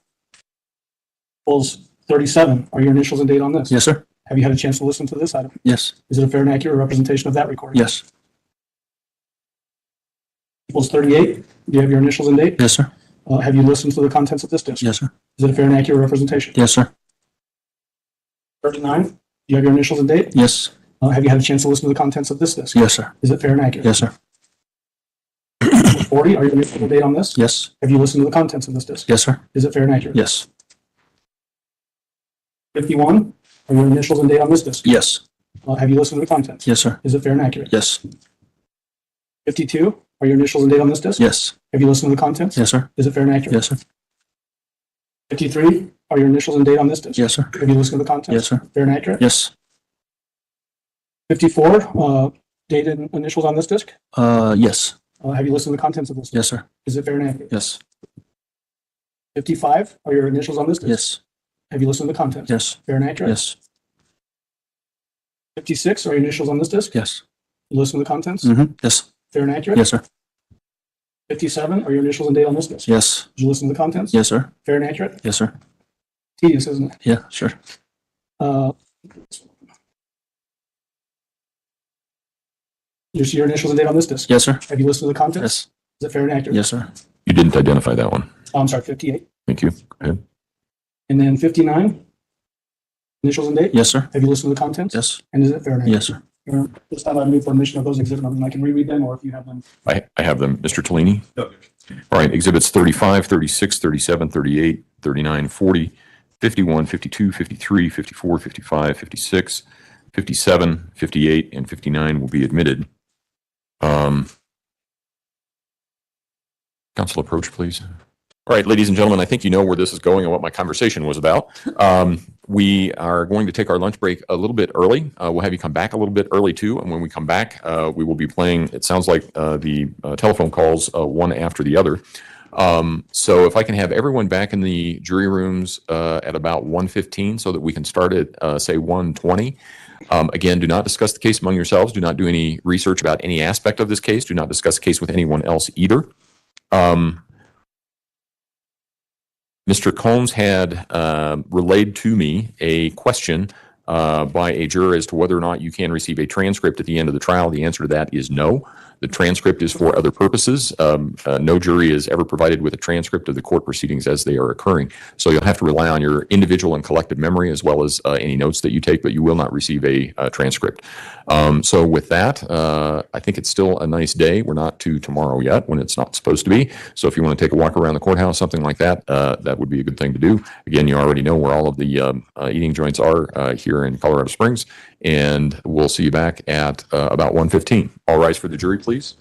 People's 37, are your initials and date on this? Yes, sir. Have you had a chance to listen to this item? Yes. Is it a fair and accurate representation of that recording? Yes. People's 38, do you have your initials and date? Yes, sir. Have you listened to the contents of this disc? Yes, sir. Is it a fair and accurate representation? Yes, sir. 39, do you have your initials and date? Yes. Have you had a chance to listen to the contents of this disc? Yes, sir. Is it fair and accurate? Yes, sir. 40, are your initials and date on this? Yes. Have you listened to the contents of this disc? Yes, sir. Is it fair and accurate? Yes. 51, are your initials and date on this disc? Yes. Have you listened to the contents? Yes, sir. Is it fair and accurate? Yes. 52, are your initials and date on this disc? Yes. Have you listened to the contents? Yes, sir. Is it fair and accurate? Yes, sir. 53, are your initials and date on this disc? Yes, sir. Have you listened to the contents? Yes, sir. Fair and accurate? Yes. 54, date and initials on this disc? Yes. Have you listened to the contents of this? Yes, sir. Is it fair and accurate? Yes. 55, are your initials on this disc? Yes. Have you listened to the contents? Yes. Fair and accurate? Yes. 56, are your initials on this disc? Yes. You listen to the contents? Mm-hmm. Yes. Fair and accurate? Yes, sir. 57, are your initials and date on this disc? Yes. Did you listen to the contents? Yes, sir. Fair and accurate? Yes, sir. Tedious, isn't it? Yeah, sure. Your initials and date on this disc? Yes, sir. Have you listened to the contents? Yes. Is it fair and accurate? Yes, sir. You didn't identify that one. Oh, I'm sorry, 58. Thank you. Go ahead. And then 59, initials and date? Yes, sir. Have you listened to the contents? Yes. And is it fair and accurate? Yes, sir. This time I move for admission of those exhibit numbers, and I can reread them, or if you have them. I have them. Mr. Tellini? No. All right, exhibits 35, 36, 37, 38, 39, 40, 51, 52, 53, 54, 55, 56, 57, 58, and 59 will be admitted. Council approach, please. All right, ladies and gentlemen, I think you know where this is going and what my conversation was about. We are going to take our lunch break a little bit early. We'll have you come back a little bit early too. And when we come back, we will be playing, it sounds like the telephone calls one after the other. So if I can have everyone back in the jury rooms at about 1:15 so that we can start at say 1:20. Again, do not discuss the case among yourselves. Do not do any research about any aspect of this case. Do not discuss the case with anyone else either. Mr. Combs had relayed to me a question by a juror as to whether or not you can receive a transcript at the end of the trial. The answer to that is no. The transcript is for other purposes. No jury is ever provided with a transcript of the court proceedings as they are occurring. So you'll have to rely on your individual and collective memory as well as any notes that you take, but you will not receive a transcript. So with that, I think it's still a nice day. We're not to tomorrow yet when it's not supposed to be. So if you want to take a walk around the courthouse, something like that, that would be a good thing to do. Again, you already know where all of the eating joints are here in Colorado Springs. And we'll see you back at about 1:15. All rise for the jury, please.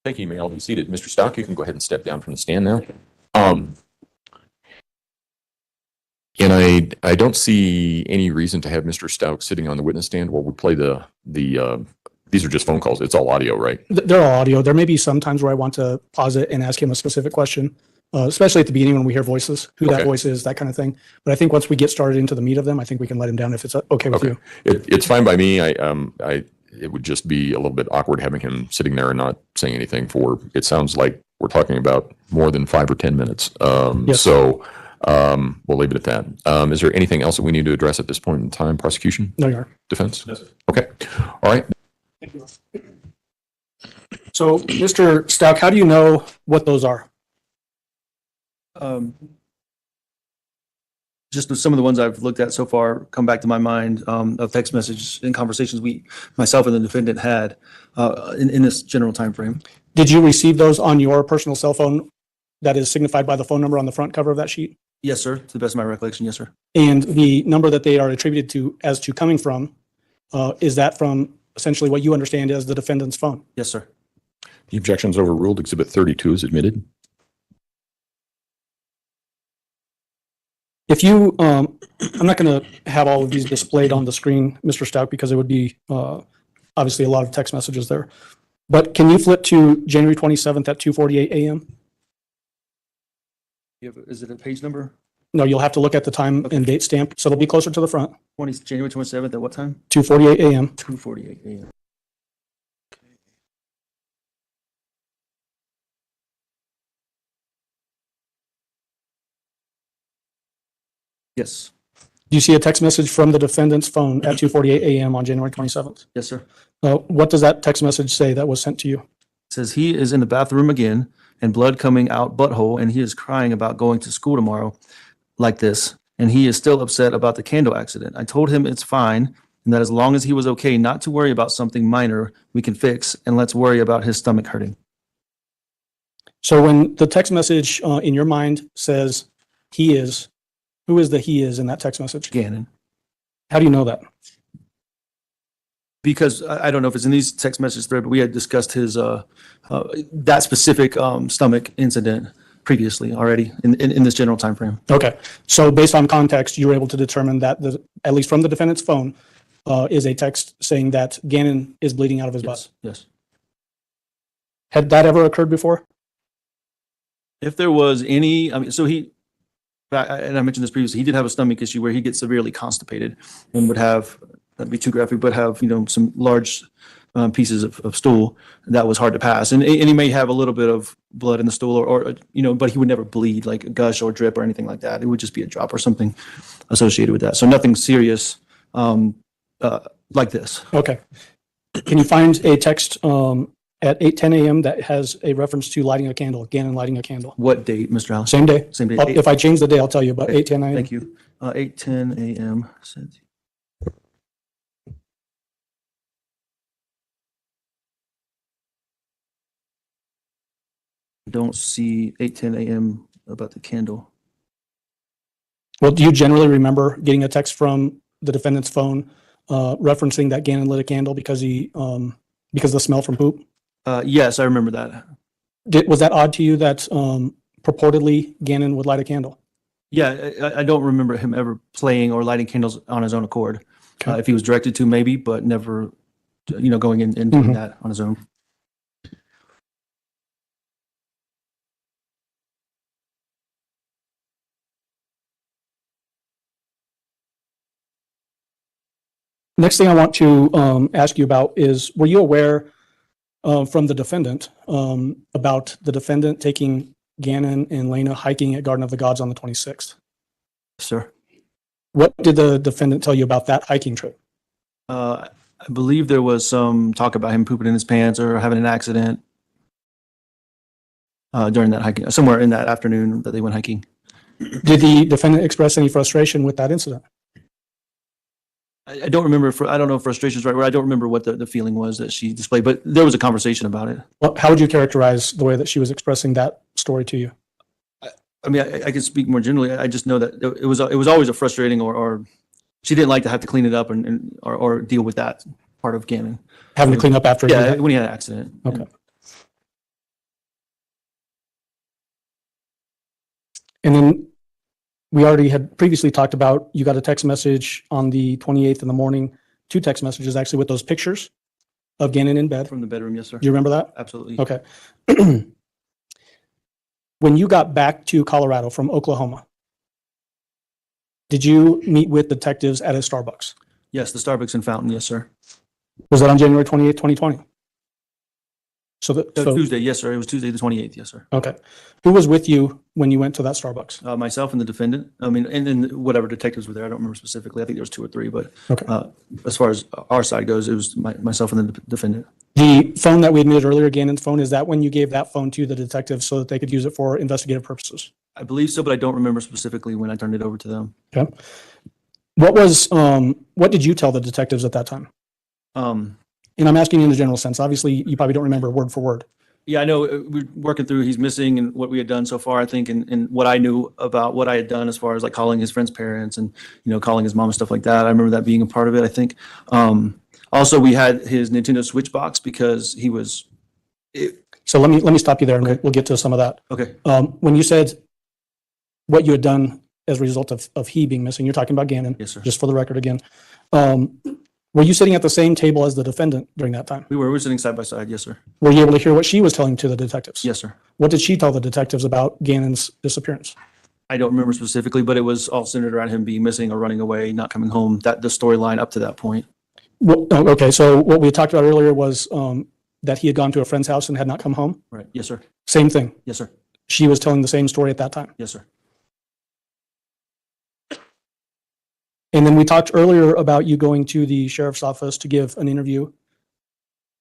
Thank you. You may all be seated. Mr. Stauch, you can go ahead and step down from the stand now. And I don't see any reason to have Mr. Stauch sitting on the witness stand while we play these are just phone calls. It's all audio, right? They're all audio. There may be some times where I want to pause it and ask him a specific question, especially at the beginning when we hear voices, who Okay. that voice is, that kind of thing. But I think once we get started into the meat of them, I think we can let him down if it's okay with you. It's fine by me. It would just be a little bit awkward having him sitting there and not saying anything for, it sounds like we're talking about more than 5 or 10 minutes. Yes. So we'll leave it at that. Is there anything else that we need to address at this point in time? Prosecution? No, you are. Defense? No, sir. Okay. All right. Thank you. So, Mr. Stauch, how do you know what those are? Just some of the ones I've looked at so far come back to my mind of text messages and conversations myself and the defendant had in this general time frame. Did you receive those on your personal cell phone that is signified by the phone number on the front cover of that sheet? Yes, sir. To the best of my recollection, yes, sir. And the number that they are attributed to as to coming from, is that from essentially what you understand as the defendant's phone? Yes, sir. The objection's overruled. Exhibit 32 is admitted. If you, I'm not going to have all of these displayed on the screen, Mr. Stauch, because it would be obviously a lot of text messages there. But can you flip to January 27th at 2:48 a.m.? Is it a page number? No, you'll have to look at the time and date stamp, so it'll be closer to the front. January 27th at what time? 2:48 a.m. 2:48 a.m. Yes. Do you see a text message from the defendant's phone at 2:48 a.m. on January 27th? Yes, sir. What does that text message say that was sent to you? It says he is in the bathroom again and blood coming out butthole and he is crying about going to school tomorrow like this. and he is still upset about the candle accident. I told him it's fine and that as long as he was okay, not to worry about something minor we can fix, and let's worry about his stomach hurting. So when the text message in your mind says he is, who is the he is in that text message? Gannon. How do you know that? Because I don't know if it's in these text message thread, but we had discussed his that specific stomach incident previously already in this general time frame. Okay. So based on context, you were able to determine that at least from the defendant's phone is a text saying that Gannon is bleeding out of his butt. Yes. Had that ever occurred before? If there was any, so he, and I mentioned this previously, he did have a stomach issue where he gets severely constipated and would have, that'd be too graphic, but have, some large pieces of stool that was hard to pass. And he may have a little bit of blood in the stool or but he would never bleed, like a gush or drip or anything like that. It would just be a drop or something associated with that. So nothing serious like this. Okay. Can you find a text at 8:10 a.m. that has a reference to lighting a candle, Gannon lighting a candle? What date, Mr. Allen? Same day. Same day. If I change the day, I'll tell you, but 8:10 a.m. Thank you. 8:10 a.m. Don't see 8:10 a.m. about the candle. Well, do you generally remember getting a text from the defendant's phone referencing that Gannon lit a candle because because of the smell from poop? Yes, I remember that. Was that odd to you that purportedly Gannon would light a candle? Yeah, I don't remember him ever playing or lighting candles on his own accord. Okay. If he was directed to, maybe, but never, going in and doing that on his own. Next thing I want to ask you about is, were you aware from the defendant about the defendant taking Gannon and Lena hiking at Garden of the Gods on the 26th? Sir. What did the defendant tell you about that hiking trip? I believe there was some talk about him pooping in his pants or having an accident during that hiking, somewhere in that afternoon that they went hiking. Did the defendant express any frustration with that incident? I don't remember, I don't know if frustration is right word. I don't remember what the feeling was that she displayed, but there was a conversation about it. Well, how would you characterize the way that she was expressing that story to you? I mean, I can speak more generally. I just know that it was always a frustrating or she didn't like to have to clean it up or deal with that part of Gannon. Having to clean up after? Yeah, when he had an accident. Okay. And then we already had previously talked about, you got a text message on the 28th in the morning, 2 text messages actually with those pictures of Gannon in bed. From the bedroom, yes, sir. Do you remember that? Absolutely. Okay. When you got back to Colorado from Oklahoma, did you meet with detectives at a Starbucks? Yes, the Starbucks in Fountain, yes, sir. Was that on January 28th, 2020? So Tuesday, yes, sir. It was Tuesday the 28th, yes, sir. Okay. Who was with you when you went to that Starbucks? Myself and the defendant. I mean, and then whatever detectives were there. I don't remember specifically. I think there was 2 or 3, but Okay. As far as our side goes, it was myself and the defendant. The phone that we admitted earlier, Gannon's phone, is that when you gave that phone to the detectives so that they could use it for investigative purposes? I believe so, but I don't remember specifically when I turned it over to them. Okay. What did you tell the detectives at that time? And I'm asking you in the general sense. Obviously, you probably don't remember word for word. Yeah, I know we're working through he's missing and what we had done so far, I think, and what I knew about what I had done as far as like calling his friend's parents and, calling his mom and stuff like that. I remember that being a part of it, I think. Also, we had his Nintendo Switch box because he was. So let me stop you there and we'll get to some of that. Okay. When you said what you had done as a result of he being missing, you're talking about Gannon. Yes, sir. Just for the record again. Were you sitting at the same table as the defendant during that time? We were sitting side by side. Yes, sir. Were you able to hear what she was telling to the detectives? Yes, sir. What did she tell the detectives about Gannon's disappearance? I don't remember specifically, but it was all centered around him being missing or running away, not coming home. That the storyline up to that point. Well, okay, so what we talked about earlier was that he had gone to a friend's house and had not come home. Right. Yes, sir. Same thing. Yes, sir. She was telling the same story at that time. Yes, sir. And then we talked earlier about you going to the sheriff's office to give an interview. Do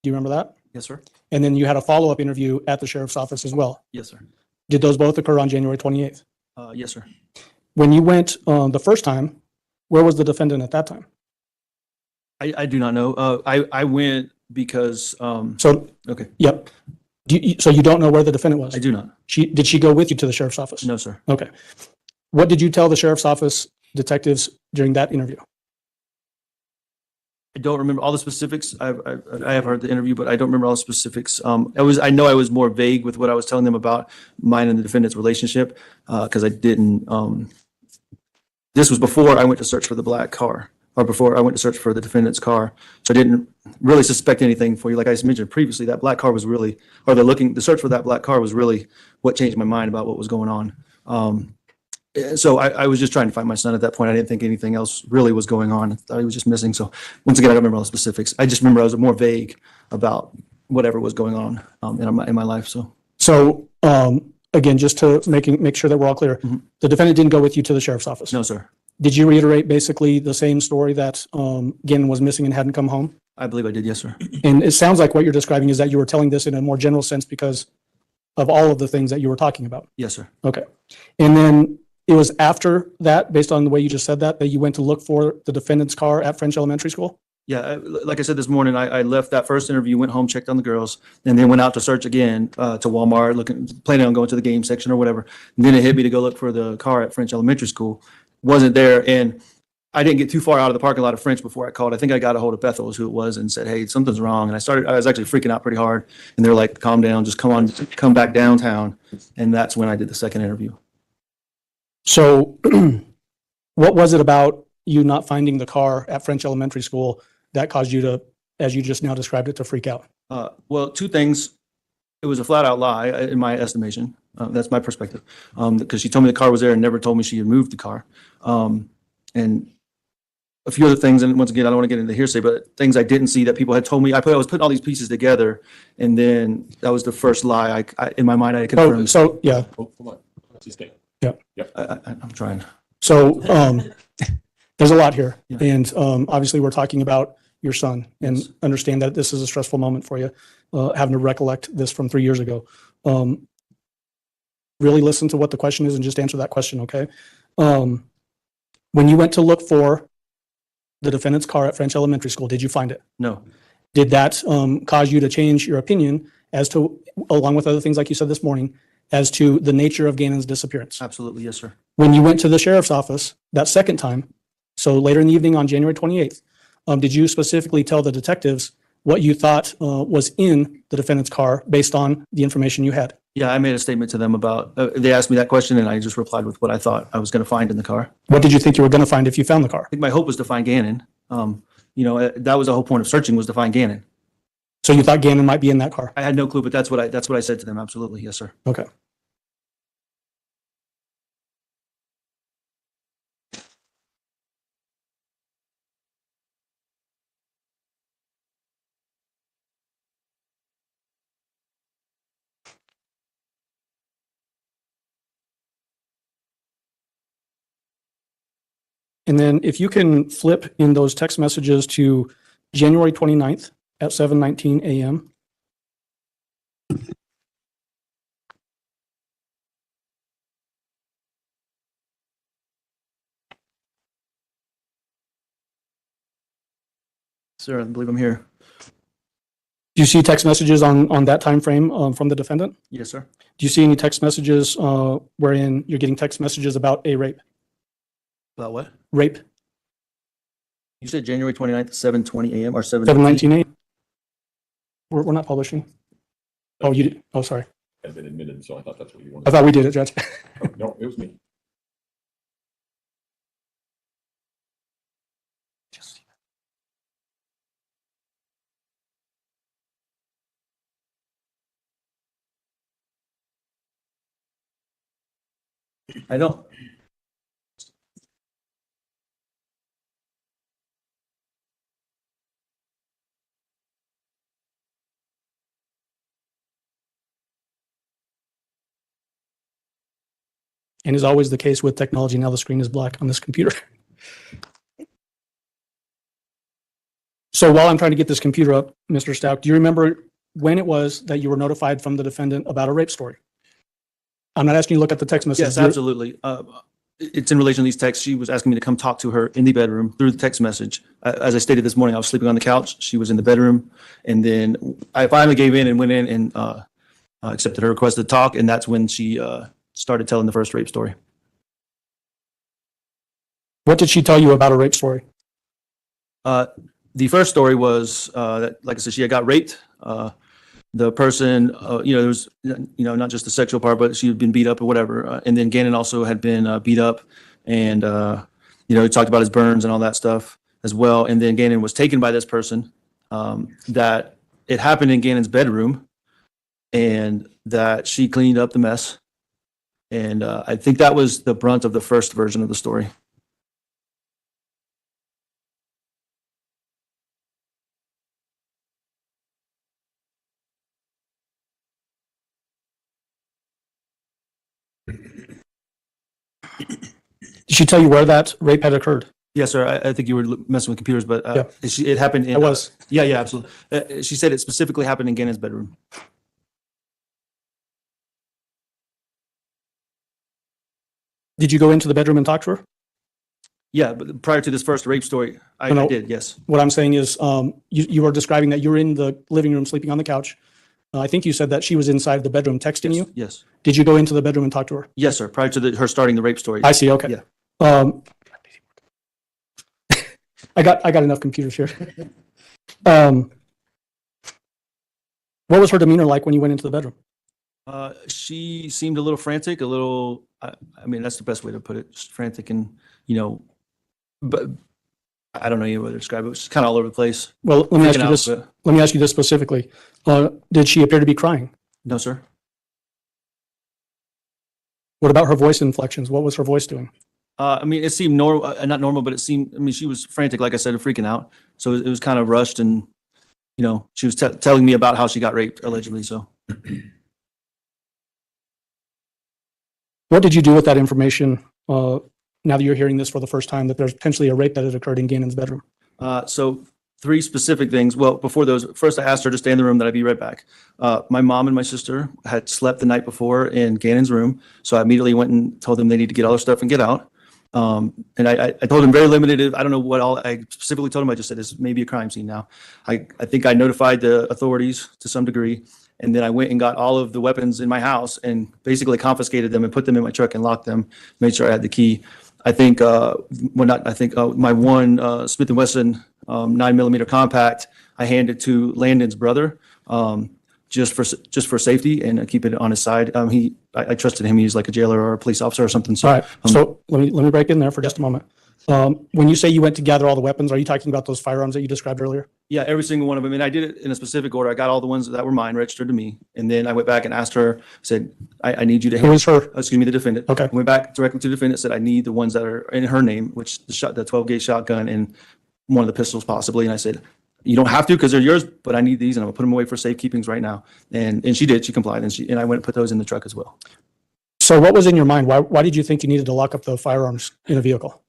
you remember that? Yes, sir. And then you had a follow-up interview at the sheriff's office as well. Yes, sir. Did those both occur on January 28th? Yes, sir. When you went the first time, where was the defendant at that time? I do not know. I went because, So, okay, yep. So you don't know where the defendant was? I do not. Did she go with you to the sheriff's office? No, sir. Okay. What did you tell the sheriff's office detectives during that interview? I don't remember all the specifics. I have heard the interview, but I don't remember all the specifics. I know I was more vague with what I was telling them about mine and the defendant's relationship, because I didn't, this was before I went to search for the black car, or before I went to search for the defendant's car. So I didn't really suspect anything for you. Like I mentioned previously, that black car was really, or the search for that black car was really what changed my mind about what was going on. So I was just trying to find my son at that point. I didn't think anything else really was going on. I thought he was just missing. So once again, I don't remember all the specifics. I just remember I was more vague about whatever was going on in my life. So again, just to make sure that we're all clear, the defendant didn't go with you to the sheriff's office? No, sir. Did you reiterate basically the same story that Gannon was missing and hadn't come home? I believe I did. Yes, sir. And it sounds like what you're describing is that you were telling this in a more general sense because of all of the things that you were talking about. Yes, sir. Okay. And then it was after that, based on the way you just said that you went to look for the defendant's car at French Elementary School? Yeah, like I said this morning, I left that first interview, went home, checked on the girls, and then went out to search again to Walmart, planning on going to the game section or whatever. And then it hit me to go look for the car at French Elementary School. Wasn't there, and I didn't get too far out of the parking lot of French before I called. I think I got a hold of Bethel, is who it was, and said, "Hey, something's wrong." And I was actually freaking out pretty hard. And they're like, "Calm down, just come back downtown." And that's when I did the second interview. So what was it about you not finding the car at French Elementary School that caused you to, as you just now described it, to freak out? Well, two things. It was a flat out lie in my estimation. That's my perspective. Because she told me the car was there and never told me she had moved the car. And a few other things, and once again, I don't want to get into hearsay, but things I didn't see that people had told me. I was putting all these pieces together, and then that was the first lie I in my mind I confirmed. So yeah. Oh, come on. Let's just stay. I'm trying. So there's a lot here. Yeah. And obviously we're talking about your son and Yes. understand that this is a stressful moment for you, having to recollect this from 3 years ago. Really listen to what the question is and just answer that question, okay? When you went to look for the defendant's car at French Elementary School, did you find it? No. Did that cause you to change your opinion as to, along with other things like you said this morning, as to the nature of Gannon's disappearance? Absolutely, yes, sir. When you went to the sheriff's office that second time, so later in the evening on January 28th, did you specifically tell the detectives what you thought was in the defendant's car based on the information you had? Yeah, I made a statement to them about. They asked me that question, and I just replied with what I thought I was going to find in the car. What did you think you were going to find if you found the car? I think my hope was to find Gannon. That was the whole point of searching, was to find Gannon. So you thought Gannon might be in that car? I had no clue, but that's what I said to them. Absolutely, yes, sir. Okay. And then if you can flip in those text messages to January 29th at 7:19 a.m. Sir, I believe I'm here. Do you see text messages on that time frame from the defendant? Yes, sir. Do you see any text messages wherein you're getting text messages about a rape? About what? Rape, You said January 29th, 7:20 a.m. or 7:19 a.m.? We're not publishing. Oh, you did? Oh, sorry. Had been admitted, so I thought that's what you I wanted. thought we did it, Judge. No, it was me. I don't. And is always the case with technology, now the screen is black on this computer. So while I'm trying to get this computer up, Mr. Stauch, do you remember when it was that you were notified from the defendant about a rape story? I'm not asking you to look at the text message. Yes, absolutely. it's in relation to these texts. She was asking me to come talk to her in the bedroom through the text message. As I stated this morning, I was sleeping on the couch. She was in the bedroom. And then I finally gave in and went in and accepted her request to talk. And that's when she started telling the first rape story. What did she tell you about a rape story? The first story was that, like I said, she had got raped. The person, there was, not just the sexual part, but she had been beat up or whatever. And then Gannon also had been beat up, and he talked about his burns and all that stuff as well. And then Gannon was taken by this person. That it happened in Gannon's bedroom, and that she cleaned up the mess. And I think that was the brunt of the first version of the story. Did she tell you where that rape had occurred? Yes, sir. I think you were messing with computers, but Yeah. it happened in. I was. Yeah, absolutely. She said it specifically happened in Gannon's bedroom. Did you go into the bedroom and talk to her? Yeah, but prior to this first rape story, I No. did, yes. What I'm saying is, you were describing that you're in the living room sleeping on the couch. I think you said that she was inside the bedroom texting you. Yes. Did you go into the bedroom and talk to her? Yes, sir. Prior to her starting the rape story. I see. Okay. Yeah. I got enough computers here. What was her demeanor like when you went into the bedroom? She seemed a little frantic, a little, I mean, that's the best way to put it. Just frantic and, but I don't know any way to describe it. It was just kind of all over the place. Well, let me ask Freaking you out, this. but- Let me ask you this specifically. Did she appear to be crying? No, sir. What about her voice inflections? What was her voice doing? I mean, it seemed normal, not normal, but it seemed, I mean, she was frantic, like I said, and freaking out. So it was kind of rushed, and, she was telling me about how she got raped, allegedly, so. What did you do with that information now that you're hearing this for the first time, that there's potentially a rape that had occurred in Gannon's bedroom? So 3 specific things. Well, before those, first I asked her to stay in the room, that I'd be right back. My mom and my sister had slept the night before in Gannon's room, so I immediately went and told them they need to get all their stuff and get out. And I told them very limited. I don't know what all I specifically told them. I just said it's maybe a crime scene now. I think I notified the authorities to some degree, and then I went and got all of the weapons in my house and basically confiscated them and put them in my truck and locked them. Made sure I had the key. I think my one Smith & Wesson 9mm compact I handed to Landon's brother. Just for safety and keep it on his side. I trusted him. He's like a jailer or a police officer or something. So, All right. So let me break in there for just a moment. When you say you went to gather all the weapons, are you talking about those firearms that you described earlier? yeah, every single one of them. And I did it in a specific order. I got all the ones that were mine registered to me. And then I went back and asked her, said, I need you to Who is her? excuse me, the defendant. Okay. Went back directly to the defendant, said, I need the ones that are in her name, which the 12-gauge shotgun and one of the pistols possibly. And I said, you don't have to because they're yours, but I need these and I'm gonna put them away for safekeepings right now. And she did, she complied, and I went and put those in the truck as well. So what was in your mind? Why did you think you needed to lock up the firearms in a vehicle?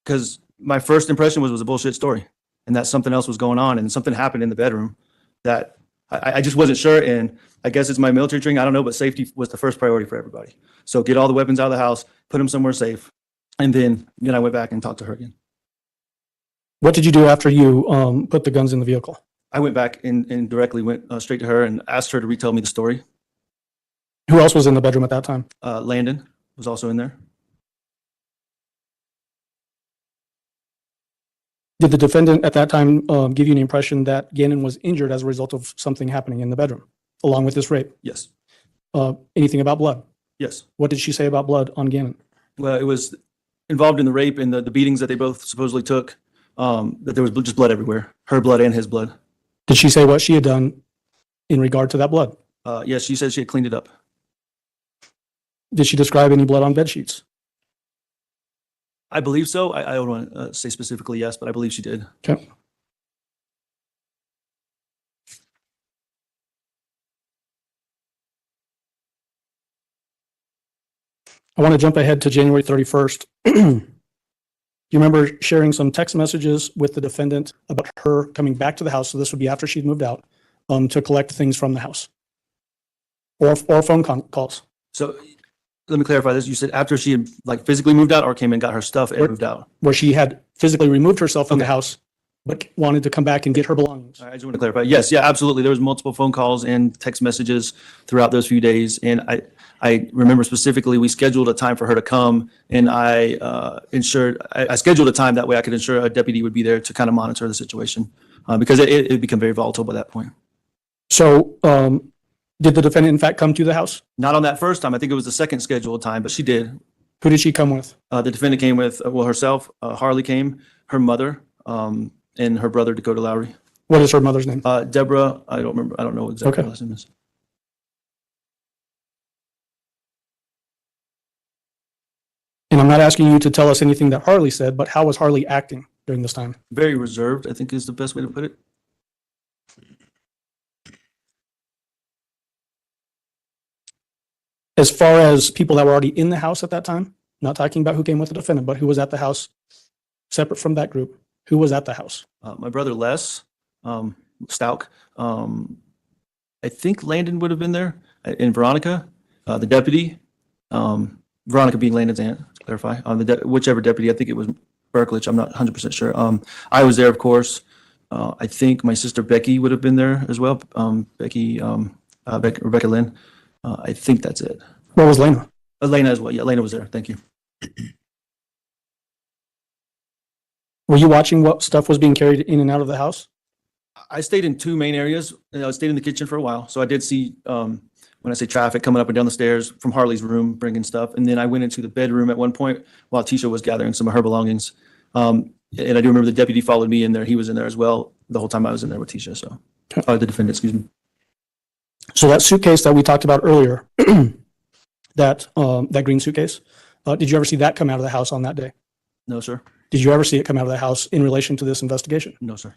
Because my first impression was a bullshit story and that something else was going on and something happened in the bedroom that I just wasn't sure. And I guess it's my military training. I don't know, but safety was the first priority for everybody. So get all the weapons out of the house, put them somewhere safe. And then I went back and talked to her again. What did you do after you put the guns in the vehicle? I went back and directly went straight to her and asked her to retell me the story. Who else was in the bedroom at that time? Landon was also in there. Did the defendant at that time give you an impression that Gannon was injured as a result of something happening in the bedroom, along with this rape? Yes. Anything about blood? Yes. What did she say about blood on Gannon? Well, it was involved in the rape and the beatings that they both supposedly took, that there was just blood everywhere, her blood and his blood. Did she say what she had done in regard to that blood? Yes, she said she had cleaned it up. Did she describe any blood on bed sheets? I believe so. I don't want to say specifically yes, but I believe she did. Okay. I want to jump ahead to January 31st. You remember sharing some text messages with the defendant about her coming back to the house, so this would be after she'd moved out, to collect things from the house, or phone calls. So Let me clarify this. You said after she had like physically moved out or came and got her stuff and moved out? Where she had physically removed herself from the house, but wanted to come back and get her belongings. All right, I just want to clarify. Yes, yeah, absolutely. There was multiple phone calls and text messages throughout those few days. And I remember specifically, we scheduled a time for her to come, and I scheduled a time that way I could ensure a deputy would be there to kind of monitor the situation, because it became very volatile by that point. So, did the defendant in fact come to the house? Not on that first time. I think it was the second scheduled time, but she did. Who did she come with? The defendant came with, well, herself, Harley came, her mother, and her brother, Dakota Lowry. What is her mother's name? Deborah, I don't remember. I don't know exactly Okay. what her last name is. And I'm not asking you to tell us anything that Harley said, but how was Harley acting during this time? Very reserved, I think is the best way to put it. As far as people that were already in the house at that time, not talking about who came with the defendant, but who was at the house, separate from that group, who was at the house? My brother Les Stauch. I think Landon would have been there, and Veronica, the deputy. Veronica being Landon's aunt, to clarify. Whichever deputy, I think it was Berklich. I'm not 100% sure. I was there, of course. I think my sister Becky would have been there as well. Rebecca Lynn. I think that's it. Where was Lena? Elena as well. Yeah, Elena was there. Thank you. Were you watching what stuff was being carried in and out of the house? I stayed in two main areas. I stayed in the kitchen for a while. So I did see, when I say traffic, coming up and down the stairs from Harley's room, bringing stuff. And then I went into the bedroom at one point while Tisha was gathering some of her belongings. And I do remember the deputy followed me in there. He was in there as well the whole time I was in there with Tisha. So, the defendant, excuse me. So that suitcase that we talked about earlier, that green suitcase, did you ever see that come out of the house on that day? No, sir. Did you ever see it come out of the house in relation to this investigation? No, sir.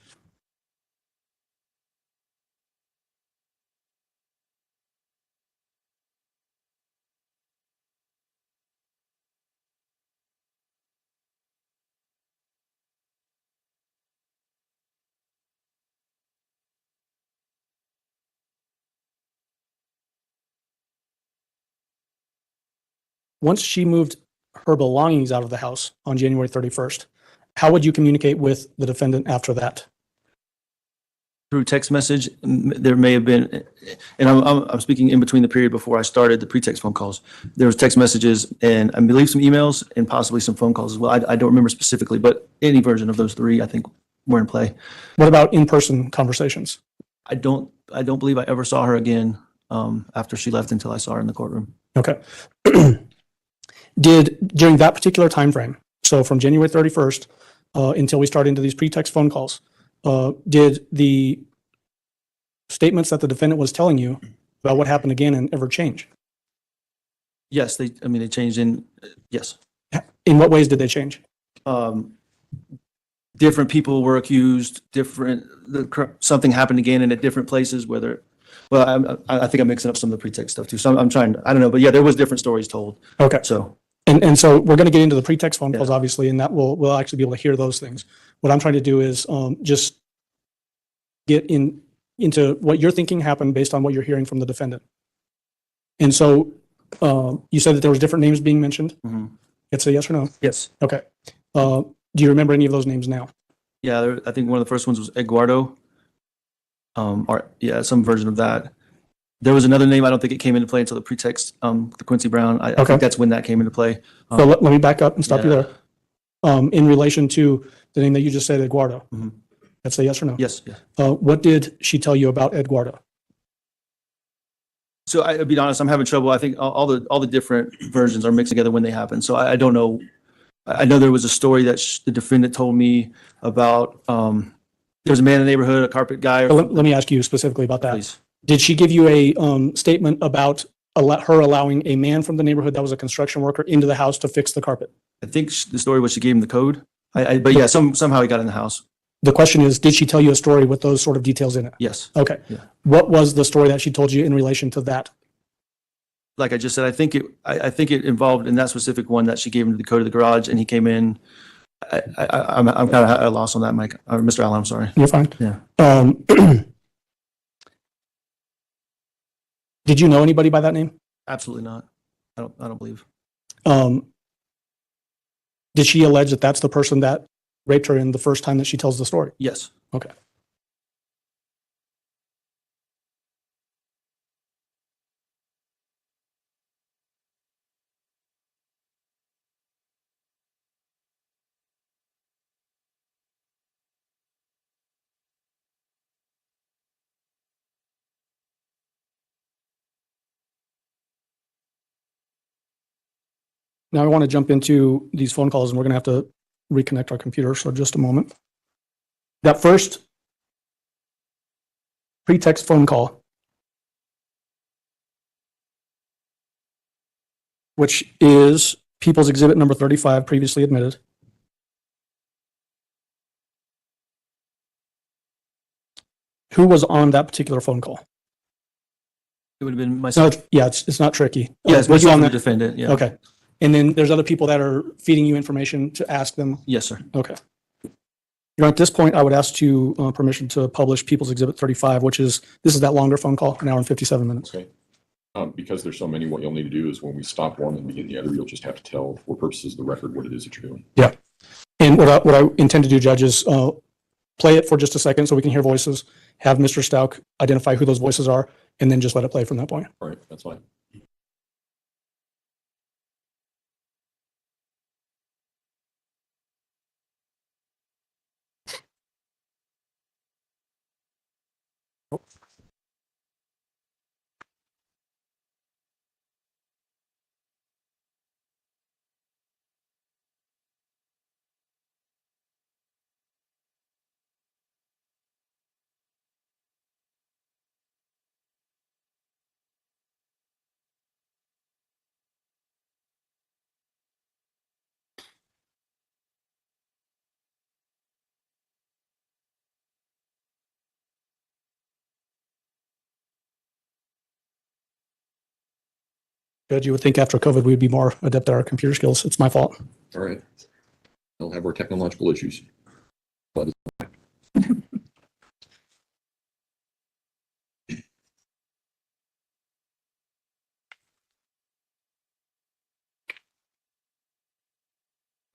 Once she moved her belongings out of the house on January 31st, how would you communicate with the defendant after that? Through text message, there may have been, and I'm speaking in between the period before I started the pretext phone calls. There was text messages and I believe some emails and possibly some phone calls as well. I don't remember specifically, but any version of those three, I think, were in play. What about in-person conversations? I don't believe I ever saw her again after she left until I saw her in the courtroom. Okay. During that particular time frame, so from January 31st until we started into these pretext phone calls, did the statements that the defendant was telling you about what happened again and ever change? Yes, they changed yes. In what ways did they change? Different people were accused, something happened again and at different places, I think I'm mixing up some of the pretext stuff too. So I'm trying, I don't know, but yeah, there was different stories told. Okay. So. And so we're going to get into the pretext phone calls, obviously, and that we'll actually be able to hear those things. What I'm trying to do is just get into what you're thinking happened based on what you're hearing from the defendant. And so you said that there was different names being mentioned. Mm-hmm. It's a yes or no? Yes. Okay. Do you remember any of those names now? Yeah, I think one of the first ones was Eduardo. Some version of that. There was another name. I don't think it came into play until the pretext, the Quincy Brown. I think that's when that came into play. So let me back up and stop you there. In relation to the name that you just said, Eduardo, that's a yes or no? Yes. Yes. What did she tell you about Eduardo? So I'll be honest, I'm having trouble. I think all the different versions are mixed together when they happen. So I don't know. I know there was a story that the defendant told me about. There was a man in the neighborhood, a carpet guy. Let me ask you specifically about that. Please. Did she give you a statement about her allowing a man from the neighborhood that was a construction worker into the house to fix the carpet? I think the story was she gave him the code. But yeah, somehow he got in the house. The question is, did she tell you a story with those sort of details in it? Yes. Okay. Yeah. What was the story that she told you in relation to that? Like I just said, I think it involved in that specific one that she gave him the code of the garage and he came in. I'm kind of at a loss on that, Mike. Mr. Allen, I'm sorry. You're fine. Yeah. Did you know anybody by that name? Absolutely not. I don't believe. Did she allege that that's the person that raped her in the first time that she tells the story? Yes. Okay. Now I want to jump into these phone calls and we're going to have to reconnect our computer. So just a moment. That first pretext phone call, which is People's Exhibit number 35, previously admitted. Who was on that particular phone call? It would have been It's myself. not, yeah, it's not tricky. Yes, Was you myself on and the that? defendant. Yeah. Okay. And then there's other people that are feeding you information to ask them. Yes, sir. Okay. At this point, I would ask you permission to publish People's Exhibit 35, which is, this is that longer phone call, an hour and 57 minutes. Okay. Because there's so many, what you'll need to do is when we stop one and begin the other, you'll just have to tell, for purposes of the record, what it is that you're doing. Yeah. And what I intend to do, Judge, is play it for just a second so we can hear voices, have Mr. Stauch identify who those voices are, and then just let it play from that point. All right, that's fine. Judge, you would think after COVID, we'd be more adept at our computer skills. It's my fault. All right. We'll have our technological issues. But what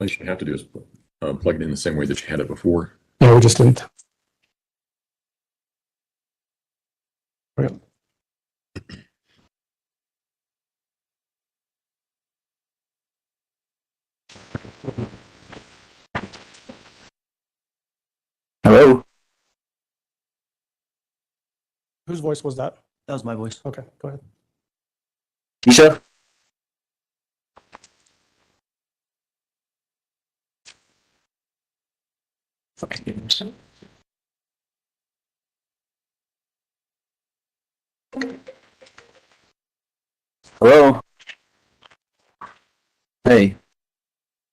you should have to do is plug it in the same way that you had it before. No, we just didn't. Okay. Hello. Whose voice was that? That was my voice. Okay, go ahead. Keisha. Hello. Hey.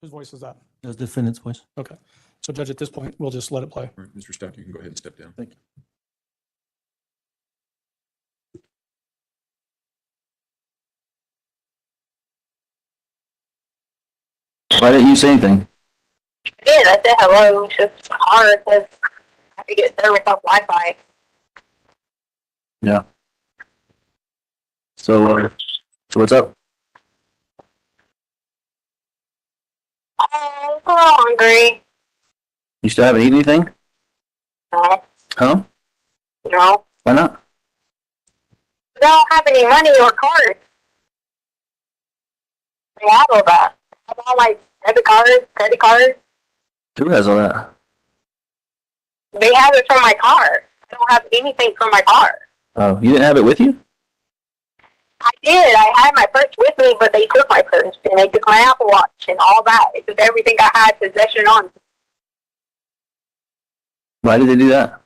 Whose voice is that? That was the defendant's voice. Okay. So Judge, at this point, we'll just let it play. All right, Mr. Stauch, you can go ahead and step down. Thank you. Why didn't you say anything? Yeah, I said hello. It's just hard because I have to get service off Wi-Fi. Yeah. So what's up? Oh, I'm so hungry. You still haven't eaten anything? No, Huh? no. Why not? I don't have any money or cards. They have all that. I have all my debit cards, credit cards. Who has all that? They have it from my car. I don't have anything from my car. Oh, you didn't have it with you? I did. I had my purse with me, but they took my purse and they took my Apple Watch and all that. It took everything I had possession on. Why did they do that?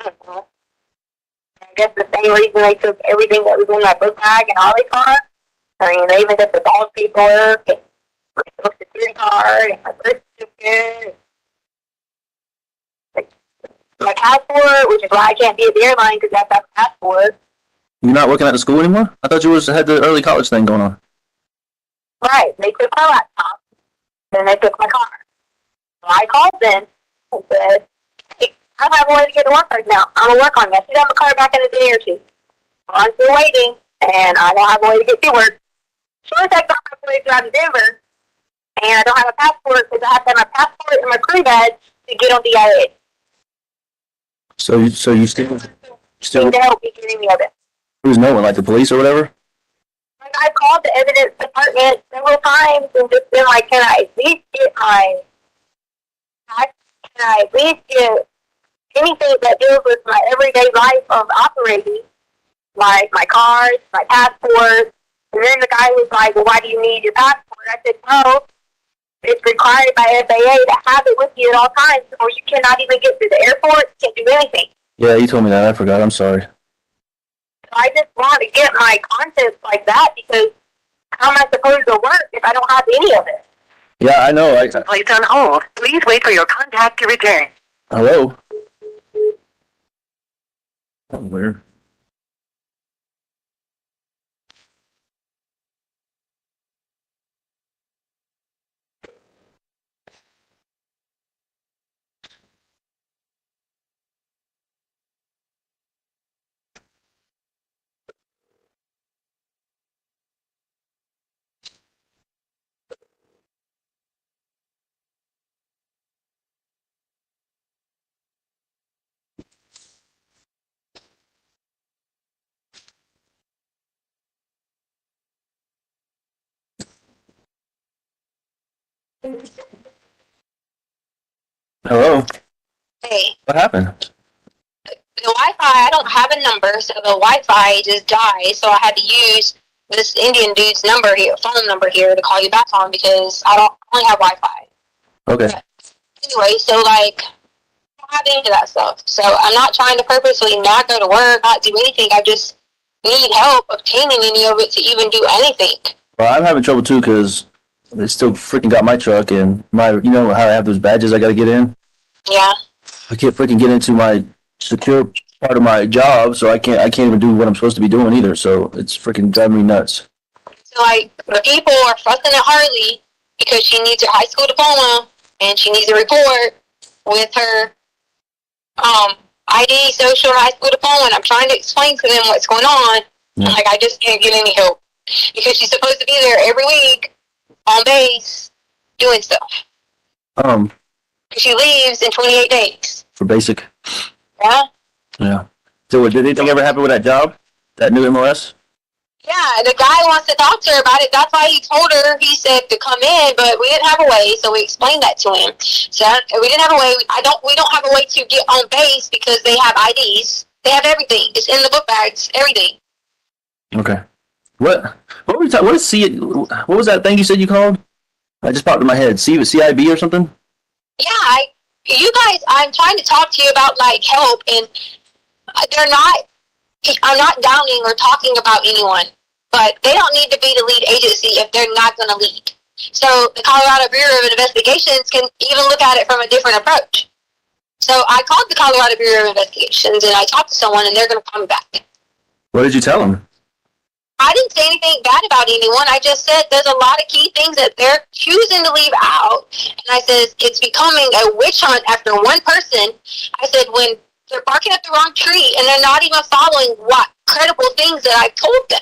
I guess the same reason they took everything that was in my book bag and Ollie's car. I mean, they even took the dog paperwork and took the security card and my birth certificate. My passport, which is why I can't be at the airline because I have to have a passport. You're not working at the school anymore? I thought you had the early college thing going on. Right. They took my laptop and they took my car. So I called them and said, hey, I don't have a way to get to work right now. I'm going to work on it. I should have a car back in a day or two. So I'm still waiting. and I don't have a way to get to work. Sure, I got my place out in Denver, and I don't have a passport because I have to have my passport and my crew badge to get on DIA. So you still Need to help me getting me of it. who's no one, like the police or whatever? Like, I've called the evidence department several times and just been like, can I at least get can I at least get anything that deals with my everyday life of operating, like my cards, my passport. And then the guy was like, well, why do you need your passport? I said, no, it's required by FAA to have it with you at all times, or you cannot even get to the airport, can't do anything. Yeah, you told me that. I forgot. I'm sorry. So I just want to get my contents like that because how am I supposed to work if I don't have any of it? Yeah, I know. Place on hold. Please wait for your contact to return. Hello? Oh, weird. Hello? Hey, What happened? the Wi-Fi, I don't have a number, so the Wi-Fi just died, so I had to use this Indian dude's number here, phone number here to call you back on because I only have Wi-Fi. Okay. Anyway, so like, I don't have any of that stuff. So I'm not trying to purposely not go to work, not do anything. I just need help obtaining any of it to even do anything. Well, I'm having trouble too because they still freaking got my truck and you know how I have those badges I got to get in? Yeah. I can't freaking get into my secure part of my job, so I can't even do what I'm supposed to be doing either. So it's freaking driving me nuts. So like, the people are fussing at Harley because she needs her high school diploma and she needs a report with her ID, social, high school diploma. And I'm trying to explain to them what's going on. Yeah. Like, I just can't get any help because she's supposed to be there every week on base doing stuff. She leaves in 28 days. For basic. Yeah? Yeah. So did anything ever happen with that job? That new MLS? Yeah, the guy wants to talk to her about it. That's why he told her, he said to come in, but we didn't have a way, so we explained that to him. So we didn't have a way. We don't have a way to get on base because they have IDs. They have everything. It's in the book bags, everything. Okay. What were you talking? What was that thing you said you called? I just popped in my head. CIB or something? Yeah, you guys, I'm trying to talk to you about like help, and I'm not downing or talking about anyone, but they don't need to be the lead agency if they're not going to lead. So the Colorado Bureau of Investigations can even look at it from a different approach. So I called the Colorado Bureau of Investigations and I talked to someone and they're going to call me back. What did you tell them? I didn't say anything bad about anyone. I just said there's a lot of key things that they're choosing to leave out. And I said it's becoming a witch hunt after one person. I said when they're barking up the wrong tree and they're not even following what credible things that I told them.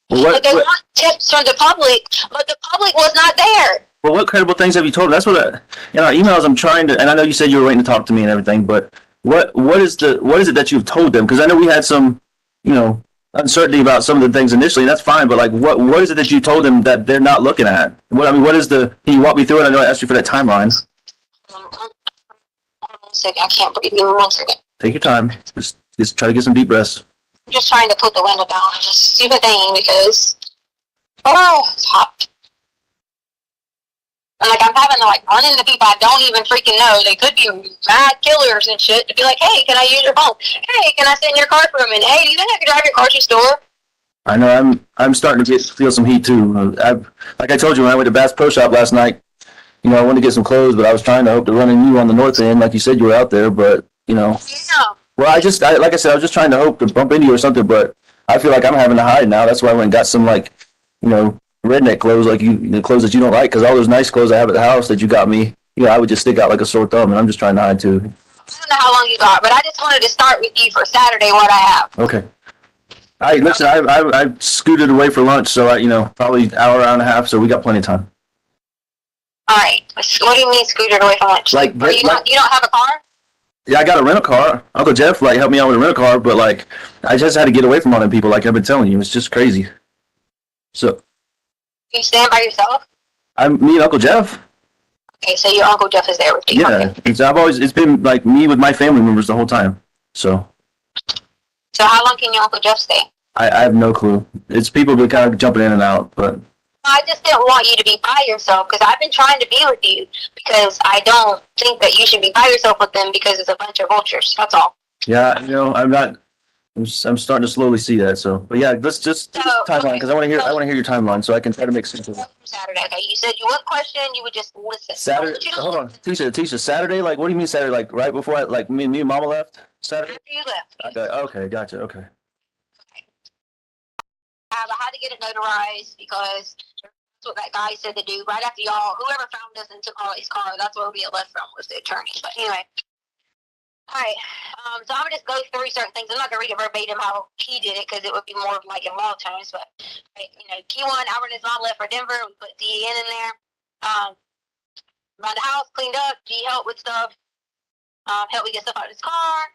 Well, They want tips from the public, but the public was not there. Well, what credible things have you told them? That's what in our emails I'm trying to, and I know you said you were waiting to talk to me and everything, but what is it that you've told them? Because I know we had some, uncertainty about some of the things initially, and that's fine, but like what is it that you told them that they're not looking at? Can you walk me through it? I know I asked you for that timeline. Hold on a second. I can't breathe. Give me 1 second. Take your time. Just try to get some deep breaths. I'm just trying to put the window down. It's a stupid thing because, it's hot. And like I'm having to run into people I don't even freaking know. They could be mad killers and shit to be like, hey, can I use your phone? Hey, can I sit in your car for a minute? Hey, do you think I can drive your car to the store? I know I'm starting to feel some heat too. Like I told you when I went to Bass Pro Shop last night, I wanted to get some clothes, but I was trying to hope to run into you on the north end, like you said you were out there, but Yeah. Well, like I said, I was just trying to hope to bump into you or something, but I feel like I'm having to hide now. That's why I went and got some redneck clothes, like the clothes that you don't like, because all those nice clothes I have at the house that you got me, I would just stick out like a sore thumb, and I'm just trying to hide too. I don't know how long you got, but I just wanted to start with you for Saturday what I have. Okay. Listen, I scooted away for lunch, so probably an hour and a half, so we got plenty of time. All right. What do you mean scooted away from lunch? Like, you don't have a car? Yeah, I got a rental car. Uncle Jeff helped me out with a rental car, but I just had to get away from all them people. Like I've been telling you, it's just crazy. So You stand by yourself? me and Uncle Jeff. Okay, so your Uncle Jeff is there with you. Yeah, Okay. it's been like me with my family members the whole time. So how long can your Uncle Jeff stay? I have no clue. It's people been kind of jumping in and out, but I just didn't want you to be by yourself because I've been trying to be with you because I don't think that you should be by yourself with them because it's a bunch of vultures. That's all. yeah, I'm not. I'm starting to slowly see that. So, but yeah, let's just timeline because I want to hear your timeline so I can try to make sense of it. Saturday, okay? You said you wouldn't question, you would just listen. Saturday. Hold on, Teacher. Saturday, what do you mean Saturday? Like right before me and Mama left. Saturday. After you left. Okay, gotcha. Okay. I had to get it notarized because that's what that guy said to do. Right after whoever found us and took all his car, that's where we had left from was the attorney. But anyway. All right. So I'm gonna just go through certain things. I'm not gonna read it verbatim how he did it because it would be more like in law terms. But key one, Albert is not left for Denver. We put DN in there. Around the house, cleaned up. G helped with stuff. Helped me get stuff out of his car.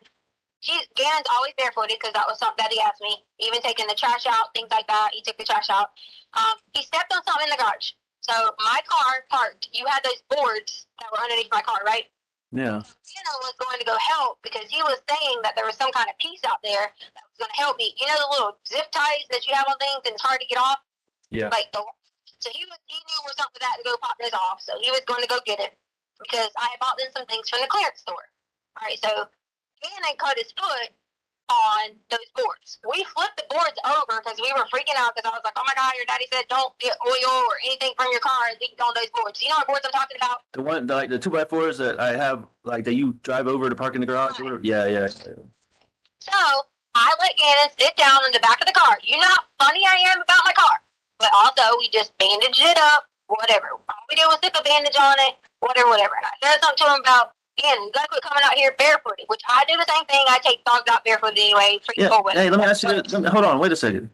Gannon's always barefooted because that was something that he asked me. Even taking the trash out, things like that. He took the trash out. He stepped on something in the garage. So my car parked. You had those boards that were underneath my car, right? Yeah. Gannon was going to go help because he was saying that there was some kind of piece out there that was going to help me. You know the little zip ties that you have on things and it's hard to get off? Yeah. So he knew where something was at to go pop this off. So he was going to go get it because I had bought them some things from the clearance store. All right, so Gannon cut his foot on those boards. We flipped the boards over because we were freaking out because I was like, oh my God, your daddy said don't get oil or anything from your car leaked on those boards. You know what boards I'm talking about? The one, the 2x4s that I have, that you drive over to park in the garage or whatever? Yeah. So I let Gannon sit down in the back of the car. You know how funny I am about my car. But also, we just bandaged it up, whatever. All we did was stick a bandage on it, whatever. And I said something to him about, Gannon, you gotta quit coming out here barefooted, which I do the same thing. I take dogs out barefooted anyway. Yeah. Hey, let me ask you this. Hold on, wait a second.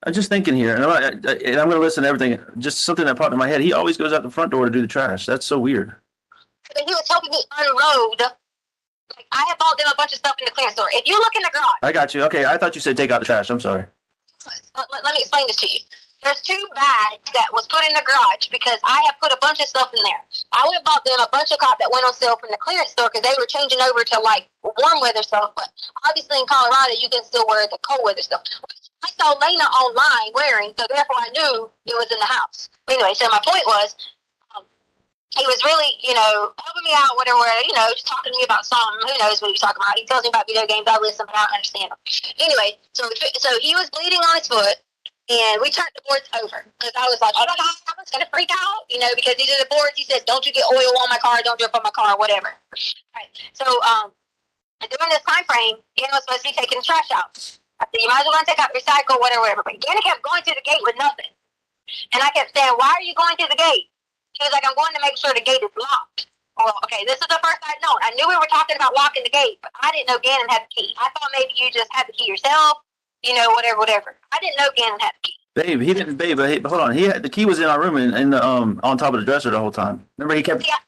I'm just thinking here, and I'm going to listen to everything. Just something that popped in my head. He always goes out the front door to do the trash. That's so weird. He was helping me unload. Like, I had bought them a bunch of stuff in the clearance store. If you look in the garage. I got you. Okay, I thought you said take out the trash. I'm sorry. Let me explain this to you. There's 2 bags that was put in the garage because I have put a bunch of stuff in there. I would have bought them a bunch of cop that went on sale from the clearance store because they were changing over to warm weather stuff. But obviously in Colorado, you can still wear the cold weather stuff. I saw Lena online wearing, so therefore I knew it was in the house. But anyway, so my point was, he was really, helping me out, whatever, just talking to me about something. Who knows what he's talking about? He tells me about video games. I listen, but I don't understand them. Anyway, so he was bleeding on his foot. And we turned the boards over because I was like, oh my God, I was going to freak out, because these are the boards. He said, don't you get oil on my car, don't drip on my car, whatever. All right. So during this time frame, Gannon was supposed to be taking the trash out. I said, you might as well take out recycle, whatever. But Gannon kept going to the gate with nothing. And I kept saying, why are you going to the gate? He was like, I'm going to make sure the gate is locked. Well, okay, this is the first I'd known. I knew we were talking about locking the gate, but I didn't know Gannon had the key. I thought maybe you just had the key yourself. Whatever. I didn't know Gannon had the key. Babe, he didn't, but hold on. The key was in our room and on top of the dresser the whole time. Remember, he kept. Yeah,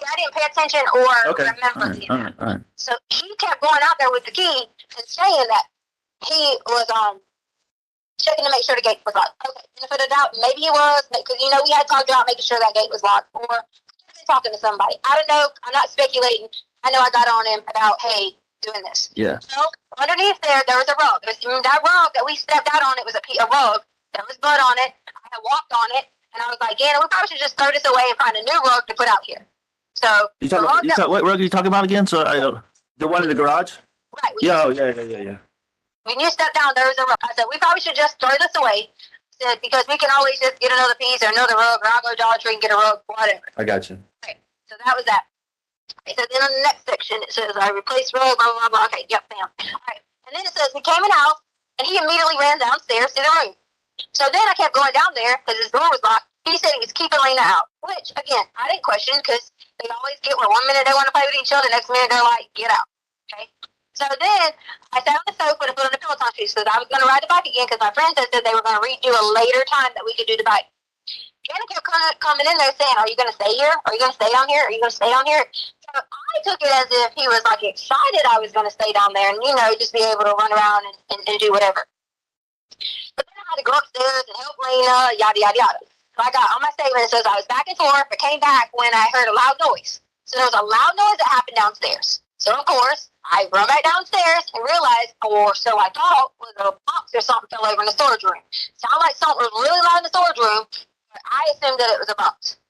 I didn't pay attention or remember. All right. So he kept going out there with the key and saying that he was checking to make sure the gate was locked. Okay, benefit of doubt, maybe he was, because we had talked about making sure that gate was locked, or talking to somebody. I don't know. I'm not speculating. I know I got on him about doing this. Yeah. So underneath there was a rug. That rug that we stepped out on, it was a rug. There was blood on it. I had walked on it, and I was like, we probably should just throw this away and find a new rug to put out here. So what rug are you talking about again? So the one in the garage? Right. Yeah. When you step down, there was a rug. I said, we probably should just throw this away. I said, because we can always just get another piece or another rug, or I'll go to Dollar Tree and get a rug, whatever. I got you. Okay, so that was that. Okay, so then on the next section, it says, I replaced rug, blah, blah, blah. Okay, yep, bam. All right. And then it says, he came in the house, and he immediately ran downstairs to the room. So then I kept going down there, because his door was locked. He said he was keeping Lena out, which, again, I didn't question, because they always get where 1 minute they want to play with each other, next minute they're like, get out. Okay? So then I sat on the sofa to put on the Peloton shoes because I was going to ride the bike again because my friends had said they were going to redo a later time that we could do the bike. Gannon kept coming in there saying, "Are you going to stay here? Are you going to stay down here? Are you going to stay down here?" So I took it as if he was like excited I was going to stay down there and, you know, just be able to run around and do whatever. But then I had to go upstairs and help Lena, yada, yada, yada. So I got on my statement, it says I was back and forth, but came back when I heard a loud noise. So there was a loud noise that happened downstairs. So of course, I run back downstairs and realized, or so I thought, was a box or something fell over in the storage room. Sounded like something was really loud in the storage room, but I assumed that it was a box.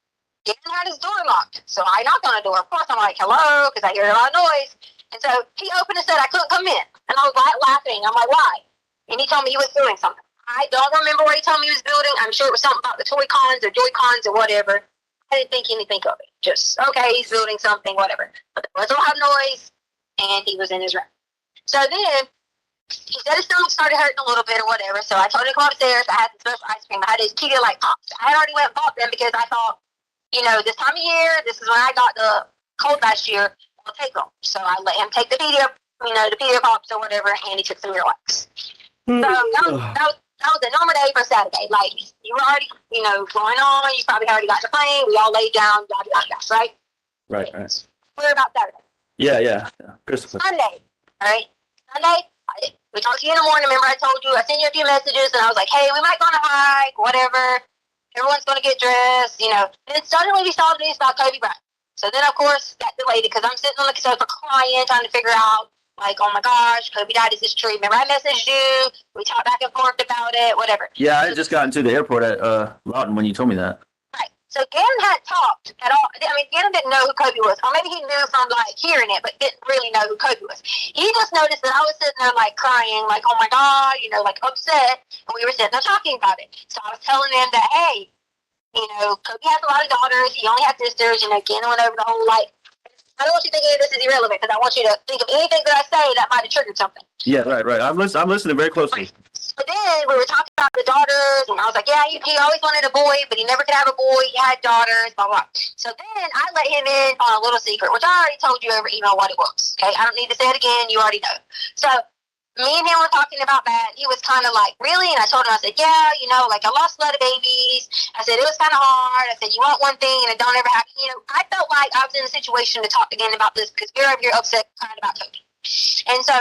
Gannon had his door locked, so I knocked on the door. Of course, I'm like, hello, because I hear a lot of noise. And so he opened and said I couldn't come in. And I was laughing. I'm like, why? And he told me he was doing something. I don't remember what he told me he was building. I'm sure it was something about the toy cons or Joy-Cons or whatever. I didn't think anything of it. Just, okay, he's building something, whatever. But there was a loud noise, and he was in his room. So then, he said his stomach started hurting a little bit or whatever, so I told him to come upstairs. I had some special ice cream. I had his Pedialyte pops. I had already went and bought them because I thought, you know, this time of year, this is when I got the cold last year, I'll take them. So I let him take the Pedia pops or whatever, and he took some Miralax. So that was a normal day for Saturday. Like, you were already, you know, going on. You probably already got the plane. We all laid down, yada, yada, yada, right? Right. We're about Saturday. Yeah. Christopher. Sunday, all right? Sunday, we talked to you in the morning. Remember I told you, I sent you a few messages, and I was like, hey, we might go on a hike, whatever. Everyone's going to get dressed, you know. And then suddenly we saw the news about Kobe Bryant. So then, of course, that delayed it because I'm sitting on the sofa crying, trying to figure out, like, oh my gosh, Kobe died. Is this true? Remember I messaged you. We talked back and forth about it, whatever. Yeah, I had just gotten to the airport at Lawton when you told me that. Right. So Gannon hadn't talked at all. I mean, Gannon didn't know who Kobe was. Or maybe he knew from, like, hearing it, but didn't really know who Kobe was. He just noticed that I was sitting there, like, crying, like, oh my God, you know, like, upset. And we were sitting there talking about it. So I was telling him that, hey, you know, Kobe has a lot of daughters. He only has sisters. You know, Gannon went over the whole, like, I don't want you to think any of this is irrelevant because I want you to think of anything that I say that might have triggered something. Yeah, right. I'm listening very closely. So then we were talking about the daughters, and I was like, yeah, he always wanted a boy, but he never could have a boy. He had daughters, blah, blah. So then I let him in on a little secret, which I already told you over email what it was. Okay, I don't need to say it again. You already know. So me and him were talking about that. He was kind of like, really? And I told him, I said, yeah, you know, like I lost a lot of babies. I said, it was kind of hard. I said, you want one thing and it don't ever happen. You know, I felt like I was in a situation to talk again about this because we're over here upset crying about Kobe. And so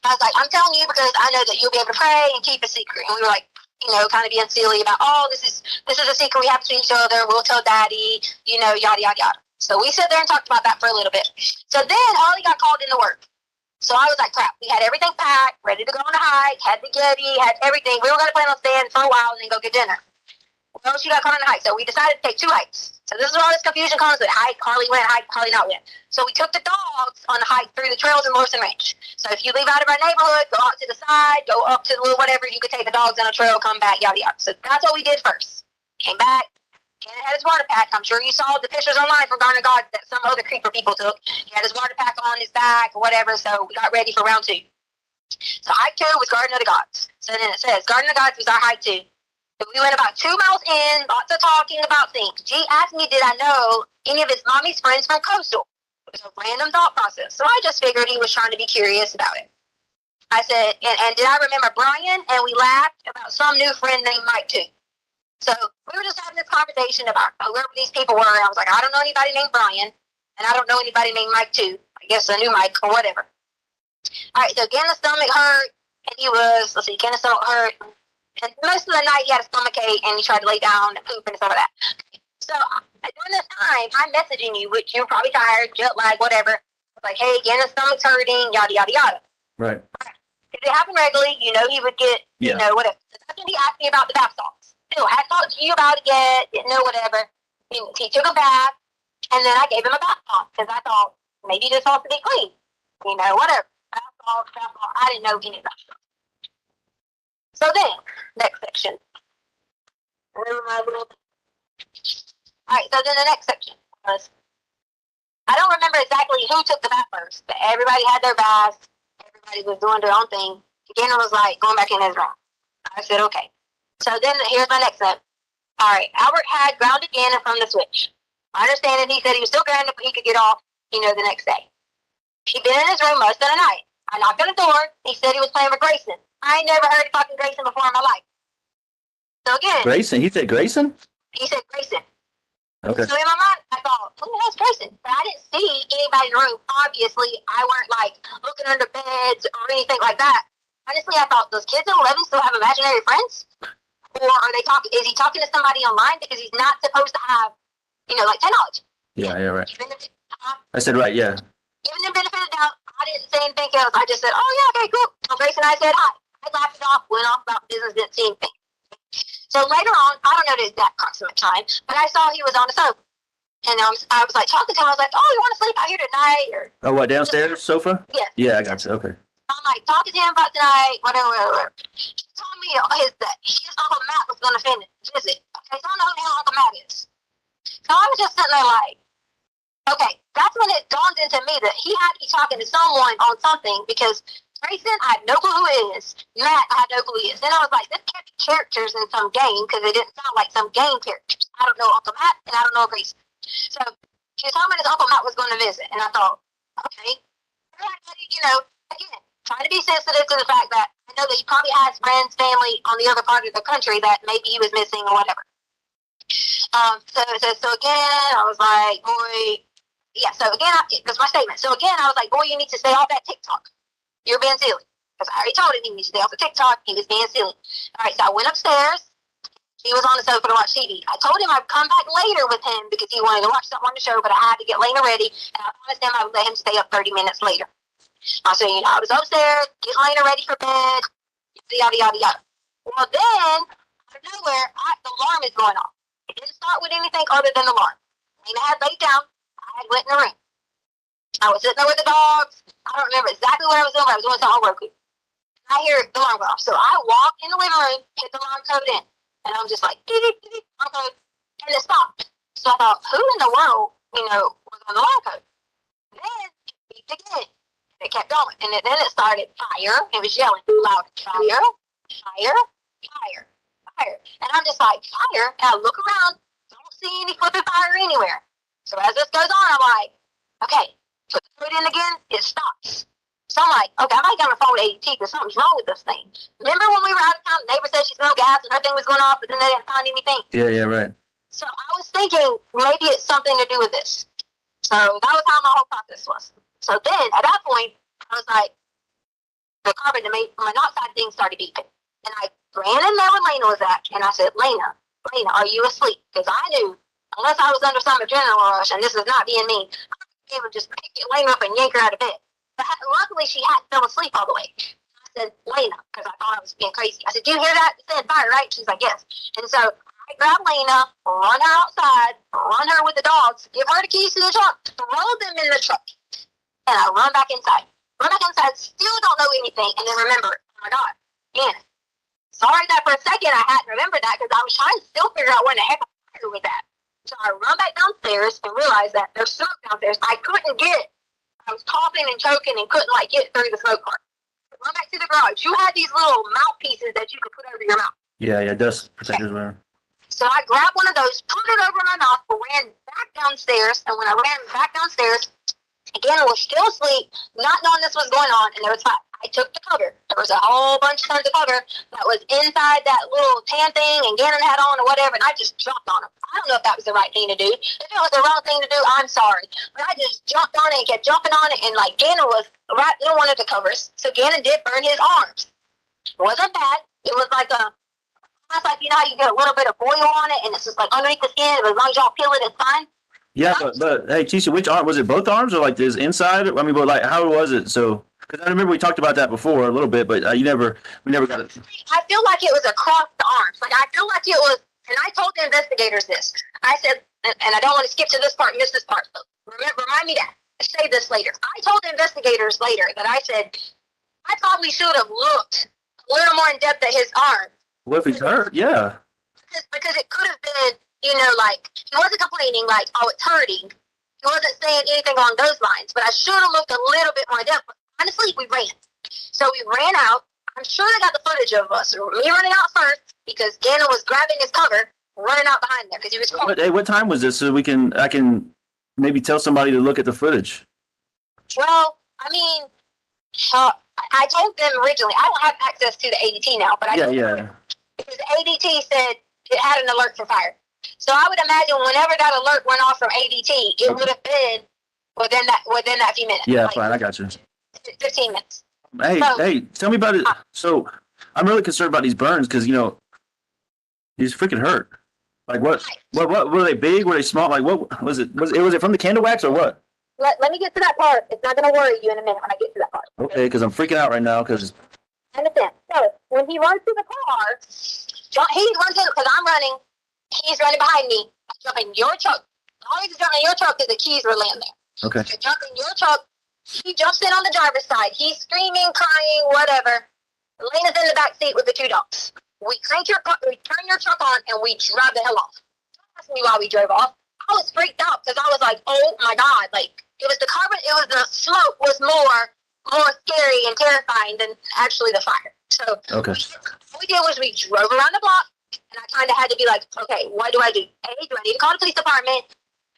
I was like, I'm telling you because I know that you'll be able to pray and keep a secret. And we were like, you know, kind of being silly about, oh, this is a secret we have to each other. We'll tell daddy, you know, yada, yada, yada. So we sat there and talked about that for a little bit. So then Holly got called into work. So I was like, crap, we had everything packed, ready to go on a hike, had the Yeti, had everything. We were going to plan on staying for a while and then go get dinner. Well, she got caught on a hike, so we decided to take 2 hikes. So this is where all this confusion comes with hike, Carly went, hike, Carly not went. So we took the dogs on a hike through the trails in Lorson Ranch. So if you leave out of our neighborhood, go out to the side, go up to the little whatever, you could take the dogs on a trail, come back, yada, yada. So that's what we did first. Came back. Gannon had his water pack. I'm sure you saw the pictures online from Garnered that some other creeper people took. He had his water pack on his back or whatever, so we got ready for round 2. So hike 2 was Garden of the Gods. So then it says, Garden of the Gods was our hike 2. So we went about 2 miles in, lots of talking about things. G asked me, did I know any of his mommy's friends from Coastal? It was a random thought process. So I just figured he was trying to be curious about it. I said, and did I remember Brian? And we laughed about some new friend named Mike too. So we were just having this conversation about whoever these people were. I was like, I don't know anybody named Brian, and I don't know anybody named Mike too. I guess a new Mike or whatever. All right, so Gannon's stomach hurt, and he was, Gannon's stomach hurt. And most of the night he had a stomach ache, and he tried to lay down and poop and stuff like that. So during this time, I'm messaging you, which you're probably tired, jet lag, whatever. I was like, hey, Gannon's stomach's hurting, yada, yada, yada. Right. If it happened regularly, you know he would get, you know, whatever. So that's when he asked me about the bath salts. Still, hadn't talked to you about it yet, didn't know whatever. He took a bath, and then I gave him a bath salt, because I thought, maybe this ought to be clean. You know, whatever. Bath salt, I didn't know any of that stuff. So then, next section. Alright, so then the next section was, I don't remember exactly who took the bath first, but everybody had their baths. Everybody was doing their own thing. Gannon was like, going back in his room. I said, okay. So then here's my next step. All right, Albert had grounded Gannon from the switch. I understand that he said he was still grounded, but he could get off, you know, the next day. He'd been in his room most of the night. I knocked on the door. He said he was playing with Grayson. I ain't never heard of fucking Grayson before in my life. So again, Grayson? He said Grayson? he said Grayson. Okay. So in my mind, I thought, who the hell's Grayson? But I didn't see anybody in the room. Obviously, I weren't like looking under beds or anything like that. Honestly, I thought, those kids in 11 still have imaginary friends? Or are they talking, is he talking to somebody online? Because he's not supposed to have, like technology. Yeah, right. Even if, I said right, yeah. Even the benefit of the doubt, I didn't say anything else. I just said, oh yeah, okay, cool. So Grace and I said hi. I laughed it off, went off about business, didn't see anything. So later on, I don't know the exact approximate time, but I saw he was on the sofa. And I was like talking to him, I was like, oh, you want to sleep out here tonight? Or Oh, what, downstairs sofa? yeah. Yeah, I got you. Okay. I'm like talking to him about tonight, whatever. He told me that his Uncle Matt was going to visit. Okay, so I don't know who the hell Uncle Matt is. So I was just sitting there like, okay, that's when it dawned into me that he had to be talking to someone on something, because Grayson, I had no clue who he is. Matt, I had no clue who he is. Then I was like, this can't be characters in some game, because it didn't sound like some game characters. I don't know Uncle Matt, and I don't know Grayson. So he was talking about his Uncle Matt was going to visit, and I thought, okay, again, trying to be sensitive to the fact that I know that he probably has friends, family on the other part of the country that maybe he was missing or whatever. So again, I was like, boy, yeah. So again, because my statement. So again, I was like, boy, you need to stay off that TikTok. You're being silly. Because I already told him he needs to stay off the TikTok. He was being silly. All right, so I went upstairs. He was on the sofa to watch TV. I told him I'd come back later with him because he wanted to watch something on the show, but I had to get Lena ready, and I promised him I would let him stay up 30 minutes later. So, I was upstairs, getting Lena ready for bed, yada, yada, yada. Well, then, out of nowhere, the alarm is going off. It didn't start with anything other than the alarm. Lena had laid down. I had went in the room. I was sitting there with the dogs. I don't remember exactly what I was doing, but I was doing something on Roku. I hear the alarm go off. So I walked in the living room, hit the alarm code in. And I'm just like, alarm code. And it stopped. So I thought, who in the world, was on the alarm code? Then it beeped again. It kept going. And then it started fire. It was yelling loud, fire, fire, fire, fire. And I'm just like, fire. And I look around, don't see any flipping fire anywhere. So as this goes on, I'm like, okay, put the foot in again, it stops. So I'm like, okay, I might get on the phone with ADT because something's wrong with this thing. Remember when we were out of town, the neighbor said she smelled gas and her thing was going off, but then they didn't find anything? Yeah, right. So I was thinking maybe it's something to do with this. So that was how my whole process was. So then at that point, I was like, the carbon monoxide thing started beeping. And I ran in there when Lena was at, and I said, Lena, are you asleep? Because I knew, unless I was under some adrenaline rush, and this is not being mean, I would be able to just pick Lena up and yank her out of bed. But luckily, she hadn't fell asleep all the way. I said, Lena, because I thought I was being crazy. I said, do you hear that? It said fire, right? She's like, yes. And so I grabbed Lena, run her outside, run her with the dogs, give her the keys to the truck, throw them in the truck. And I run back inside. Still don't know anything, and then remember, oh my God, Gannon. Sorry that for a second I hadn't remembered that because I was trying to still figure out where the heck I was at. So I run back downstairs and realized that there's smoke downstairs. I couldn't get it. I was coughing and choking and couldn't get through the smoke part. Run back to the garage. You had these little mouthpieces that you could put over your mouth. Yeah, dust protectors, whatever. So I grabbed one of those, put it over my mouth, ran back downstairs, and when I ran back downstairs, Gannon was still asleep, not knowing this was going on, and there was fire. I took the cover. There was a whole bunch of tons of cover that was inside that little tan thing, and Gannon had on or whatever, and I just jumped on him. I don't know if that was the right thing to do. If it was the wrong thing to do, I'm sorry. But I just jumped on it and kept jumping on it, and Gannon was right in one of the covers, so Gannon did burn his arms. It wasn't bad. It was like almost like, how you get a little bit of oil on it, and it's just underneath the skin, but as long as y'all peel it, it's fine. Yeah, but hey, Tisha, which arm was it? Both arms or this inside? I mean, but how was it? So, because I remember we talked about that before a little bit, but we never got it. I feel like it was across the arms. I feel like it was, and I told the investigators this. I said, and I don't want to skip to this part, miss this part. So remind me that. Say this later. I told the investigators later that I said I probably should have looked a little more in depth at his arm. What if he's hurt? Yeah. Because it could have been. He wasn't complaining oh, it's hurting. He wasn't saying anything along those lines, but I should have looked a little bit more in depth. Honestly, we ran. So we ran out. I'm sure they got the footage of us. Me running out first because Gannon was grabbing his cover, running out behind there because he was cold. Hey, what time was this so I can maybe tell somebody to look at the footage? Well, I mean, I told them originally, I don't have access to the ADT now, but I Yeah, told them yeah. because the ADT said it had an alert for fire. So I would imagine whenever that alert went off from ADT, it would have been within that few minutes. Yeah, like fine. I got you. 15 minutes. Hey, So- hey, tell me about it. So I'm really concerned about these burns because, he's freaking hurt. Like what were they big? Were they small? Like what was it? Was it from the candle wax or what? Let me get to that part. It's not going to worry you in a minute when I get to that part. Okay, because I'm freaking out right now because Understand. So when he runs to the car, he runs in because I'm running. He's running behind me. I jump in your truck. Always jump in your truck because the keys were laying there. okay. I jump in your truck. He jumps in on the driver's side. He's screaming, crying, whatever. Lena's in the back seat with the two dogs. We turn your truck on, and we drive the hell off. Don't ask me why we drove off. I was freaked out because I was like, oh my God. Like, it was the smoke was more scary and terrifying than actually the fire. So Okay. what we did was we drove around the block, and I kind of had to be like, okay, what do I do? A, do I need to call the police department?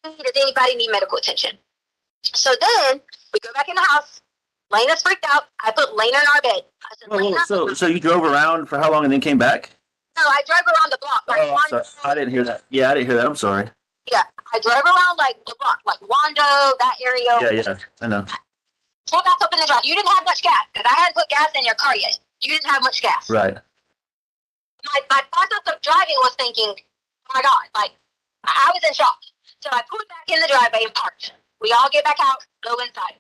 B, does anybody need medical attention? So then we go back in the house. Lena's freaked out. I put Lena in our bed. I said, Lena. So you drove around for how long and then came back? No, I drove around the block. Like Oh, I'm sorry. I didn't hear that. Yeah, I didn't hear that. I'm sorry. Yeah, I drove around like the block, like Wando, that area. Yeah, I know. Pull back up in the drive. You didn't have much gas because I hadn't put gas in your car yet. You didn't have much gas. Right. My process of driving was thinking, oh my God, like I was in shock. So I pulled back in the driveway and parked. We all get back out, go inside.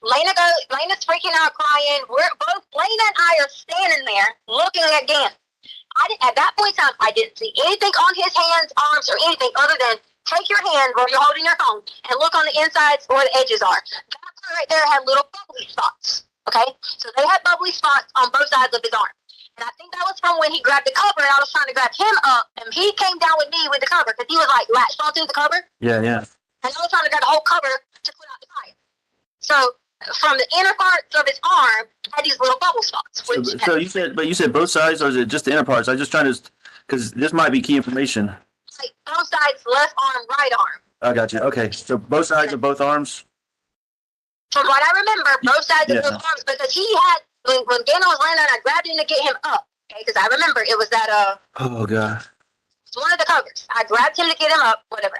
Lena's freaking out, crying. Lena and I are standing there looking at Gannon. At that point in time, I didn't see anything on his hands, arms, or anything other than take your hand where you're holding your phone and look on the insides where the edges are. That part right there had little bubbly spots. Okay? So they had bubbly spots on both sides of his arm. And I think that was from when he grabbed the cover and I was trying to grab him up and he came down with me with the cover because he was like latched onto the cover. Yeah. And I was trying to grab the whole cover to put out the fire. So from the inner parts of his arm had these little bubble spots. So you said both sides, or is it just the inner parts? I'm just trying to, because this might be key information. Like both sides, left arm, right arm. I got you. Okay, so both sides of both arms. From what I remember, both sides of both arms because he had when Gannon was laying down, I grabbed him to get him up. Okay, because I remember it was that Oh God. it's one of the covers. I grabbed him to get him up, whatever.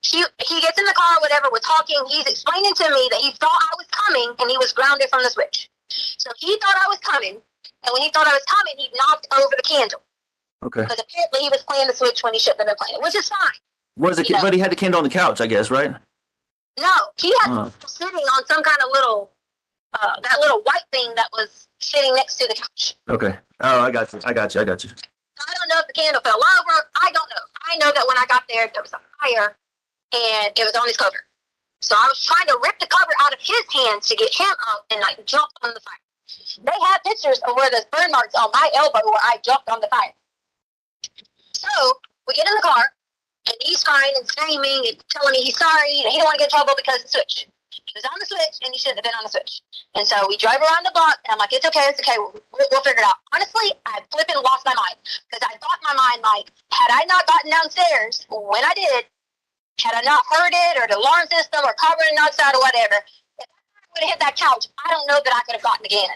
He gets in the car, whatever, we're talking. He's explaining to me that he thought I was coming and he was grounded from the switch. So he thought I was coming, and when he thought I was coming, he knocked over the candle. Okay. Because apparently he was playing the switch when he shouldn't have been playing, which is fine. Was it? But he had the candle on the couch, I guess, right? No, he had sitting on some kind of little, that little white thing that was sitting next to the couch. Okay. Oh, I got you. I don't know if the candle fell over. I don't know. I know that when I got there was a fire, and it was on his cover. So I was trying to rip the cover out of his hands to get him up and like jump on the fire. They have pictures of where there's burn marks on my elbow where I jumped on the fire. So we get in the car, and he's crying and screaming and telling me he's sorry and he don't want to get in trouble because of the switch. He was on the switch and he shouldn't have been on the switch. And so we drive around the block and I'm like, it's okay, we'll figure it out. Honestly, I flipping lost my mind because I thought in my mind, like, had I not gotten downstairs when I did, had I not heard it or the alarm system or covering outside or whatever, if I would have hit that couch, I don't know that I could have gotten again.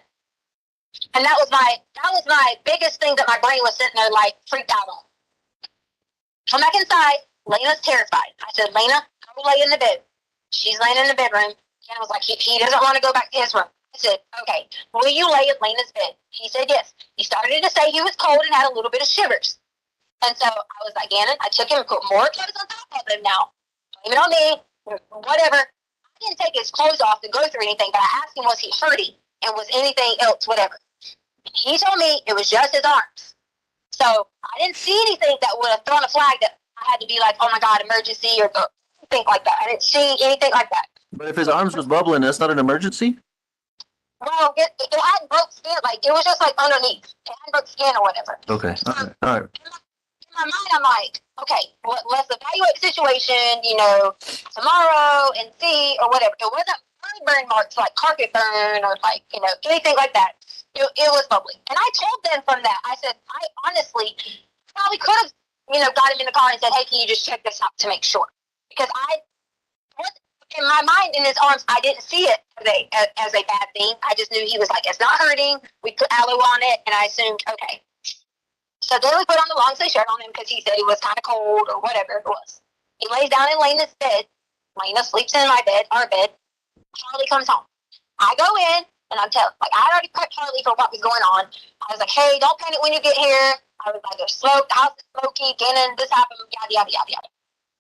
And that was my biggest thing that my brain was sitting there like freaked out on. Come back inside. Lena's terrified. I said, Lena, go lay in the bed. She's laying in the bedroom. And I was like, he doesn't want to go back to his room. I said, okay, will you lay in Lena's bed? He said yes. He started to say he was cold and had a little bit of shivers. And so I was like, Gannon, I took him and put more clothes on top of him now. Blame it on me, whatever. I didn't take his clothes off to go through anything, but I asked him, was he hurting? And was anything else, whatever. He told me it was just his arms. So I didn't see anything that would have thrown a flag that I had to be like, oh my God, emergency or anything like that. I didn't see anything like that. But if his arms was bubbling, that's not an emergency? Well, it hadn't broke skin. Like, it was just like underneath. It hadn't broke skin or whatever. Okay. All right. In my mind, I'm like, okay, let's evaluate the situation, tomorrow and see or whatever. It wasn't burn marks like carpet burn or like, anything like that. It was bubbly. And I told them from that, I said, I honestly probably could have, got him in the car and said, hey, can you just check this out to make sure? Because the in my mind, in his arms, I didn't see it as a bad thing. I just knew he was like, it's not hurting. We put aloe on it, and I assumed, okay. So then we put on the long sleeve shirt on him because he said it was kind of cold or whatever it was. He lays down in Lena's bed. Lena sleeps in my bed, our bed. Charlie comes home. I go in, and I'm telling, like, I already prepped Charlie for what was going on. I was like, hey, don't panic when you get here. I was like, there's smoke, the house is smoky, Gannon, this happened, yada, yada, yada, yada.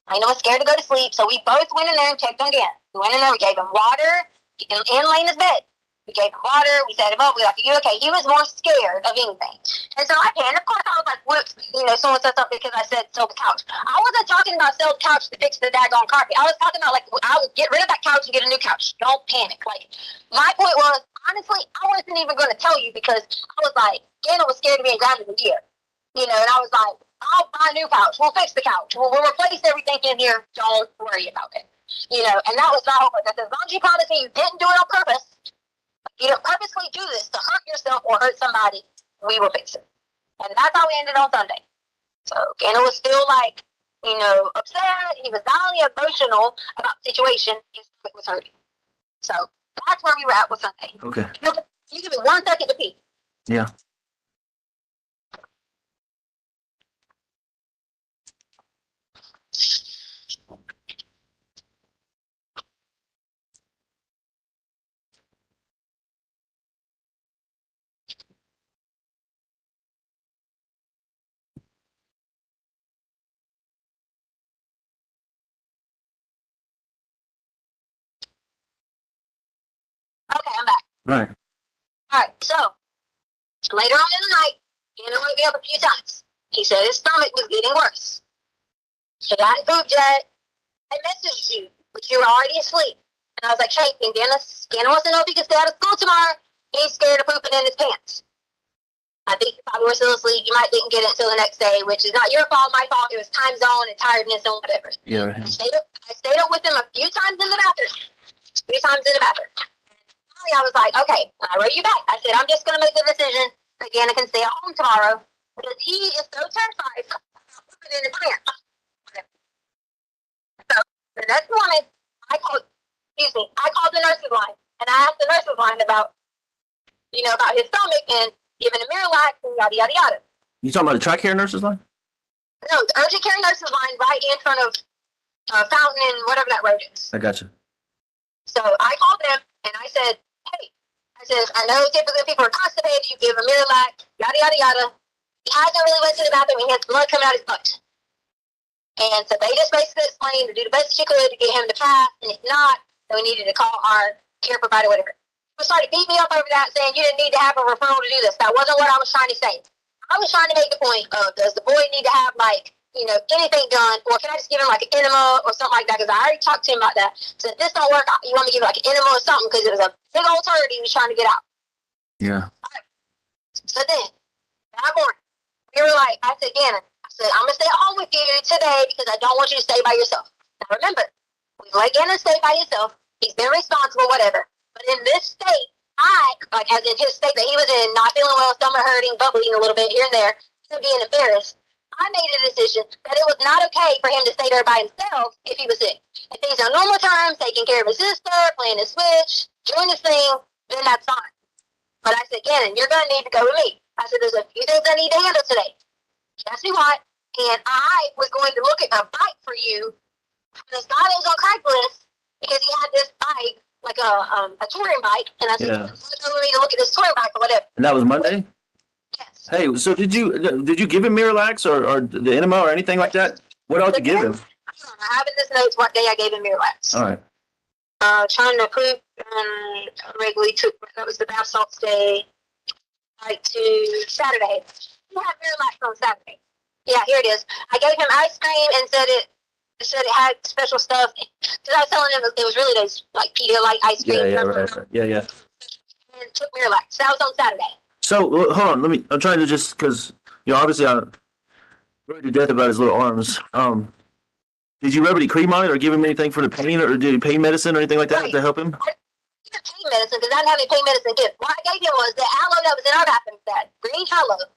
I know it's scared to go to sleep, so we both went in there and checked on Gannon. We went in there, we gave him water in Lena's bed. We gave him water, we set him up, we were like, are you okay? He was more scared of anything. And so I panicked. Of course, I was like, whoops, someone said something because I said sell the couch. I wasn't talking about sell the couch to fix the daggone carpet. I was talking about, like, I would get rid of that couch and get a new couch. Don't panic. Like, my point was, honestly, I wasn't even going to tell you because I was like, Gannon was scared of being grounded a year. And I was like, I'll buy a new couch. We'll fix the couch. We'll replace everything in here. Don't worry about it. And that was my whole point. I said, as long as you promise me you didn't do it on purpose, you don't purposely do this to hurt yourself or hurt somebody, we will fix it. And that's how we ended on Sunday. So Gannon was still like, upset. He was not only emotional about the situation, his stomach was hurting. So that's where we were at with Sunday. Okay. You give me 1 second to pee. Yeah. Okay, I'm back. Right. All right, so later on in the night, Gannon woke me up a few times. He said his stomach was getting worse. He hadn't pooped yet. I messaged you, but you were already asleep. And I was like, hey, Gannon wants to know if he can stay out of school tomorrow. He's scared of pooping in his pants. I think you probably were still asleep. You might didn't get it until the next day, which is not your fault, my fault. It was time zone and tiredness and whatever. Yeah. I stayed up with him a few times in the bathroom. I was like, okay, I wrote you back. I said, I'm just going to make the decision that Gannon can stay at home tomorrow because he is so terrified about pooping in his pants. So the next morning, I called the nurse's line and I asked the nurse's line about his stomach and giving him Miralax and yada, yada, yada. You talking about the TRICARE nurses line? No, the urgent care nurse's line right in front of Fountain and whatever that road is. I got you. So I called them and I said, hey, I know typically people are constipated, you give him Miralax, yada, yada, yada. He hasn't really went to the bathroom, he has blood coming out his butt. And so they just basically explained to do the best she could to get him to pass, and if not, then we needed to call our care provider, whatever. He started beating me up over that, saying you didn't need to have a referral to do this. That wasn't what I was trying to say. I was trying to make the point of, does the boy need to have, anything done, or can I just give him, an enema or something like that? Because I already talked to him about that. So if this don't work, you want me to give him, an enema or something, because it was a big old turd he was trying to get out. Yeah. Right. So then, that morning, we were like, I said, Gannon, I'm going to stay at home with you today because I don't want you to stay by yourself. Now remember, we've let Gannon stay by himself. He's been responsible, whatever. But in this state, as in his state that he was in, not feeling well, stomach hurting, bubbling a little bit here and there, being embarrassed, I made a decision that it was not okay for him to stay there by himself if he was sick. If he's on normal terms, taking care of his sister, playing his Switch, doing his thing, then that's fine. But I said, Gannon, you're going to need to go with me. I said, there's a few things I need to handle today. He asked me what, and I was going to look at a bike for you. This guy that was on Craigslist because he had this bike, like a touring bike, and I said, Yeah. "You need to look at this touring bike or whatever." And that was Monday? Yes. Hey, so did you give him Miralax or the enema or anything like that? What else did you give him? I have in this notes what day I gave him Miralax. All right. Trying to poop regularly took, that was the bath salts day, to Saturday. He had Miralax on Saturday. Yeah, here it is. I gave him ice cream and said it had special stuff. Because I was telling him it was really those Pedialyte ice cream. Yeah, right. Yeah. And took Miralax. That was on Saturday. So hold on, I'm trying to just because obviously I'm worried to death about his little arms. Did you rub any cream on it or give him anything for the pain or did pain medicine or anything like that to help him? I didn't pain medicine because I didn't have any pain medicine gift. What I gave him was the aloe that was in our bathroom, that green aloe.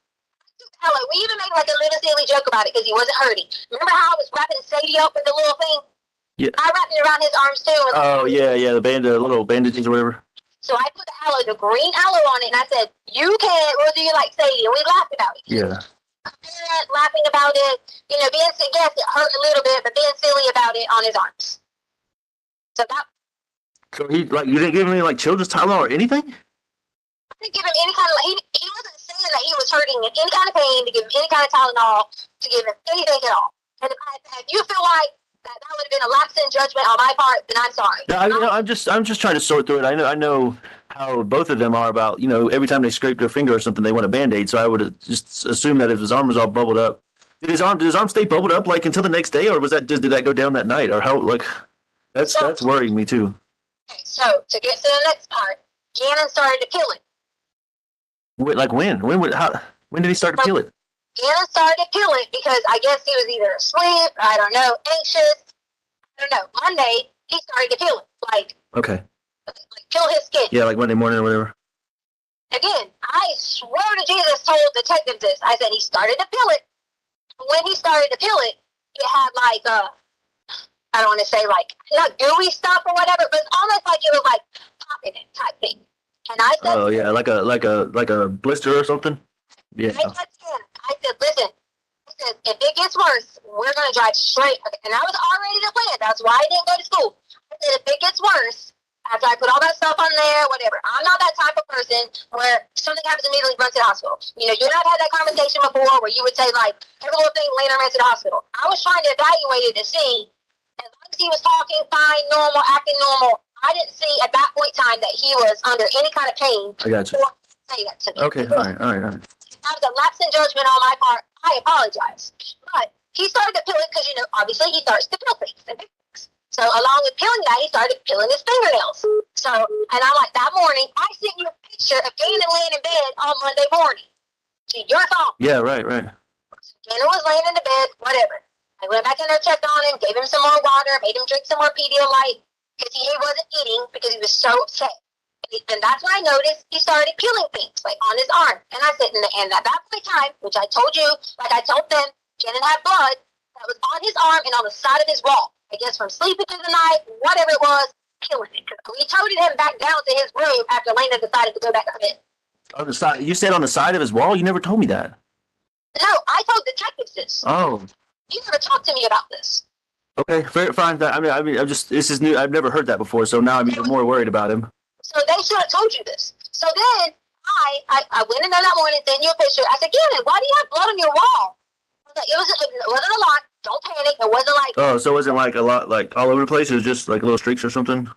We even made a little silly joke about it because he wasn't hurting. Remember how I was wrapping Sadie up with the little thing? Yeah. I wrapped it around his arms too. And Oh yeah, yeah, the little bandages or whatever. so I put the green aloe on it, and I said, "You can, or do you like Sadie?" And we laughed about it. Yeah. Laughing about it, being yes, it hurt a little bit, but being silly about it on his arms. So that. So you didn't give him any like children's Tylenol or anything? I didn't give him any kind of he wasn't saying that he was hurting in any kind of pain to give him any kind of Tylenol, to give him anything at all. And if you feel like that would have been a lapse in judgment on my part, then I'm sorry. No, I'm just trying to sort through it. I know how both of them are about, every time they scrape their finger or something, they want a Band-Aid. So I would just assume that if his arm was all bubbled up, did his arm stay bubbled up like until the next day, or did that go down that night, or how, like, that's worrying me too. Okay, so to get to the next part, Gannon started to peel it. Like when? When did he start to peel it? Gannon started to peel it because I guess he was either asleep, I don't know, anxious, I don't know. Monday, he started to peel it, like peel his skin. Yeah, like Monday morning or whatever. Again, I swear to Jesus told detectives this. I said he started to peel it. When he started to peel it, it had like I don't want to say like not gooey stuff or whatever, but almost like it was like popping it type thing. And I said, oh yeah, like a blister or something. Yeah. I said, listen. I said, if it gets worse, we're gonna drive straight. And I was already the plan. That's why I didn't go to school. I said, if it gets worse, after I put all that stuff on there, whatever. I'm not that type of person where something happens immediately, run to the hospital. You and I've had that conversation before where you would say like every little thing later ran to the hospital. I was trying to evaluate it to see as long as he was talking fine, normal, acting normal. I didn't see at that point in time that he was under any kind of pain. I got you. Or say that to me. Okay, all right. That was a lapse in judgment on my part. I apologize. But he started to peel it because, obviously he starts to peel things and pick things. So along with peeling that, he started peeling his fingernails. So, and I'm like, that morning, I sent you a picture of Gannon laying in bed on Monday morning. To your phone. Yeah, right. Gannon was laying in the bed, whatever. I went back in there, checked on him, gave him some more water, made him drink some more Pedialyte because he wasn't eating because he was so upset. And that's when I noticed he started peeling things, like on his arm. And I said, and at that point in time, which I told you, like I told them, Gannon had blood that was on his arm and on the side of his wall. I guess from sleeping through the night, whatever it was, peeling it. We toted him back down to his room after Lena decided to go back to bed. On the side, you said on the side of his wall? You never told me that. No, I told detectives this. Oh. You never talked to me about this. Okay, fair, fine. I mean, this is new. I've never heard that before, so now I'm even more worried about him. So they should have told you this. So then I went in there that morning, sent you a picture. I said, Gannon, why do you have blood on your wall? I was like, it wasn't a lot. Don't panic. It wasn't like. Oh, so it wasn't like a lot, like all over the place? It was just like little streaks or something?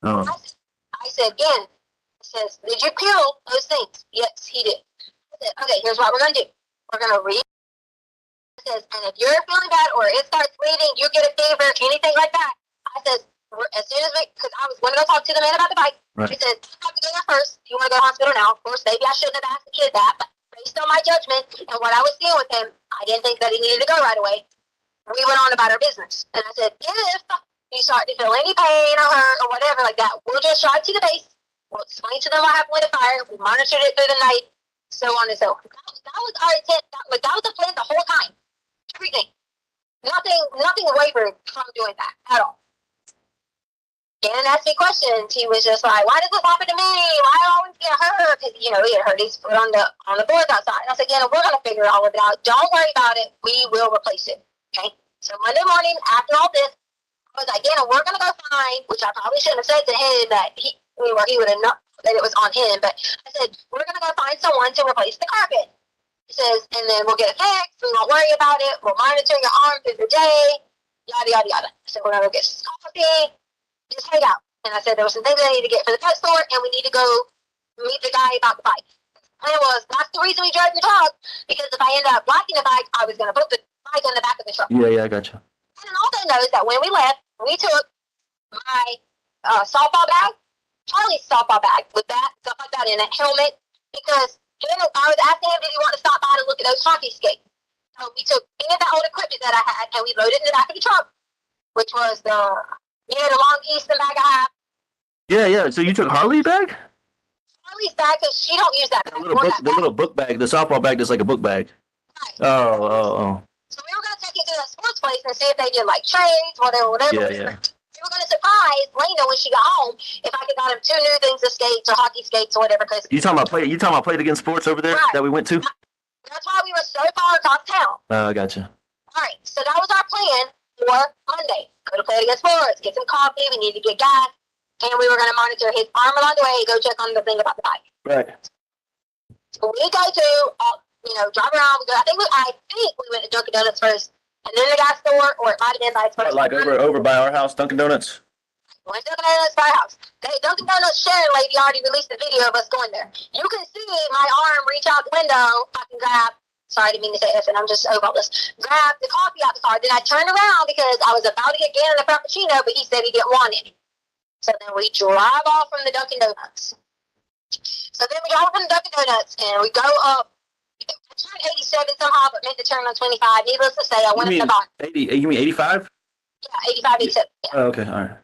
Oh. I said, Gannon, it says, did you peel those things? Yes, he did. I said, okay, here's what we're going to do. We're going to read. It says, and if you're feeling bad or it starts bleeding, you get a fever, anything like that. I said, as soon as because I was going to go talk to the man about the bike. Right. He said, you have to go there first. You want to go to the hospital now. Of course, maybe I shouldn't have asked the kid that, but based on my judgment and what I was seeing with him, I didn't think that he needed to go right away. We went on about our business. And I said, if you start to feel any pain or hurt or whatever like that, we'll just drive to the base. We'll explain to them what happened with the fire. We monitored it through the night, so on and so on. That was our intent. That was the plan the whole time. Everything. Nothing wavered from doing that at all. Gannon asked me questions. He was just like, why does this happen to me? Why do I always get hurt? Because, he had hurt his foot on the boards outside. And I said, Gannon, we're going to figure all of it out. Don't worry about it. We will replace it. Okay? So Monday morning, after all this, I was like, Gannon, we're going to go find, which I probably shouldn't have said to him that he would have known that it was on him. But I said, we're going to go find someone to replace the carpet. He says, and then we'll get it fixed. We won't worry about it. We'll monitor your arm through the day. Yada, yada, yada. I said, we're going to go get some coffee. Just hang out. And I said there were some things I need to get for the pet store, and we need to go meet the guy about the bike. The plan was, that's the reason we drove the truck, because if I end up blocking the bike, I was going to put the bike on the back of the truck. Yeah, I gotcha. And all they know is that when we left, we took my softball bag, Charlie's softball bag with that, stuff like that in it, helmet, because I was asking him, did he want to stop by to look at those hockey skates? So we took any of that old equipment that I had, and we loaded it in the back of the truck, which was the long Easton bag I have. Yeah. So you took Harley's bag? Harley's bag, because she don't use that bag. The little book bag, the softball bag that's like a book bag. Right. Oh. So we were going to take it to a sports place and see if they did like trades, whatever. Yeah, yeah. We were going to surprise Lena when she got home if I could got him 2 new things of skates or hockey skates or whatever. Because You talking about Play It Again Sports over there Right. that we went to? that's why we were so far across town. I gotcha. All right, so that was our plan for Monday. Go to Play It Again Sports, get some coffee. We need to get gas, and we were going to monitor his arm along the way. Go check on the thing about the bike. Right. So we go to, drive around. I think we went to Dunkin' Donuts first, and then the gas store, or it might have been by its first. Like over by our house, Dunkin' Donuts. Went to Dunkin' Donuts by our house. The Dunkin' Donuts Sharon lady already released the video of us going there. You can see my arm reach out the window. I can grab. Sorry, I didn't mean to say F, and I'm just over all this. Grab the coffee out the car. Then I turned around because I was about to get Gannon a Frappuccino, but he said he didn't want any. So then we drive off from the Dunkin' Donuts. So then we drive off from the Dunkin' Donuts, and we go up. I turned 87 somehow, but meant to turn on 25. Needless to say, I went up the bottom. 80? You mean 85? Yeah, 85, 87. Yeah. Oh, okay, all right.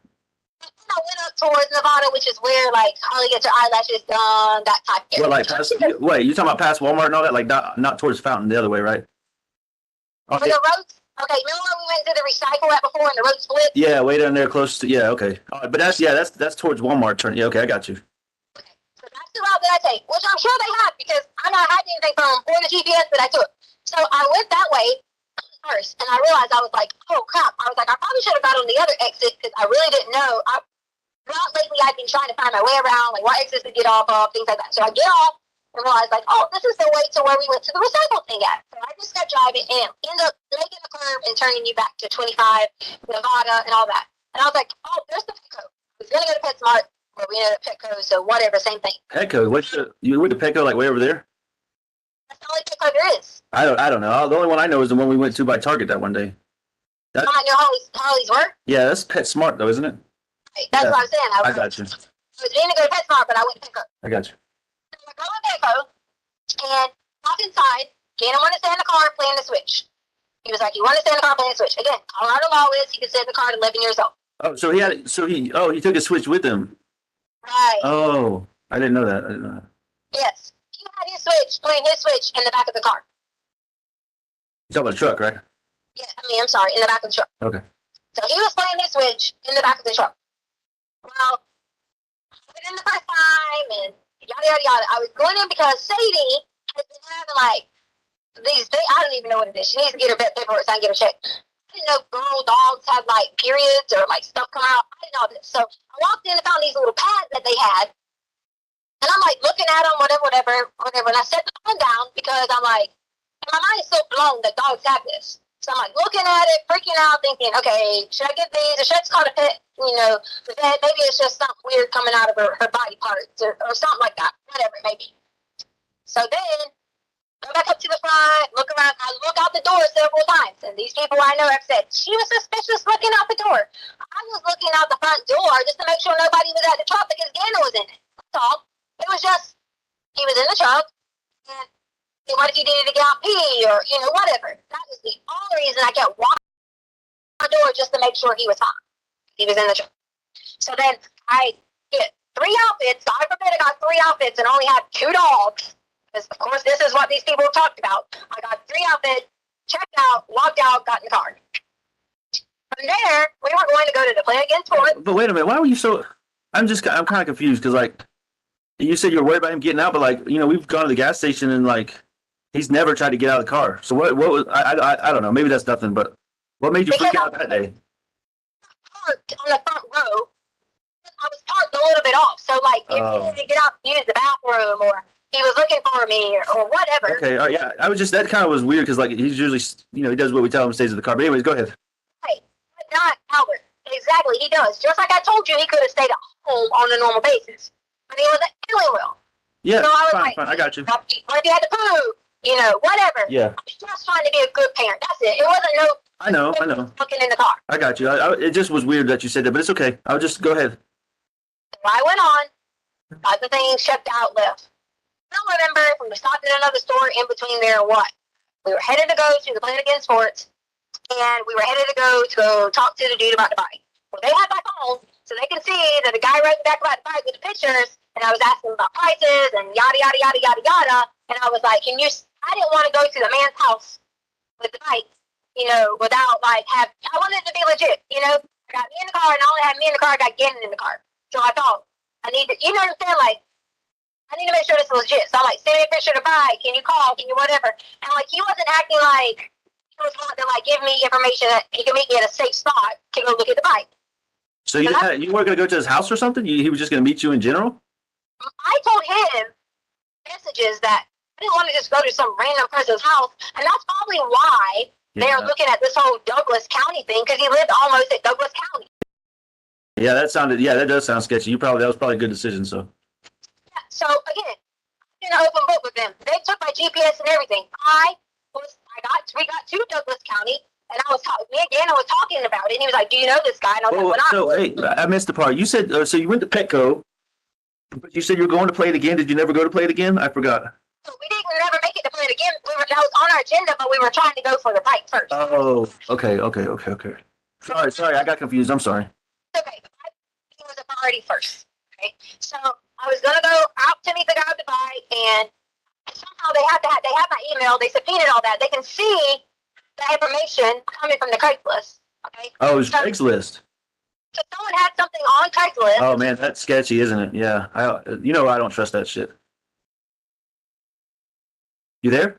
And I went up towards Nevada, which is where, like, Holly gets her eyelashes done, that type of area. Well, like wait, you talking about past Walmart and all that? Like not towards Fountain, the other way, right? Oh, Where the roads, okay, remember when we went to the recycle right before and the road split? yeah, way down there, close to. Yeah, okay. All right, but that's towards Walmart. Turn. Yeah, okay, I got you. So that's the route that I take, which I'm sure they have because I'm not hiding anything from them or the GPS that I took. So I went that way first, and I realized I was like, oh crap. I was like, I probably should have got on the other exit because I really didn't know. Not lately, I've been trying to find my way around, like what exits to get off of, things like that. So I get off and realize, like, oh, this is the way to where we went to the recycle thing at. So I just kept driving and end up making the curve and turning you back to 25, Nevada, and all that. And I was like, oh, there's the Petco. I was going to go to PetSmart, but we ended up Petco, so whatever, same thing. Petco. You went to Petco like way over there? That's the only Petco there is. I don't know. The only one I know is the one we went to by Target that one day. I might know Holly's work. Yeah, that's PetSmart though, isn't it? Right, that's Yeah, what I'm saying. I got you. I was going to go to PetSmart, but I went to Petco. I got you. So I go to Petco, and walk inside. Gannon wanted to stay in the car playing the Switch. He was like, you want to stay in the car playing the Switch. Again, Colorado law is he can stay in the car at 11 years old. Oh, he took a Switch with him. Right. Oh, I didn't know that. Yes. He had his Switch, playing his Switch in the back of the car. You talking about a truck, right? Yeah, I'm sorry, in the back of the truck. Okay. So he was playing his Switch in the back of the truck. Well, I went in the first time, and yada, yada, yada. I was going in because Sadie has been having, like, I don't even know what it is. She needs to get her paperwork so I can get her checked. I didn't know girl dogs had, like, periods or, like, stuff come out. I didn't know this. So I walked in and found these little pads that they had. And I'm, like, looking at them, whatever. And I set the phone down because I'm, like, my mind is so blown that dogs have this. So I'm, like, looking at it, freaking out, thinking, okay, should I get these? Or should I just call the pet, the vet? Maybe it's just something weird coming out of her body parts or something like that. Whatever it may be. So then, go back up to the front, look around. I look out the door several times. And these people I know have said, she was suspicious looking out the door. I was looking out the front door just to make sure nobody was at the truck because Gannon was in it. That's all. It was just, he was in the truck. And what if he needed to get out pee or, whatever. That was the only reason I kept walking out the door just to make sure he was fine. He was in the truck. So then I get 3 outfits. God forbid I got 3 outfits and only had 2 dogs. Because, of course, this is what these people talked about. I got 3 outfits, checked out, walked out, got in the car. From there, we were going to go to the Play Again Sports. But wait a minute, why were you so? I'm kind of confused because like you said you were worried about him getting out, but like we've gone to the gas station and like he's never tried to get out of the car. So what was I don't know. Maybe that's nothing. But what made you freak out that day? Parked on the front row. I was parked a little bit off, so like if he needed to get out and use the bathroom or he was looking for me or whatever. Okay, yeah. I was just that kind of was weird because like he's usually he does what we tell him, stays in the car. But anyways, go ahead. Hey, but not Albert. Exactly, he does. Just like I told you, he could have stayed at home on a normal basis, but he wasn't feeling well. Yeah, so I was fine. I got you. What if you had to poo? Whatever. Yeah. I was just trying to be a good parent. That's it. It wasn't no. I know. Looking in the car. I got you. It just was weird that you said that, but it's okay. I'll just go ahead. So I went on, got the things checked out, left. I don't remember if we stopped at another store in between there or what. We were headed to go to the Play It Again Sports, and we were headed to go talk to the dude about the bike. Well, they had my phone, so they can see that the guy wrote back about the bike with the pictures, and I was asking about prices and yada, yada, yada, yada, yada. And I was like, I didn't want to go to the man's house with the bike without like I wanted it to be legit, I got me in the car and not only had me in the car, I got Gannon in the car. So I thought I need to, understand, like, I need to make sure this is legit. So I'm like, send me a picture of the bike. Can you call? Can you whatever? And like, he wasn't acting like he was wanting to like give me information that he could meet me at a safe spot to go look at the bike. So you weren't going to go to his house or something? He was just going to meet you in general? I told him messages that I didn't want to just go to some random person's house, and that's probably why they're looking at this whole Douglas County thing, because he lived almost at Douglas County. Yeah, that does sound sketchy. That was probably a good decision. So. Yeah, so again, in an open book with them, they took my GPS and everything. We got to Douglas County, and me and Gannon was talking about it, and he was like, "Do you know this guy?" And I was like, "So hey, I missed the part. You said so you went to Petco, but you said you were going to play it again. Did you never go to play it again? I forgot." We didn't never make it to play it again. That was on our agenda, but we were trying to go for the bike first. Oh, okay. Sorry, I got confused. I'm sorry. Okay, it was a priority first. Okay, so I was gonna go out to meet the guy with the bike, and somehow they have my email. They subpoenaed all that. They can see the information coming from the Craigslist. Okay. Oh, it was Craigslist. So someone had something on Craigslist. Oh man, that's sketchy, isn't it? Yeah, I don't trust that shit. You there?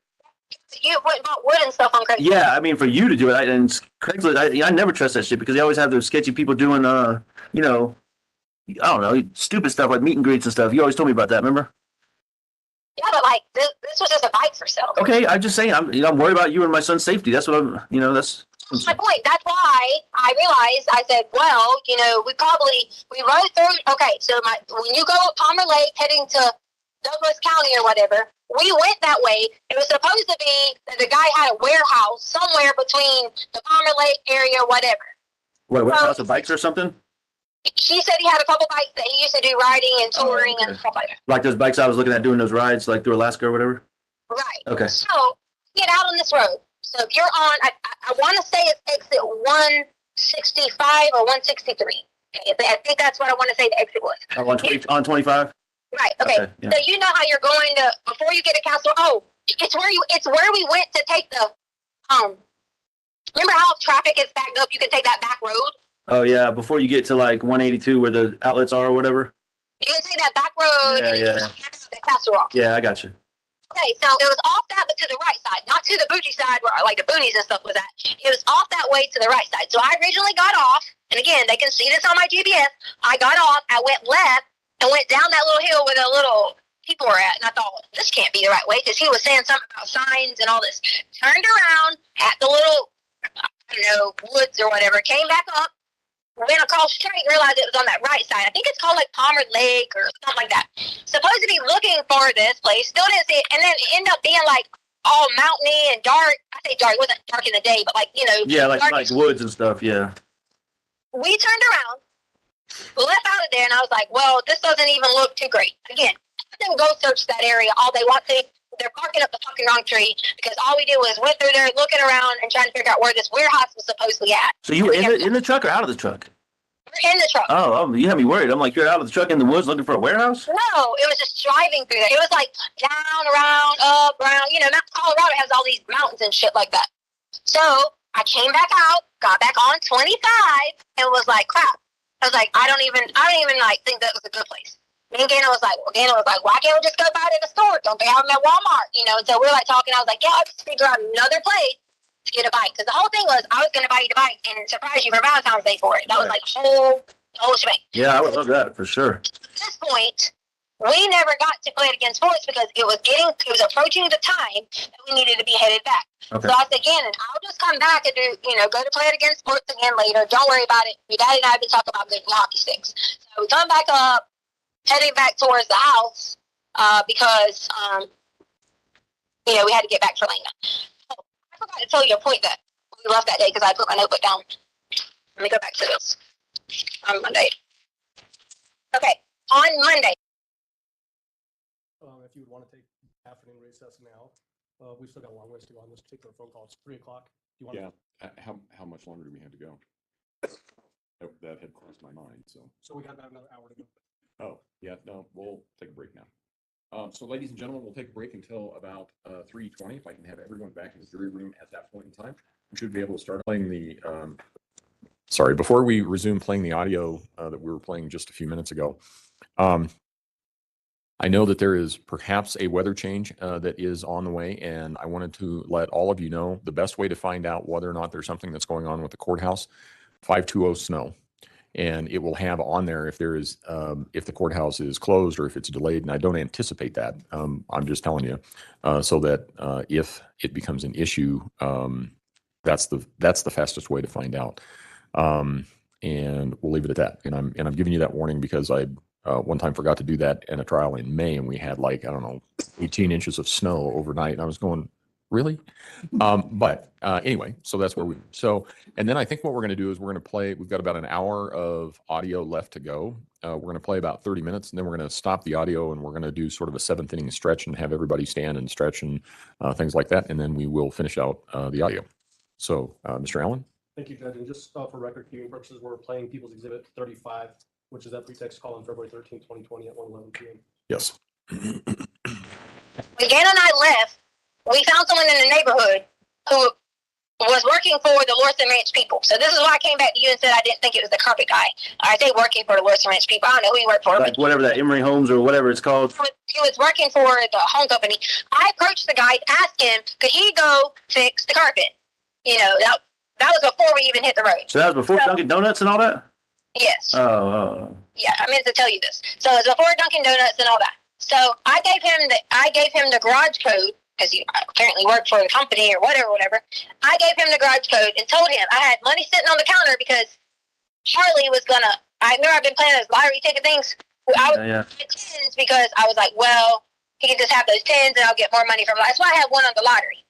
You went and bought wood and stuff on Craigslist. Yeah, I mean for you to do it, and Craigslist, I never trust that shit because they always have those sketchy people doing, I don't know, stupid stuff like meet and greets and stuff. You always told me about that, remember? Yeah, but like this was just a bike for sale. Okay, I'm just saying, I'm worried about you and my son's safety. That's what that's my point. That's why I realized. I said, well, we rode through. Okay, so when you go up Palmer Lake heading to Douglas County or whatever, we went that way. It was supposed to be that the guy had a warehouse somewhere between the Palmer Lake area, whatever. What, warehouse of bikes or something? She said he had a couple bikes that he used to do riding and touring and stuff like that. Like those bikes I was looking at doing those rides, like through Alaska or whatever? Right. Okay. So, get out on this road. So, if you're on, I want to say it's exit 165 or 163. I think that's what I want to say the exit was. On 25? Right. Okay. Yeah. So, you know how you're going to, before you get to Castle, it's where we went to take the, remember how traffic is backed up? You can take that back road. Oh yeah, before you get to like 182 where the outlets are or whatever. You can take that back road. Yeah. The Castle Rock. Yeah, I got you. Okay, so it was off that, but to the right side, not to the bougie side where like the boonies and stuff was at. It was off that way to the right side. So I originally got off, and again, they can see this on my GPS. I got off, I went left, and went down that little hill where the little people were at, and I thought, this can't be the right way, because he was saying something about signs and all this. Turned around at the little, woods or whatever, came back up, went across the street, realized it was on that right side. I think it's called like Palmer Lake or something like that. Supposed to be looking for this place, still didn't see it, and then it ended up being like all mountainy and dark. I say dark, it wasn't dark in the day, but like, Yeah, like woods and stuff, yeah. We turned around, left out of there, and I was like, well, this doesn't even look too great. Again, let them go search that area all they want to. They're barking up the fucking wrong tree, because all we did was went through there looking around and trying to figure out where this warehouse was supposedly at. So you were in the truck or out of the truck? We're in the truck. Oh, you had me worried. I'm like, you're out of the truck in the woods looking for a warehouse? No, it was just driving through there. It was like down, around, up, around. Colorado has all these mountains and shit like that. So I came back out, got back on 25, and was like, crap. I was like, I don't even like think that was a good place. Me and Gannon was like, why can't we just go buy it at the store? Don't they have them at Walmart? And so we were like talking. I was like, yeah, I'll just figure out another place to get a bike. Because the whole thing was I was going to buy you the bike and surprise you for Valentine's Day for it. That was like the whole shebang. Yeah, I would love that for sure. At this point, we never got to play it against sports because it was approaching the time that we needed to be headed back. Okay. So I said, Gannon, I'll just come back and do, go to play it against sports again later. Don't worry about it. Your daddy and I have been talking about getting hockey sticks. So we come back up, heading back towards the house because, we had to get back to Lena. Oh, I forgot to tell you a point that we left that day because I put my notebook down. Let me go back to this. On Monday. Okay, on Monday. If you would want to take afternoon recess now, we've still got a long ways to go on this particular phone call. It's 3 o'clock. Do you want How much longer do we have to go? That had crossed my mind, so. So we got about another hour to go. Oh, yeah, no, we'll take a break now. So ladies and gentlemen, we'll take a break until about 3:20. If I can have everyone back in the jury room at that point in time. We should be able to start playing the, sorry, before we resume playing the audio that we were playing just a few minutes ago. I know that there is perhaps a weather change that is on the way, and I wanted to let all of you know the best way to find out whether or not there's something that's going on with the courthouse, 520 snow. And it will have on there if there is, if the courthouse is closed or if it's delayed, and I don't anticipate that. I'm just telling you, so that if it becomes an issue, that's the fastest way to find out. And we'll leave it at that. And I'm giving you that warning because I one time forgot to do that in a trial in May, and we had like, I don't know, 18 inches of snow overnight. And I was going, really? But anyway, so that's where and then I think what we're going to do is we're going to play, we've got about an hour of audio left to go. We're going to play about 30 minutes, and then we're going to stop the audio, and we're going to do sort of a 7th inning stretch and have everybody stand and stretch and things like that. And then we will finish out the audio. So, Mr. Allen? Thank you, Judge. And just for record keeping purposes, we're playing People's Exhibit 35, which is that pretext call on February 13th, 2020 at 1:11 p.m. Yes. When Gannon and I left, we found someone in the neighborhood who was working for the Lorson Ranch people. So this is why I came back to you and said I didn't think it was the carpet guy. I say working for the Lorson Ranch people. I don't know who he worked for. Like whatever that Emory Homes or whatever it's called. He was working for the home company. I approached the guy, asked him, could he go fix the carpet? You know, that was before we even hit the road. So that was before Dunkin' Donuts and all that? Yes. Oh. Yeah, I meant to tell you this. So it was before Dunkin' Donuts and all that. So I gave him the garage code because he apparently worked for the company or whatever. I gave him the garage code and told him I had money sitting on the counter because Charlie was gonna. I remember I've been playing those lottery ticket things. I was get tens because I was like, well, he can just have those tens and I'll get more money from it. That's why I had one on the lottery.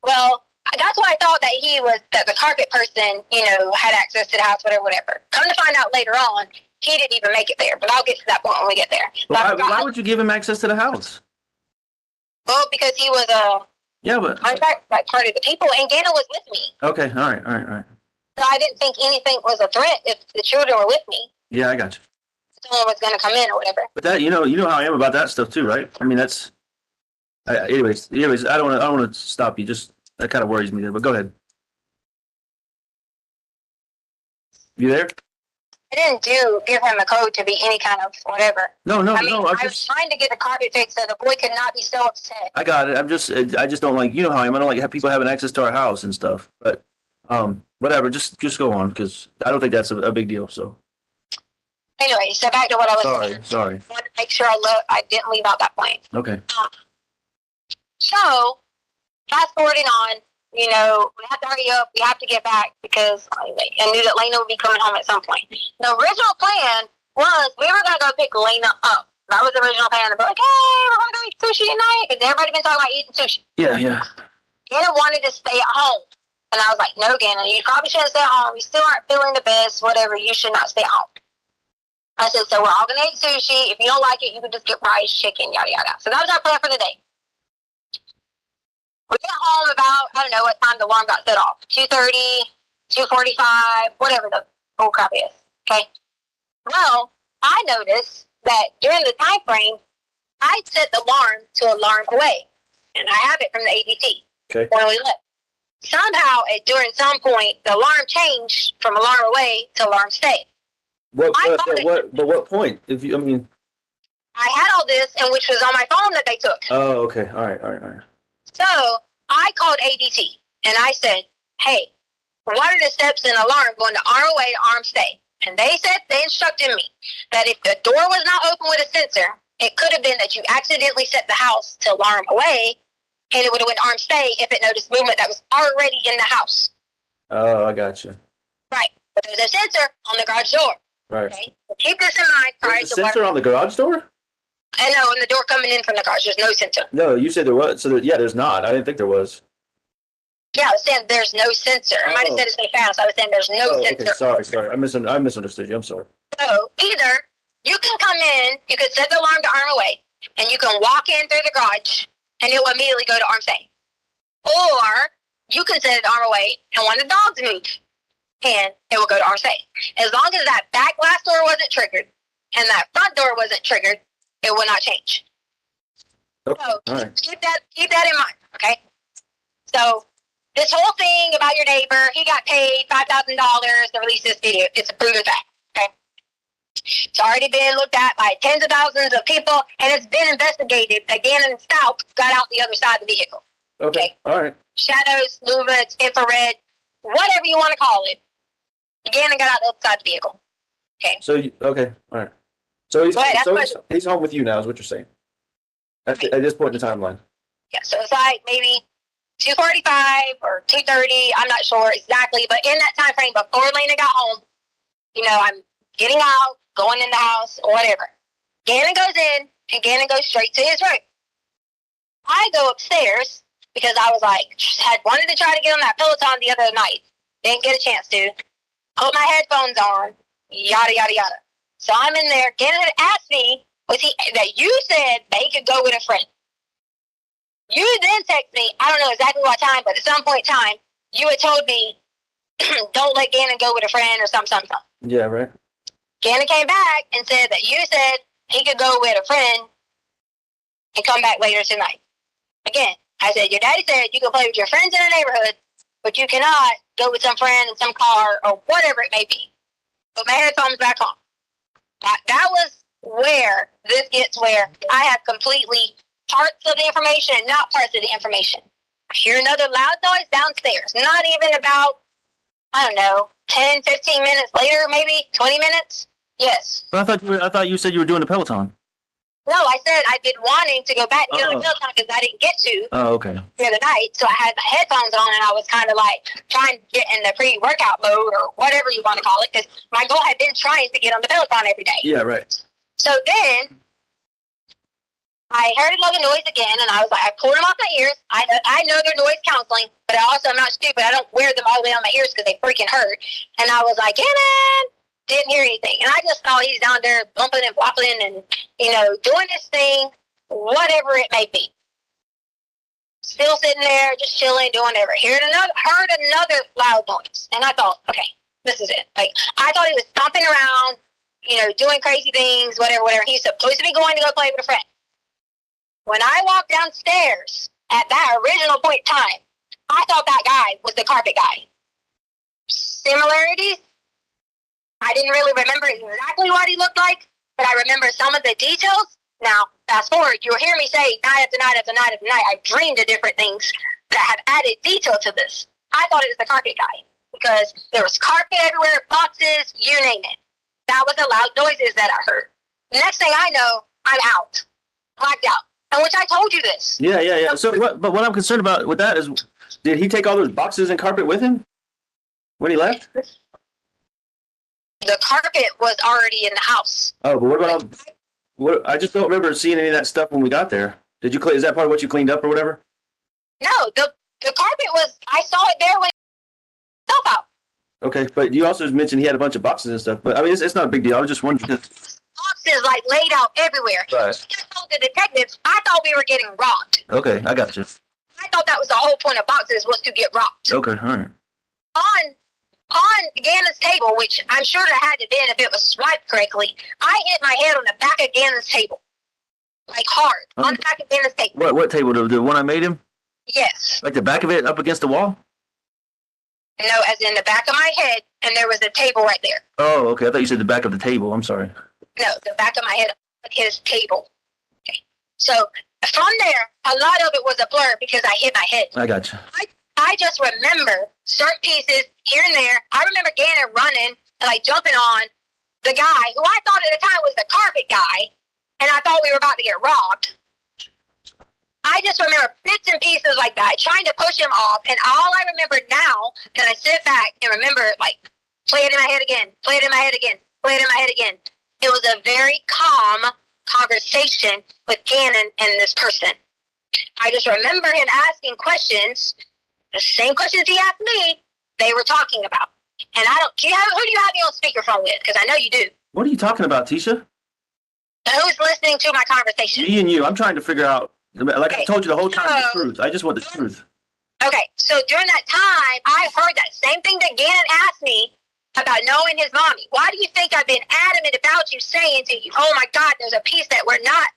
Well, that's why I thought that the carpet person, you know, had access to the house, whatever. Come to find out later on, he didn't even make it there. But I'll get to that point when we get there. Why would you give him access to the house? Well, because he was contract like part of the people, and Gannon was with me. Okay, all right. So I didn't think anything was a threat if the children were with me. Yeah, I got you. Someone was going to come in or whatever. But that, you know how I am about that stuff too, right? I mean, that's. Anyways, I don't want to stop you. Just that kind of worries me there. But go ahead. You there? I didn't give him the code to be any kind of whatever. No. I was trying to get the carpet fixed so the boy could not be so upset. I got it. I just don't like, you know how I am. I don't like have people having access to our house and stuff. But whatever. Just go on because I don't think that's a big deal. So. Anyway, so back to what I was saying. Sorry. I wanted to make sure I didn't leave out that point. Okay. So, fast forwarding on, you know, we have to hurry up. We have to get back because I knew that Lena would be coming home at some point. The original plan was we were going to go pick Lena up. That was the original plan. But like, hey, we're going to go eat sushi tonight. Because everybody been talking about eating sushi. Yeah. Gannon wanted to stay at home. And I was like, no, Gannon, you probably shouldn't stay at home. You still aren't feeling the best, whatever. You should not stay at home. I said, so we're all going to eat sushi. If you don't like it, you can just get rice, chicken, yada, yada. So that was our plan for the day. We got home about, I don't know what time the alarm got set off. 2:30, 2:45, whatever the whole crap is. Okay. Well, I noticed that during the time frame, I set the alarm to alarm away. And I have it from the ADT. Okay. When we left. Somehow, during some point, the alarm changed from alarm away to alarm stay. What point? I had all this, and which was on my phone that they took. Oh, okay. All right. So I called ADT and I said, hey, what are the steps in alarm going to arm away to arm stay? And they instructed me that if the door was not open with a sensor, it could have been that you accidentally set the house to alarm away and it would have went arm stay if it noticed movement that was already in the house. Oh, I got you. Right. But there's a sensor on the garage door. Right. Okay. So keep this in mind prior There's a to sensor on the garage door? I know, on the door coming in from the garage, there's no sensor. No, you said there was. So there's not. I didn't think there was. Yeah, I was saying there's no sensor. I might have said it so fast. I was saying there's no sensor. Okay, sorry. I misunderstood you. I'm sorry. So either you can come in, you can set the alarm to arm away, and you can walk in through the garage, and it will immediately go to arm stay. Or you can set it to arm away, and when the dogs move, and it will go to arm stay. As long as that back glass door wasn't triggered, and that front door wasn't triggered, it will not change. Okay. So all right. keep that in mind, okay? So this whole thing about your neighbor, he got paid $5,000 to release this video. It's a proven fact. Okay. It's already been looked at by tens of thousands of people, and it's been investigated. Gannon Stauch got out the other side of the vehicle. Okay. All right. Shadows, movements, infrared, whatever you want to call it. Gannon got out the other side of the vehicle. Okay. So okay. All right. So he's Go ahead, he's home with you now, is what you're saying. At this point in the timeline. Yeah, so it's like maybe 2:45 or 2:30. I'm not sure exactly, but in that time frame before Lena got home, I'm getting out, going in the house, or whatever. Gannon goes in, and Gannon goes straight to his room. I go upstairs because I was like, had wanted to try to get on that Peloton the other night. Didn't get a chance to. Put my headphones on, yada, yada, yada. So I'm in there. Gannon had asked me, that you said that he could go with a friend. You then text me, I don't know exactly what time, but at some point in time, you had told me, don't let Gannon go with a friend or something. Yeah, right. Gannon came back and said that you said he could go with a friend and come back later tonight. Again, I said, your daddy said you can play with your friends in the neighborhood, but you cannot go with some friend in some car or whatever it may be. Put my headphones back on. That was where this gets where I have completely parts of the information and not parts of the information. I hear another loud noise downstairs. Not even about, 10, 15 minutes later, maybe 20 minutes. Yes. But I thought you said you were doing the Peloton. No, I said I've been wanting to go back to the Peloton because I didn't get to Oh, okay. the other night. So I had my headphones on and I was kind of like trying to get in the pre-workout mode or whatever you want to call it, because my goal had been trying to get on the Peloton every day. Yeah, right. So then I heard another noise again, and I was like, I pulled them off my ears. I know they're noise canceling, but I also am not stupid. I don't wear them all the way on my ears because they freaking hurt. And I was like, Gannon! Didn't hear anything. And I just thought he's down there bumping and wobbling and, doing his thing, whatever it may be. Still sitting there, just chilling, doing whatever. Heard another loud noise. And I thought, okay, this is it. Like, I thought he was stomping around, doing crazy things, whatever. He's supposed to be going to go play with a friend. When I walked downstairs at that original point in time, I thought that guy was the carpet guy. Similarities? I didn't really remember exactly what he looked like, but I remember some of the details. Now, fast forward, you'll hear me say night after night after night after night, I dreamed of different things that have added detail to this. I thought it was the carpet guy because there was carpet everywhere, boxes, you name it. That was the loud noises that I heard. The next thing I know, I'm out, blacked out. And which I told you this. Yeah. So, but what I'm concerned about with that is, did he take all those boxes and carpet with him when he left? The carpet was already in the house. Oh, but what about I just don't remember seeing any of that stuff when we got there. Did you clean? Is that part of what you cleaned up or whatever? No, the carpet was. I saw it there when it fell out. Okay, but you also mentioned he had a bunch of boxes and stuff. But I mean, it's not a big deal. I was just wondering. Boxes like laid out everywhere. Right. I just told the detectives I thought we were getting robbed. Okay, I got you. I thought that was the whole point of boxes was to get robbed. Okay, all right. On Gannon's table, which I'm sure it had to been if it was swiped correctly, I hit my head on the back of Gannon's table. Like hard. On the back of Gannon's table. What table? The one I made him? Yes. Like the back of it up against the wall? No, as in the back of my head, and there was a table right there. Oh, okay. I thought you said the back of the table. I'm sorry. No, the back of my head, his table. Okay. So from there, a lot of it was a blur because I hit my head. I got you. I just remember certain pieces here and there. I remember Gannon running and like jumping on the guy who I thought at the time was the carpet guy, and I thought we were about to get robbed. I just remember bits and pieces like that, trying to push him off, and all I remember now that I sit back and remember, like, play it in my head again, play it in my head again, play it in my head again. It was a very calm conversation with Gannon and this person. I just remember him asking questions, the same questions he asked me, they were talking about. And who do you have me on speakerphone with? Because I know you do. What are you talking about, Tisha? Who's listening to my conversation? Me and you. I'm trying to figure out, like I told you the whole time, the So- truth. I just want the truth. Okay, so during that time, I heard that same thing that Gannon asked me about knowing his mommy. Why do you think I've been adamant about you saying to you, oh my God, there's a piece that we're not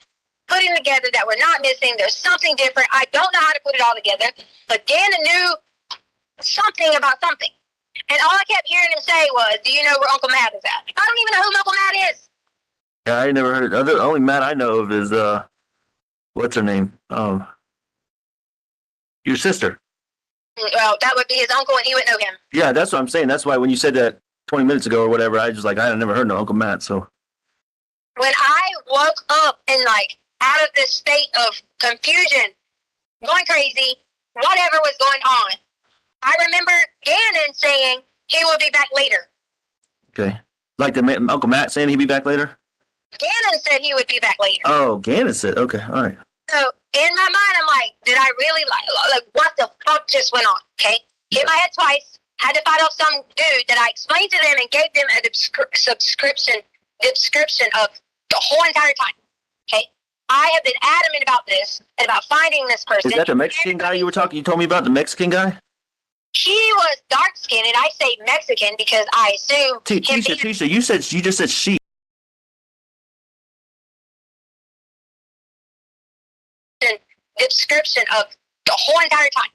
putting together, that we're not missing. There's something different. I don't know how to put it all together. But Gannon knew something about something. And all I kept hearing him say was, do you know where Uncle Matt is at? I don't even know who Uncle Matt is. Yeah, I never heard. The only Matt I know of is what's her name? Your sister. Well, that would be his uncle, and he would know him. Yeah, that's what I'm saying. That's why when you said that 20 minutes ago or whatever, I just like I had never heard no Uncle Matt. So When I woke up and like out of this state of confusion, going crazy, whatever was going on, I remember Gannon saying he will be back later. okay, like the Uncle Matt saying he'd be back later. Gannon said he would be back later. Oh, Gannon said, okay, all right. So in my mind, I'm like, did I really like what the fuck just went on? Okay, hit my head twice. Had to fight off some dude that I explained to them and gave them a description of the whole entire time. Okay, I have been adamant about this and about finding this person. Is that the Mexican guy you were talking? You told me about the Mexican guy. He was dark skinned, and I say Mexican because I assume Tisha, you just said she. description of the whole entire time.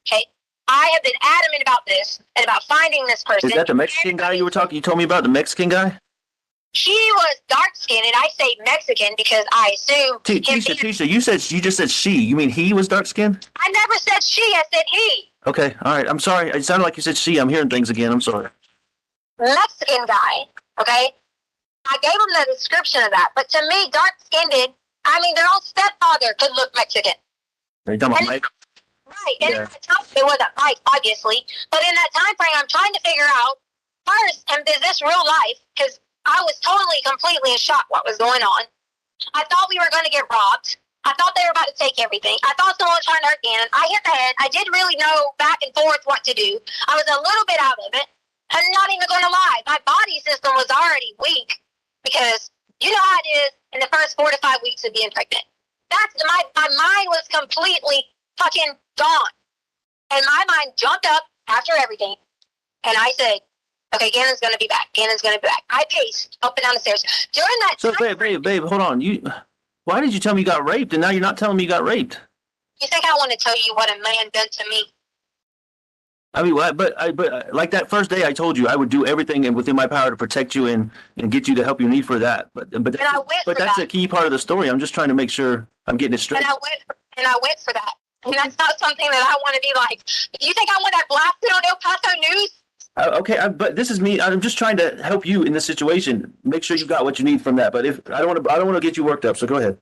Okay, I have been adamant about this and about finding this person. Is that the Mexican guy you were talking? You told me about the Mexican guy. He was dark skinned, and I say Mexican because I assume Tisha, you just said she. You mean he was dark skinned? I never said she. I said he. Okay, all right. I'm sorry. It sounded like you said she. I'm hearing things again. I'm sorry. Mexican guy. Okay, I gave him the description of that, but to me, dark skinned. I mean, their own stepfather could look Mexican. Are you talking about Mike? Right, and Yeah. at that time, it wasn't Mike, obviously, but in that time frame, I'm trying to figure out first, is this real life? Because I was totally, completely in shock what was going on. I thought we were going to get robbed. I thought they were about to take everything. I thought someone was trying to hurt Gannon. I hit the head. I didn't really know back and forth what to do. I was a little bit out of it. I'm not even going to lie. My body system was already weak because you know how it is in the first 4 to 5 weeks of being pregnant. That's my mind was completely fucking gone. And my mind jumped up after everything. And I said, okay, Gannon's going to be back. Gannon's going to be back. I paced up and down the stairs. During that So, time, babe, hold on. Why did you tell me you got raped, and now you're not telling me you got raped? you think I want to tell you what a man done to me? I mean, but like that first day, I told you I would do everything within my power to protect you and get you the help you need for that. But that's a key part of the story. I'm just trying to make sure I'm getting it straight. And I went for that. And that's not something that I want to be like. You think I want that blasted on El Paso News? Okay, but this is me. I'm just trying to help you in this situation. Make sure you got what you need from that. But if I don't want to get you worked up. So go ahead.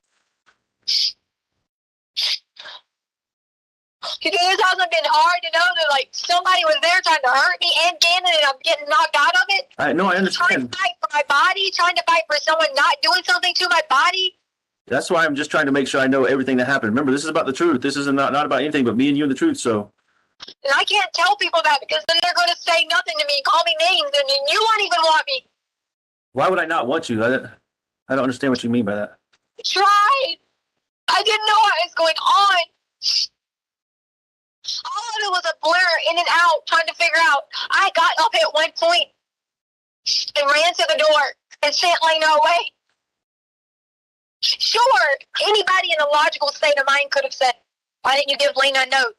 It hasn't been hard to know that like somebody was there trying to hurt me and Gannon, and I'm getting knocked out of it. I Trying understand. to fight for my body, trying to fight for someone not doing something to my body. That's why I'm just trying to make sure I know everything that happened. Remember, this is about the truth. This is not about anything but me and you and the truth. So And I can't tell people that because then they're going to say nothing to me and call me names, and then you won't even want me. why would I not want you? I don't understand what you mean by that. I tried. I didn't know what was going on. All of it was a blur in and out, trying to figure out. I got up at one point and ran to the door and sent Lena away. Sure, anybody in a logical state of mind could have said, why didn't you give Lena a note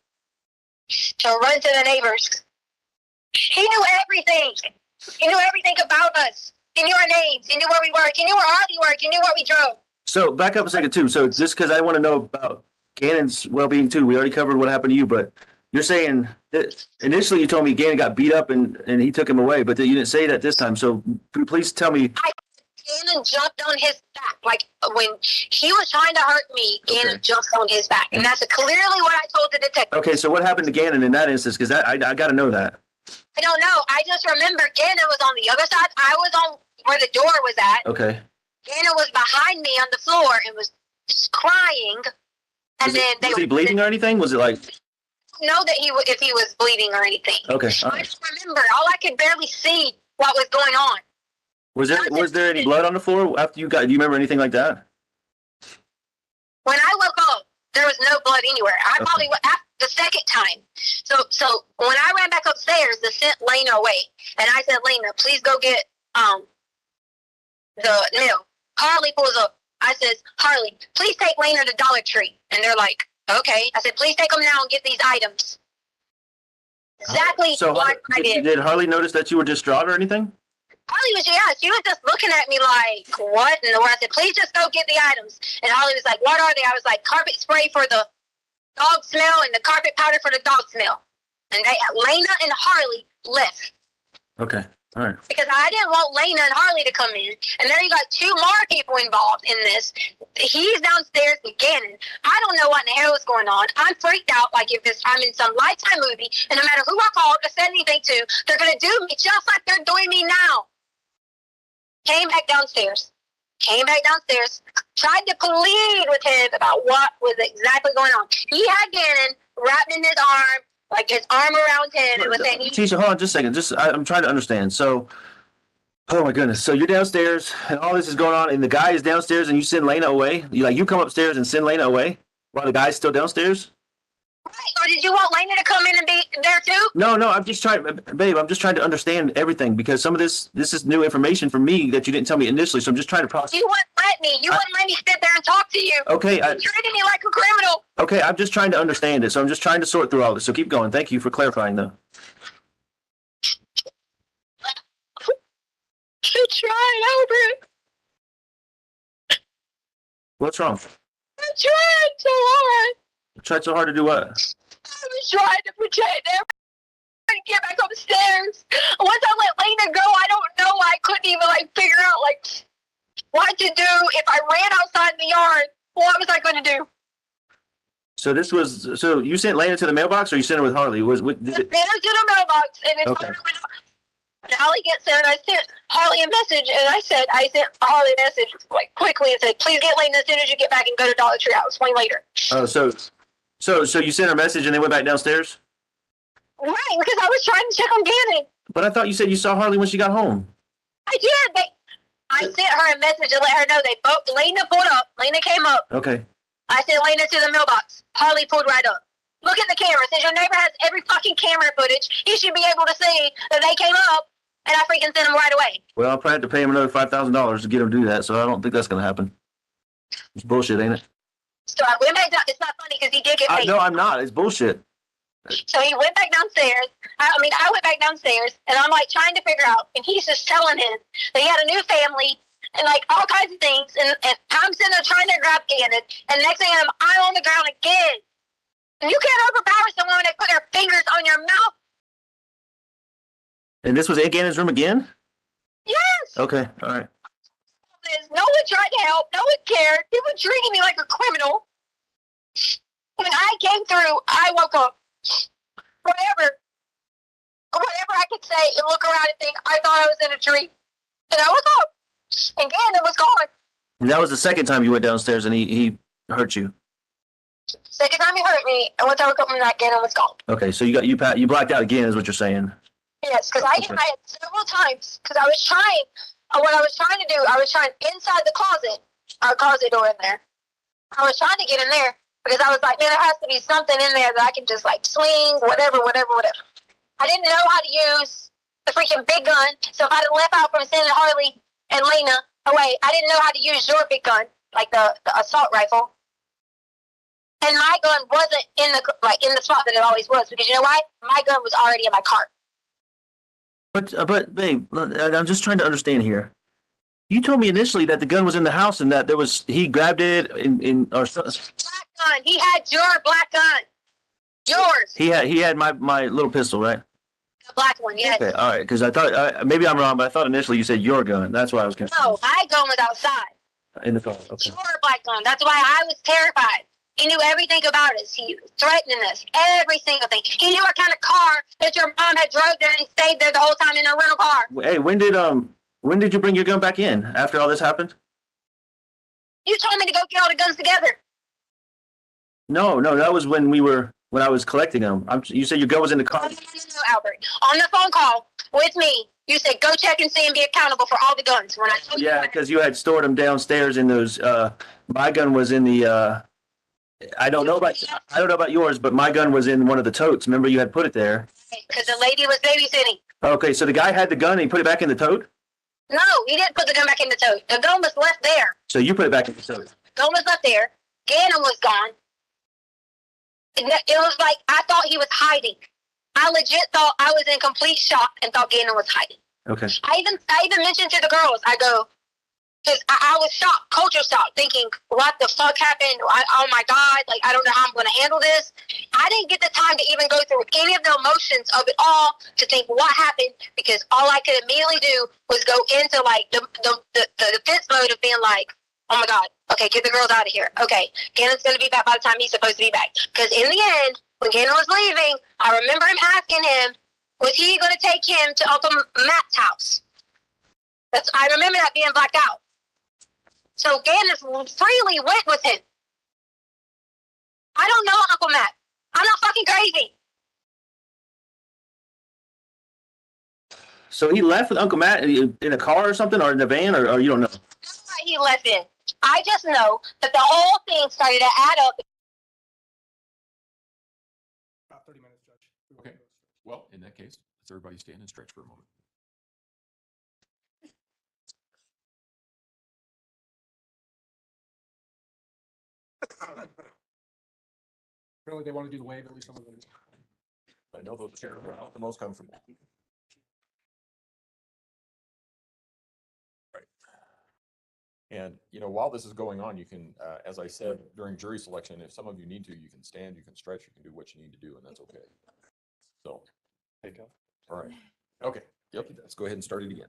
to run to the neighbors? He knew everything. He knew everything about us. He knew our names. He knew where we worked. He knew where Hardy worked. He knew where we drove. So back up a second too. So just because I want to know about Gannon's well-being too. We already covered what happened to you, but you're saying that initially you told me Gannon got beat up and he took him away, but you didn't say that this time. So please tell me. Gannon jumped on his back. Like when he was trying to hurt me, Gannon jumped on his back. And that's clearly what I told the detective. Okay, so what happened to Gannon in that instance? Because I got to know that. I don't know. I just remember Gannon was on the other side. I was on where the door was at. Okay. Gannon was behind me on the floor and was crying. And Was he bleeding or anything? Was it like? Know that if he was bleeding or anything. Okay. All I right. just remember all I could barely see what was going on. Was there any blood on the floor after you got? Do you remember anything like that? When I woke up, there was no blood anywhere. I probably after the second time. So when I ran back upstairs, they sent Lena away, and I said, Lena, please go get the milk. Harley pulls up. I says, Harley, please take Lena to Dollar Tree. And they're like, okay. I said, please take them now and get these items. exactly So what I did. did Harley notice that you were distraught or anything? Harley was, yeah, she was just looking at me like, what in the world? I said, please just go get the items. And Harley was like, what are they? I was like, carpet spray for the dog smell and the carpet powder for the dog smell. And Lena and Harley left. Okay. All right. Because I didn't want Lena and Harley to come in. And there you got two more people involved in this. He's downstairs with Gannon. I don't know what in the hell is going on. I'm freaked out like if I'm in some Lifetime movie, and no matter who I called or said anything to, they're going to do me just like they're doing me now. Came back downstairs. Tried to plead with him about what was exactly going on. He had Gannon wrapped in his arm, like his arm around him, and was saying, Tisha, hold on just a second. I'm trying to understand. So, oh my goodness. So you're downstairs and all this is going on and the guy is downstairs and you send Lena away? You come upstairs and send Lena away while the guy's still downstairs? right, or did you want Lena to come in and be there too? No, I'm just trying, babe, I'm just trying to understand everything because some of this is new information for me that you didn't tell me initially. So I'm just trying to process. You wouldn't let me. You wouldn't let me sit there and talk to you. Okay. You treated me like a criminal. Okay. I'm just trying to understand it. So I'm just trying to sort through all this. So keep going. Thank you for clarifying though. You tried, Albert. What's wrong? I tried so hard. Tried so hard to do what? I was trying to protect everyone and get back upstairs. Once I let Lena go, I don't know. I couldn't even figure out what to do. If I ran outside the yard, what was I going to do? So you sent Lena to the mailbox or you sent her with Harley? Sent her to the mailbox, and it's Okay. Harley gets there, and I sent Harley a message, and I sent Harley a message quickly and said, please get Lena as soon as you get back and go to Dollar Tree. I'll explain later. Oh, so you sent her a message and they went back downstairs? Right, because I was trying to check on Gannon. But I thought you said you saw Harley when she got home. I did. I sent her a message to let her know Lena pulled up. Lena came up. Okay. I sent Lena to the mailbox. Harley pulled right up. Look at the camera. Since your neighbor has every fucking camera footage, he should be able to see that they came up, and I freaking sent them right away. Well, I'll probably have to pay him another $5,000 to get him to do that, so I don't think that's going to happen. It's bullshit, ain't it? So I went back down. It's not funny because he did get paid. No, I'm not. It's bullshit. So he went back downstairs. I went back downstairs, and I'm trying to figure out, and he's just telling him that he had a new family and all kinds of things, and I'm sitting there trying to grab Gannon, and next thing I'm on the ground again. And you can't overpower someone when they put their fingers on your mouth. And this was in Gannon's room again? Yes. Okay, all right. No one tried to help. No one cared. People treated me like a criminal. When I came through, I woke up. Whatever I could say and look around and think, I thought I was in a dream. And I woke up. And Gannon was gone. And that was the second time you went downstairs and he hurt you. Second time he hurt me, and once I woke up from that, Gannon was gone. Okay, so you blacked out again is what you're saying. Yes, because I had several times, because I was trying, what I was trying to do, I was trying inside the closet, our closet door in there. I was trying to get in there, because I was like, man, there has to be something in there that I can just swing, whatever. I didn't know how to use the freaking big gun, so if I'd have left out from sending Harley and Lena away, I didn't know how to use your big gun, like the assault rifle. And my gun wasn't in the spot that it always was, because you know why? My gun was already in my cart. But babe, I'm just trying to understand here. You told me initially that the gun was in the house and that he grabbed it or Black gun. He had your black gun. Yours. He had my little pistol, right? The black one, yes. Okay, all right. Because I thought maybe I'm wrong, but I thought initially you said your gun. That's why I was confused. No, my gun was outside. In the car. Okay. Your black gun. That's why I was terrified. He knew everything about us. He was threatening us. Every single thing. He knew what kind of car that your mom had drove there and stayed there the whole time in a rental car. Hey, when did you bring your gun back in after all this happened? You told me to go get all the guns together. No, that was when I was collecting them. You said your gun was in the car. No, Albert. On the phone call with me, you said go check and see and be accountable for all the guns. When I told Yeah, because you had stored them downstairs in those. My gun was in the. I don't know about yours, but my gun was in one of the totes. Remember, you had put it there. Because the lady was babysitting. Okay, so the guy had the gun and he put it back in the tote? No, he didn't put the gun back in the tote. The gun was left there. So you put it back in the tote? The gun was left there. Gannon was gone. It was like I thought he was hiding. I legit thought I was in complete shock and thought Gannon was hiding. Okay. I even mentioned to the girls, I go, because I was shocked, culture shock, thinking, what the fuck happened? Oh my God, like, I don't know how I'm going to handle this. I didn't get the time to even go through any of the emotions of it all to think what happened, because all I could immediately do was go into like the defense mode of being like, oh my God, okay, get the girls out of here. Okay, Gannon's going to be back by the time he's supposed to be back. Because in the end, when Gannon was leaving, I remember him asking him, was he going to take him to Uncle Matt's house? I remember that being blacked out. So Gannon freely went with him. I don't know Uncle Matt. I'm not fucking crazy. So he left with Uncle Matt in a car or something, or in a van, or you don't know? That's why he left in. I just know that the whole thing started to add up. About 30 minutes, Judge. Okay. Well, in that case, let's everybody stand and stretch for a moment. Apparently they want to do the wave, at least some of them. I know those chairs are not the most comfortable. Right. And, while this is going on, you can, as I said, during jury selection, if some of you need to, you can stand, you can stretch, you can do what you need to do, and that's okay. So, there you go. All right. Okay. Yep. Let's go ahead and start it again.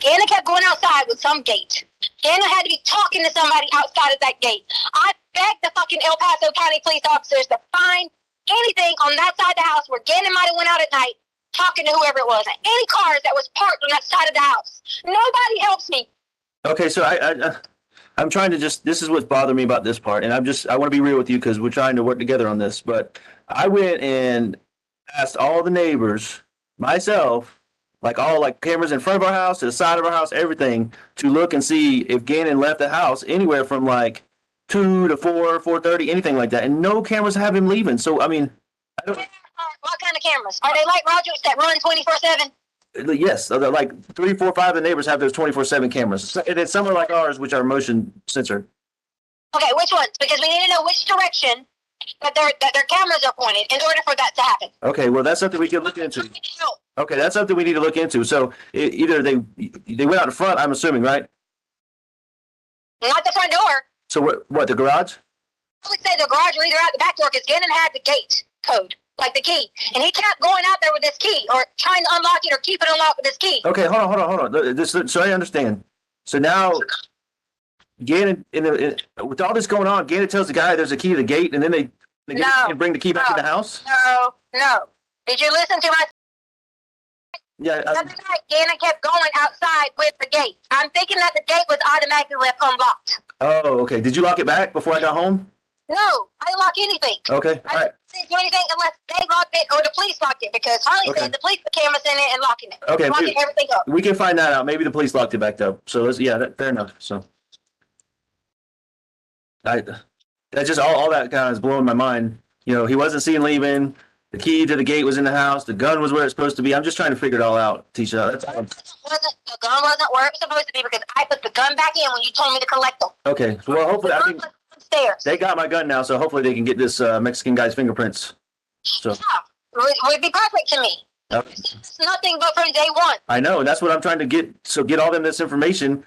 Gannon kept going outside with some gate. Gannon had to be talking to somebody outside of that gate. I begged the fucking El Paso County police officers to find anything on that side of the house where Gannon might have went out at night talking to whoever it was. Any cars that was parked on that side of the house. Nobody helps me. Okay, so I'm trying to this is what's bothering me about this part, and I want to be real with you because we're trying to work together on this. But I went and asked all the neighbors myself, like cameras in front of our house, to the side of our house, everything, to look and see if Gannon left the house anywhere from like 2 to 4, 4:30, anything like that, and no cameras have him leaving. So I mean, I don't. What kind of cameras? Are they like Rogers that run 24/7? Yes, they're like 3, 4, 5 of the neighbors have those 24/7 cameras, and then some are like ours, which are motion censored. Okay, which ones? Because we need to know which direction that their cameras are pointed in order for that to happen. Okay, well that's something we can look into. Okay, that's something we need to look into. So either they went out the front, I'm assuming, right? Not the front door. So what the garage? I would say the garage or either out the back door, because Gannon had the gate code, like the key. And he kept going out there with his key or trying to unlock it or keep it unlocked with his key. Okay, hold on. So I understand. So now Gannon, with all this going on, Gannon tells the guy there's a key to the gate, and then they can bring the key back to the house? No. Did you listen to my... Yeah. The other night, Gannon kept going outside with the gate. I'm thinking that the gate was automatically left unlocked. Oh, okay. Did you lock it back before I got home? No, I didn't lock anything. Okay, all right. I didn't do anything unless they locked it or the police locked it, because Harley said the police put cameras in it and locking it. Okay, locking everything up. We can find that out. Maybe the police locked it back up. So fair enough. So that just all that kind of is blowing my mind. He wasn't seen leaving. The key to the gate was in the house. The gun was where it's supposed to be. I'm just trying to figure it all out, Tisha. The gun wasn't where it was supposed to be, because I put the gun back in when you told me to collect them. Okay. Well, hopefully, I think upstairs. they got my gun now, so hopefully they can get this Mexican guy's fingerprints. So Yeah, would be perfect to me. It's nothing but from day one. I know, and that's what I'm trying to get. So get all them this information.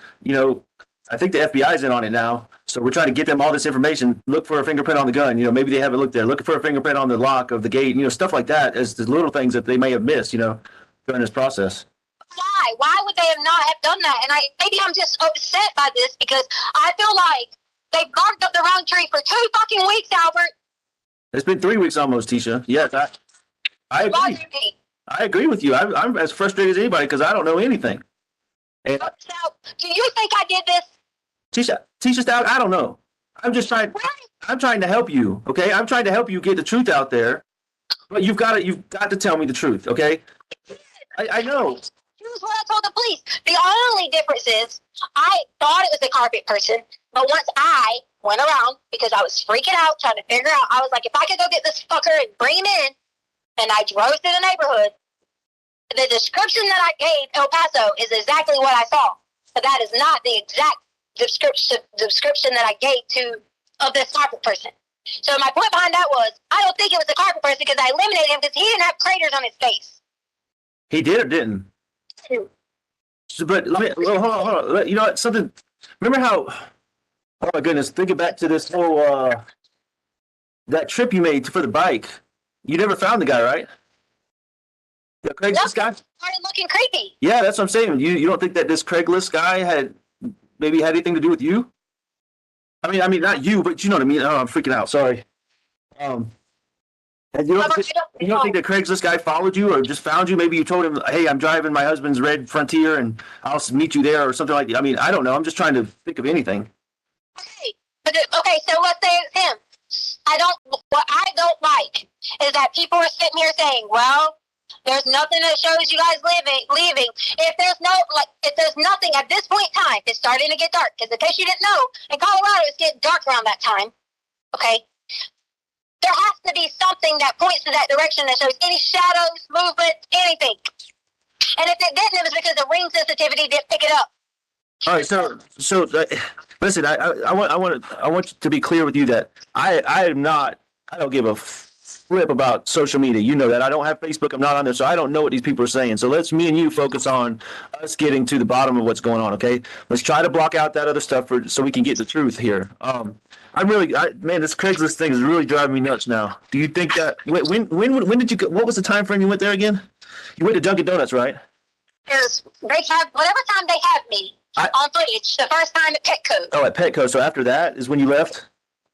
I think the FBI's in on it now. So we're trying to get them all this information. Look for a fingerprint on the gun. Maybe they haven't looked there. Looking for a fingerprint on the lock of the gate. Stuff like that, as the little things that they may have missed. During this process. Why would they not have done that? And maybe I'm just upset by this, because I feel like they barked up the wrong tree for 2 fucking weeks, Albert. It's been 3 weeks almost, Tisha. Yes, I agree. I agree with you. I'm as frustrated as anybody because I don't know anything. And do you think I did this? Teacher Stauch, I don't know. I'm trying to help you, okay? I'm trying to help you get the truth out there. But you've got to tell me the truth, okay? I know. Here's what I told the police. The only difference is I thought it was the carpet person, but once I went around, because I was freaking out trying to figure out, I was like, if I could go get this fucker and bring him in, and I drove through the neighborhood, the description that I gave El Paso is exactly what I saw, but that is not the exact description that I gave of this carpet person. So my point behind that was, I don't think it was the carpet person because I eliminated him because he didn't have craters on his face. He did or didn't? So, but let me, well, hold on. You know what? Something. Remember how? Oh my goodness! Thinking back to this whole that trip you made for the bike. You never found the guy, right? The Craigslist guy. Started looking creepy. Yeah, that's what I'm saying. You don't think that this Craigslist guy had anything to do with you? I mean, not you, but you know what I mean. Oh, I'm freaking out. Sorry. And you don't think that Craigslist guy followed you or just found you? Maybe you told him, "Hey, I'm driving my husband's red Frontier, and I'll meet you there," or something like that. I mean, I don't know. I'm just trying to think of anything. Okay, so let's say it's him. What I don't like is that people are sitting here saying, "Well, there's nothing that shows you guys leaving." If there's nothing at this point in time, it's starting to get dark. Because in case you didn't know, in Colorado, it's getting dark around that time. Okay, there has to be something that points to that direction that shows any shadows, movement, anything. And if it didn't, it was because the ring sensitivity didn't pick it up. All right, so listen, I want to be clear with you that I don't give a flip about social media. You know that. I don't have Facebook. I'm not on there, so I don't know what these people are saying. So let's me and you focus on us getting to the bottom of what's going on. Okay, let's try to block out that other stuff so we can get the truth here. Man, this Craigslist thing is really driving me nuts now. Do you think that when did you go? What was the time frame you went there again? You went to Dunkin' Donuts, right? Because they have whatever time they have me on footage. The first time at Petco. Oh, at Petco. So after that is when you left.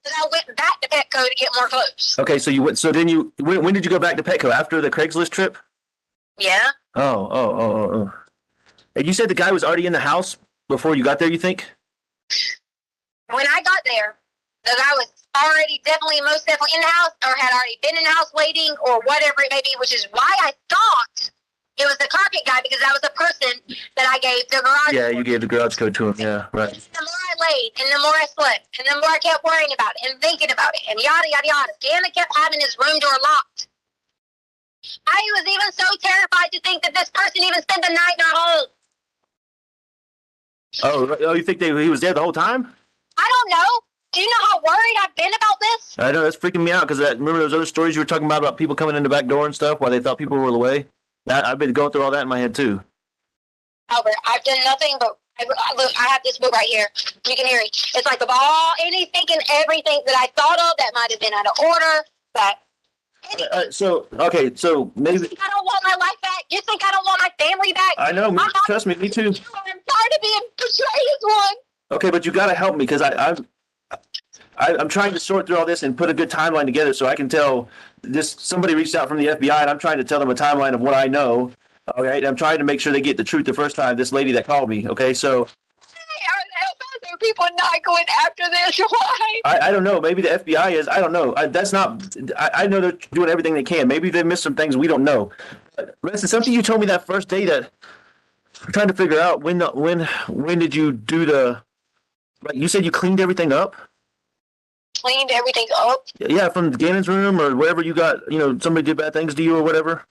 Because I went back to Petco to get more clothes. Okay, so you went. So then when did you go back to Petco after the Craigslist trip? Yeah. Oh. And you said the guy was already in the house before you got there. You think? When I got there, the guy was already most definitely in the house, or had already been in the house waiting, or whatever it may be. Which is why I thought it was the carpet guy, because that was the person that I gave the garage. Yeah, you gave the garage code to him. Yeah, right. The more I laid, and the more I slept, and the more I kept worrying about it and thinking about it, and yada yada yada. Gannon kept having his room door locked. I was even so terrified to think that this person even spent the night not home. Oh, you think he was there the whole time? I don't know. Do you know how worried I've been about this? I know, that's freaking me out, because remember those other stories you were talking about people coming in the back door and stuff while they thought people were away? I've been going through all that in my head too. Albert, I've done nothing but look. I have this book right here. You can hear it. It's like of all anything and everything that I thought of that might have been out of order. But so maybe you think I don't want my life back? You think I don't want my family back? I know. Trust me too. I'm tired of being portrayed as one. Okay, but you got to help me, because I'm trying to sort through all this and put a good timeline together so I can tell this. Somebody reached out from the FBI, and I'm trying to tell them a timeline of what I know. All right, I'm trying to make sure they get the truth the first time. This lady that called me. Okay, so. Are people not going after this? Why? I don't know. Maybe the FBI is. I don't know. That's not. I know they're doing everything they can. Maybe they missed some things we don't know. Listen, something you told me that first day that I'm trying to figure out when did you do the? Like you said, you cleaned everything up. Cleaned everything up. Yeah, from Gannon's room or wherever you got. Somebody did bad things to you or whatever.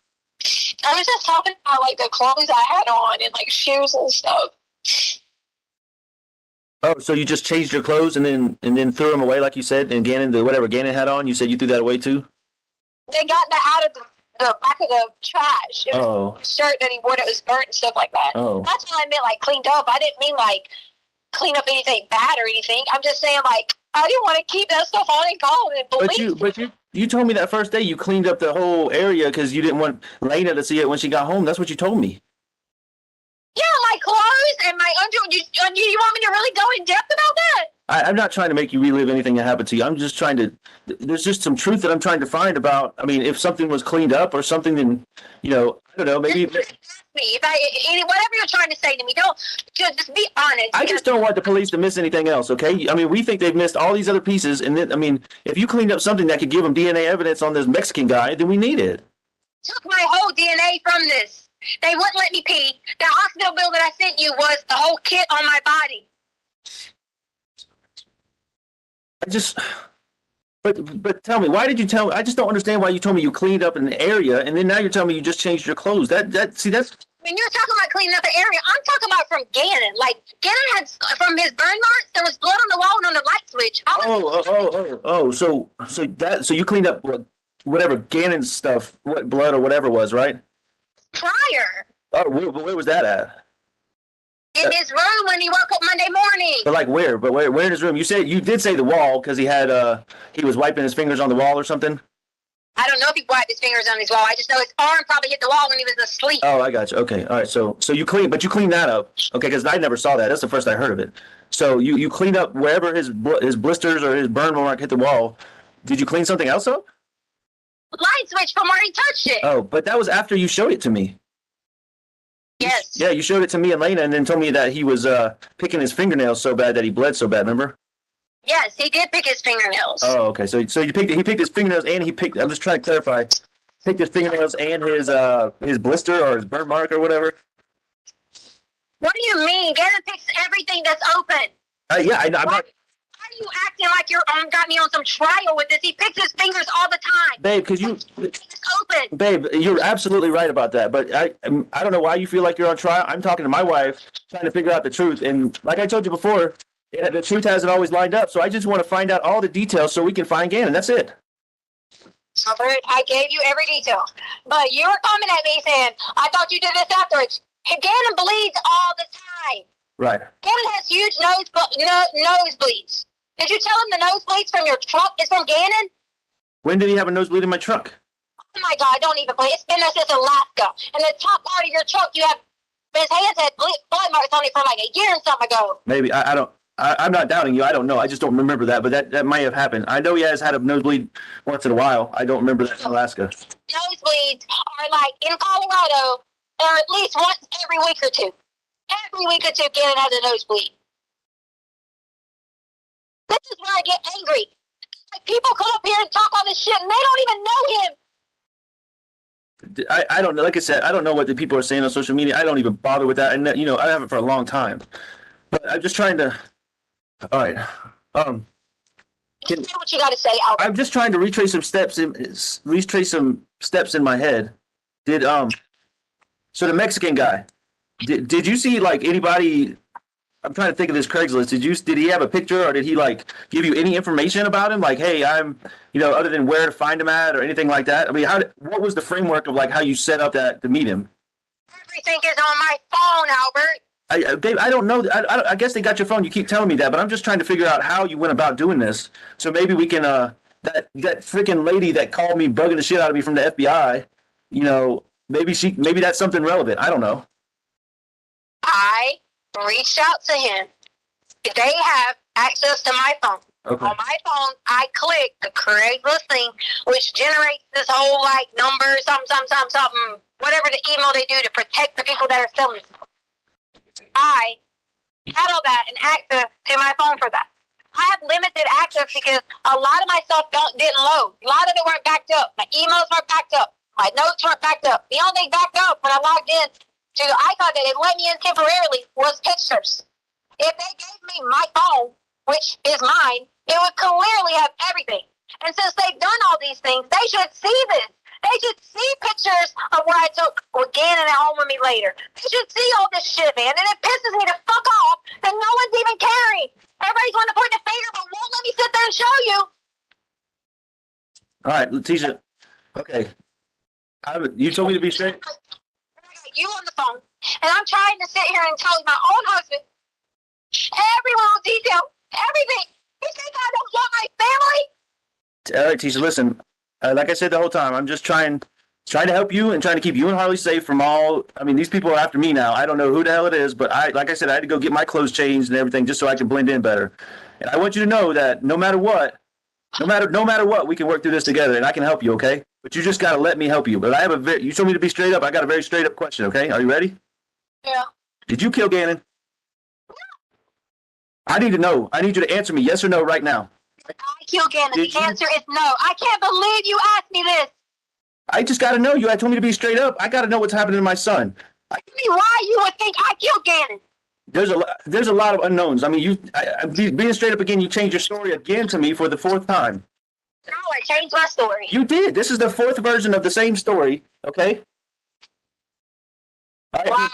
I was just talking about like the clothes I had on and like shoes and stuff. Oh, so you just changed your clothes and then threw them away, like you said, and whatever Gannon had on, you said you threw that away too? They got that out of the back of the trash. It was a shirt that he wore that was burnt and stuff like that. Oh. That's what I meant, like cleaned up. I didn't mean like clean up anything bad or anything. I'm just saying like I didn't want to keep that stuff on and go and believe. But you told me that first day you cleaned up the whole area because you didn't want Lena to see it when she got home. That's what you told me. Yeah, my clothes and my underwear. You want me to really go in depth about that? I'm not trying to make you relive anything that happened to you. I'm just trying to. There's just some truth that I'm trying to find about. I mean, if something was cleaned up or something, then I don't know. Maybe. Whatever you're trying to say to me, don't just be honest. I just don't want the police to miss anything else. Okay. I mean, we think they've missed all these other pieces, and then if you cleaned up something that could give them DNA evidence on this Mexican guy, then we need it. Took my whole DNA from this. They wouldn't let me pee. The hospital bill that I sent you was the whole kit on my body. But tell me, why did you tell me? I just don't understand why you told me you cleaned up an area, and then now you're telling me you just changed your clothes. That's When you're talking about cleaning up the area, I'm talking about from Gannon. Like, Gannon had, from his burn marks, there was blood on the wall and on the light switch. So you cleaned up whatever Gannon's stuff, what blood or whatever was, right? Prior. Oh, where was that at? In his room when he woke up Monday morning. But like where? But where in his room? You did say the wall because he was wiping his fingers on the wall or something. I don't know if he wiped his fingers on his wall. I just know his arm probably hit the wall when he was asleep. Oh, I got you. Okay, all right. So you cleaned that up. Okay, because I never saw that. That's the first I heard of it. So you cleaned up wherever his blisters or his burn mark hit the wall. Did you clean something else up? Light switch from where he touched it. Oh, but that was after you showed it to me. Yes. Yeah, you showed it to me and Lena, and then told me that he was picking his fingernails so bad that he bled so bad. Remember? Yes, he did pick his fingernails. Oh, okay. So he picked his fingernails and I'm just trying to clarify. Picked his fingernails and his blister or his burn mark or whatever. What do you mean? Gannon picks everything that's open. Yeah, I'm not. Why are you acting like you're got me on some trial with this? He picks his fingers all the time. Babe, because It's open. Babe, you're absolutely right about that. But I don't know why you feel like you're on trial. I'm talking to my wife, trying to figure out the truth. And like I told you before, the truth hasn't always lined up. So I just want to find out all the details so we can find Gannon. That's it. Albert, I gave you every detail. But you were coming at me saying, I thought you did this afterwards. Gannon bleeds all the time. Right. Gannon has huge nosebleeds. Did you tell him the nosebleeds from your truck is from Gannon? When did he have a nosebleed in my truck? Oh my God, don't even play. It's been there since Alaska. And the top part of your truck, his hands had blood marks on it from like a year and something ago. Maybe. I'm not doubting you. I don't know. I just don't remember that. But that might have happened. I know he has had a nosebleed once in a while. I don't remember that in Alaska. Nosebleeds are like in Colorado, or at least once every week or two. Every week or two, Gannon has a nosebleed. This is where I get angry. Like, people come up here and talk all this shit, and they don't even know him. I don't know. Like I said, I don't know what the people are saying on social media. I don't even bother with that. And I haven't for a long time. But I'm just trying to. All right. Just say what you got to say, Albert. I'm just trying to retrace some steps in my head. So the Mexican guy, did you see like anybody? I'm trying to think of this Craigslist. Did he have a picture or did he like give you any information about him? Like, hey, I'm, other than where to find him at or anything like that? I mean, what was the framework of like how you set up that to meet him? Everything is on my phone, Albert. Babe, I don't know. I guess they got your phone. You keep telling me that, but I'm just trying to figure out how you went about doing this. So maybe we can, that freaking lady that called me bugging the shit out of me from the FBI, maybe that's something relevant. I don't know. I reached out to him. They have access to my phone. Okay. On my phone, I click the Craigslist thing, which generates this whole like number, something, whatever the email they do to protect the people that are selling. I had all that and access to my phone for that. I have limited access because a lot of my stuff didn't load. A lot of it weren't backed up. My emails weren't backed up. My notes weren't backed up. The only thing backed up when I logged in to the icon that it let me in temporarily was pictures. If they gave me my phone, which is mine, it would clearly have everything. And since they've done all these things, they should see this. They should see pictures of where I took Gannon at home with me later. They should see all this shit, man. And it pisses me to fuck off that no one's even caring. Everybody's want to point the finger, but won't let me sit there and show you. All right, Letecia. Okay. You told me to be straight? I got you on the phone, and I'm trying to sit here and tell my own husband every little detail, everything. You think I don't want my family? All right, Teisha, listen. Like I said the whole time, I'm just trying to help you and trying to keep you and Harley safe from all. I mean, these people are after me now. I don't know who the hell it is, but like I said, I had to go get my clothes changed and everything just so I can blend in better. And I want you to know that no matter what, we can work through this together, and I can help you. Okay? But you just got to let me help you. But you told me to be straight up. I got a very straight up question. Okay? Are you ready? Yeah. Did you kill Gannon? I need to know. I need you to answer me yes or no right now. I killed Gannon. The answer is no. I can't believe you asked me this. I just got to know you. I told me to be straight up. I got to know what's happening to my son. Tell me why you would think I killed Gannon. There's a lot of unknowns. I mean, being straight up again, you changed your story again to me for the fourth time. No, I changed my story. You did. This is the fourth version of the same story. Okay. Wow.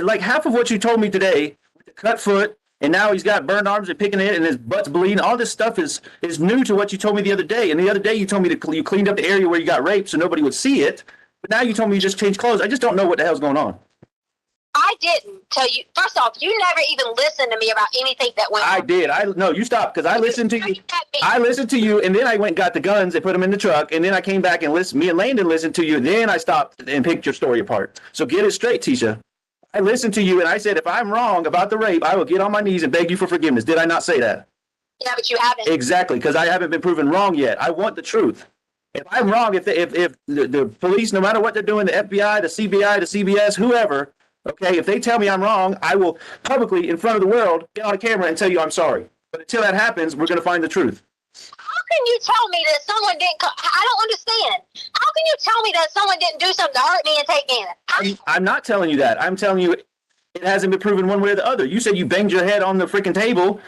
Like half of what you told me today, with the cut foot, and now he's got burned arms and picking it, and his butt's bleeding. All this stuff is new to what you told me the other day. And the other day you told me you cleaned up the area where you got raped so nobody would see it. But now you told me you just changed clothes. I just don't know what the hell's going on. I didn't tell you. First off, you never even listened to me about anything that went on. I did. No, you stopped because I listened to you. I listened to you, and then I went and got the guns and put them in the truck, and then I came back and listened. Me and Landon listened to you, and then I stopped and picked your story apart. So get it straight, Tisha. I listened to you, and I said, if I'm wrong about the rape, I will get on my knees and beg you for forgiveness. Did I not say that? Yeah, but you haven't. Exactly, because I haven't been proven wrong yet. I want the truth. If I'm wrong, if the police, no matter what they're doing, the FBI, the CBI, the CBS, whoever, okay, if they tell me I'm wrong, I will publicly, in front of the world, get on a camera and tell you I'm sorry. But until that happens, we're going to find the truth. How can you tell me that someone didn't? I don't understand. How can you tell me that someone didn't do something to hurt me and take Gannon? I'm not telling you that. I'm telling you it hasn't been proven one way or the other. You said you banged your head on the freaking table.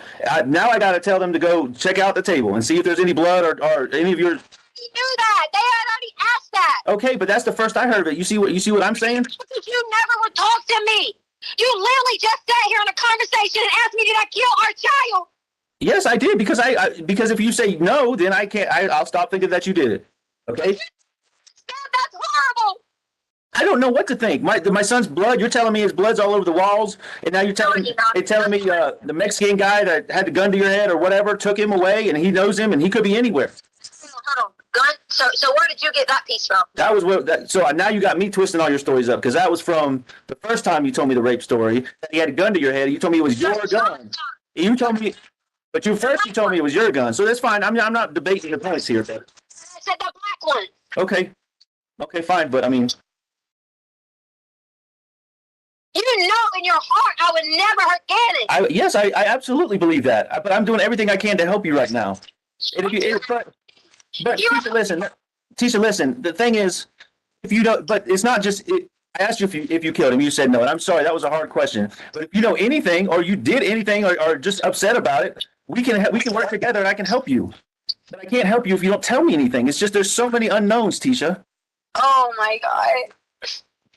Now I got to tell them to go check out the table and see if there's any blood or any of your. You knew that. They had already asked that. Okay, but that's the first I heard of it. You see what I'm saying? Because you never would talk to me. You literally just sat here in a conversation and asked me, did I kill our child? Yes, I did because because if you say no, then I can't. I'll stop thinking that you did it. Okay. That's horrible. I don't know what to think. My son's blood. You're telling me his blood's all over the walls, and now you're telling me the Mexican guy that had the gun to your head or whatever took him away, and he knows him, and he could be anywhere. Hold on. Gun. So where did you get that piece from? That was what. So now you got me twisting all your stories up because that was from the first time you told me the rape story. That he had a gun to your head. You told me it was your gun. You told me. But you told me it was your gun, so that's fine. I'm not debating the points here. But I said the black one. Okay, fine. But I mean, you know in your heart I would never hurt Gannon. Yes, I absolutely believe that. But I'm doing everything I can to help you right now. And but Tisha, listen. The thing is, if you don't, but it's not just. I asked you if you killed him. You said no, and I'm sorry. That was a hard question. But if you know anything, or you did anything, or just upset about it, we can work together, and I can help you. But I can't help you if you don't tell me anything. It's just there's so many unknowns, Tisha. Oh my God.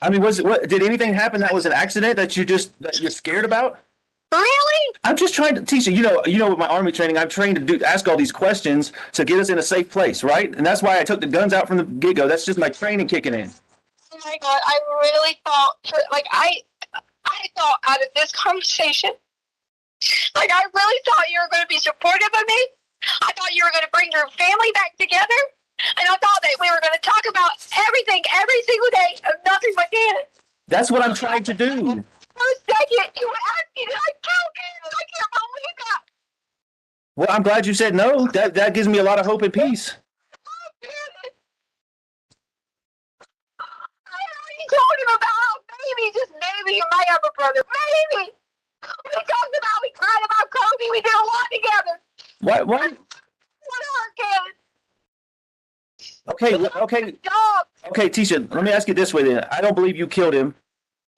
I mean, did anything happen that was an accident that you're scared about? Really? I'm just trying to, Tisha. You know, with my Army training, I'm trained to ask all these questions to get us in a safe place, right? And that's why I took the guns out from the get-go. That's just my training kicking in. Oh my God, I really thought, I thought out of this conversation, I really thought you were going to be supportive of me. I thought you were going to bring your family back together. And I thought that we were going to talk about everything every single day of nothing but Gannon. That's what I'm trying to do. For a second, you asked me, did I kill Gannon? I can't believe that. Well, I'm glad you said no. That gives me a lot of hope and peace. Told him about how maybe you might have a brother. Maybe. We talked about, we cried about Kobe. We did a lot together. What? What hurt Okay. Okay, Tisha, let me ask you this way then. I don't believe you killed him.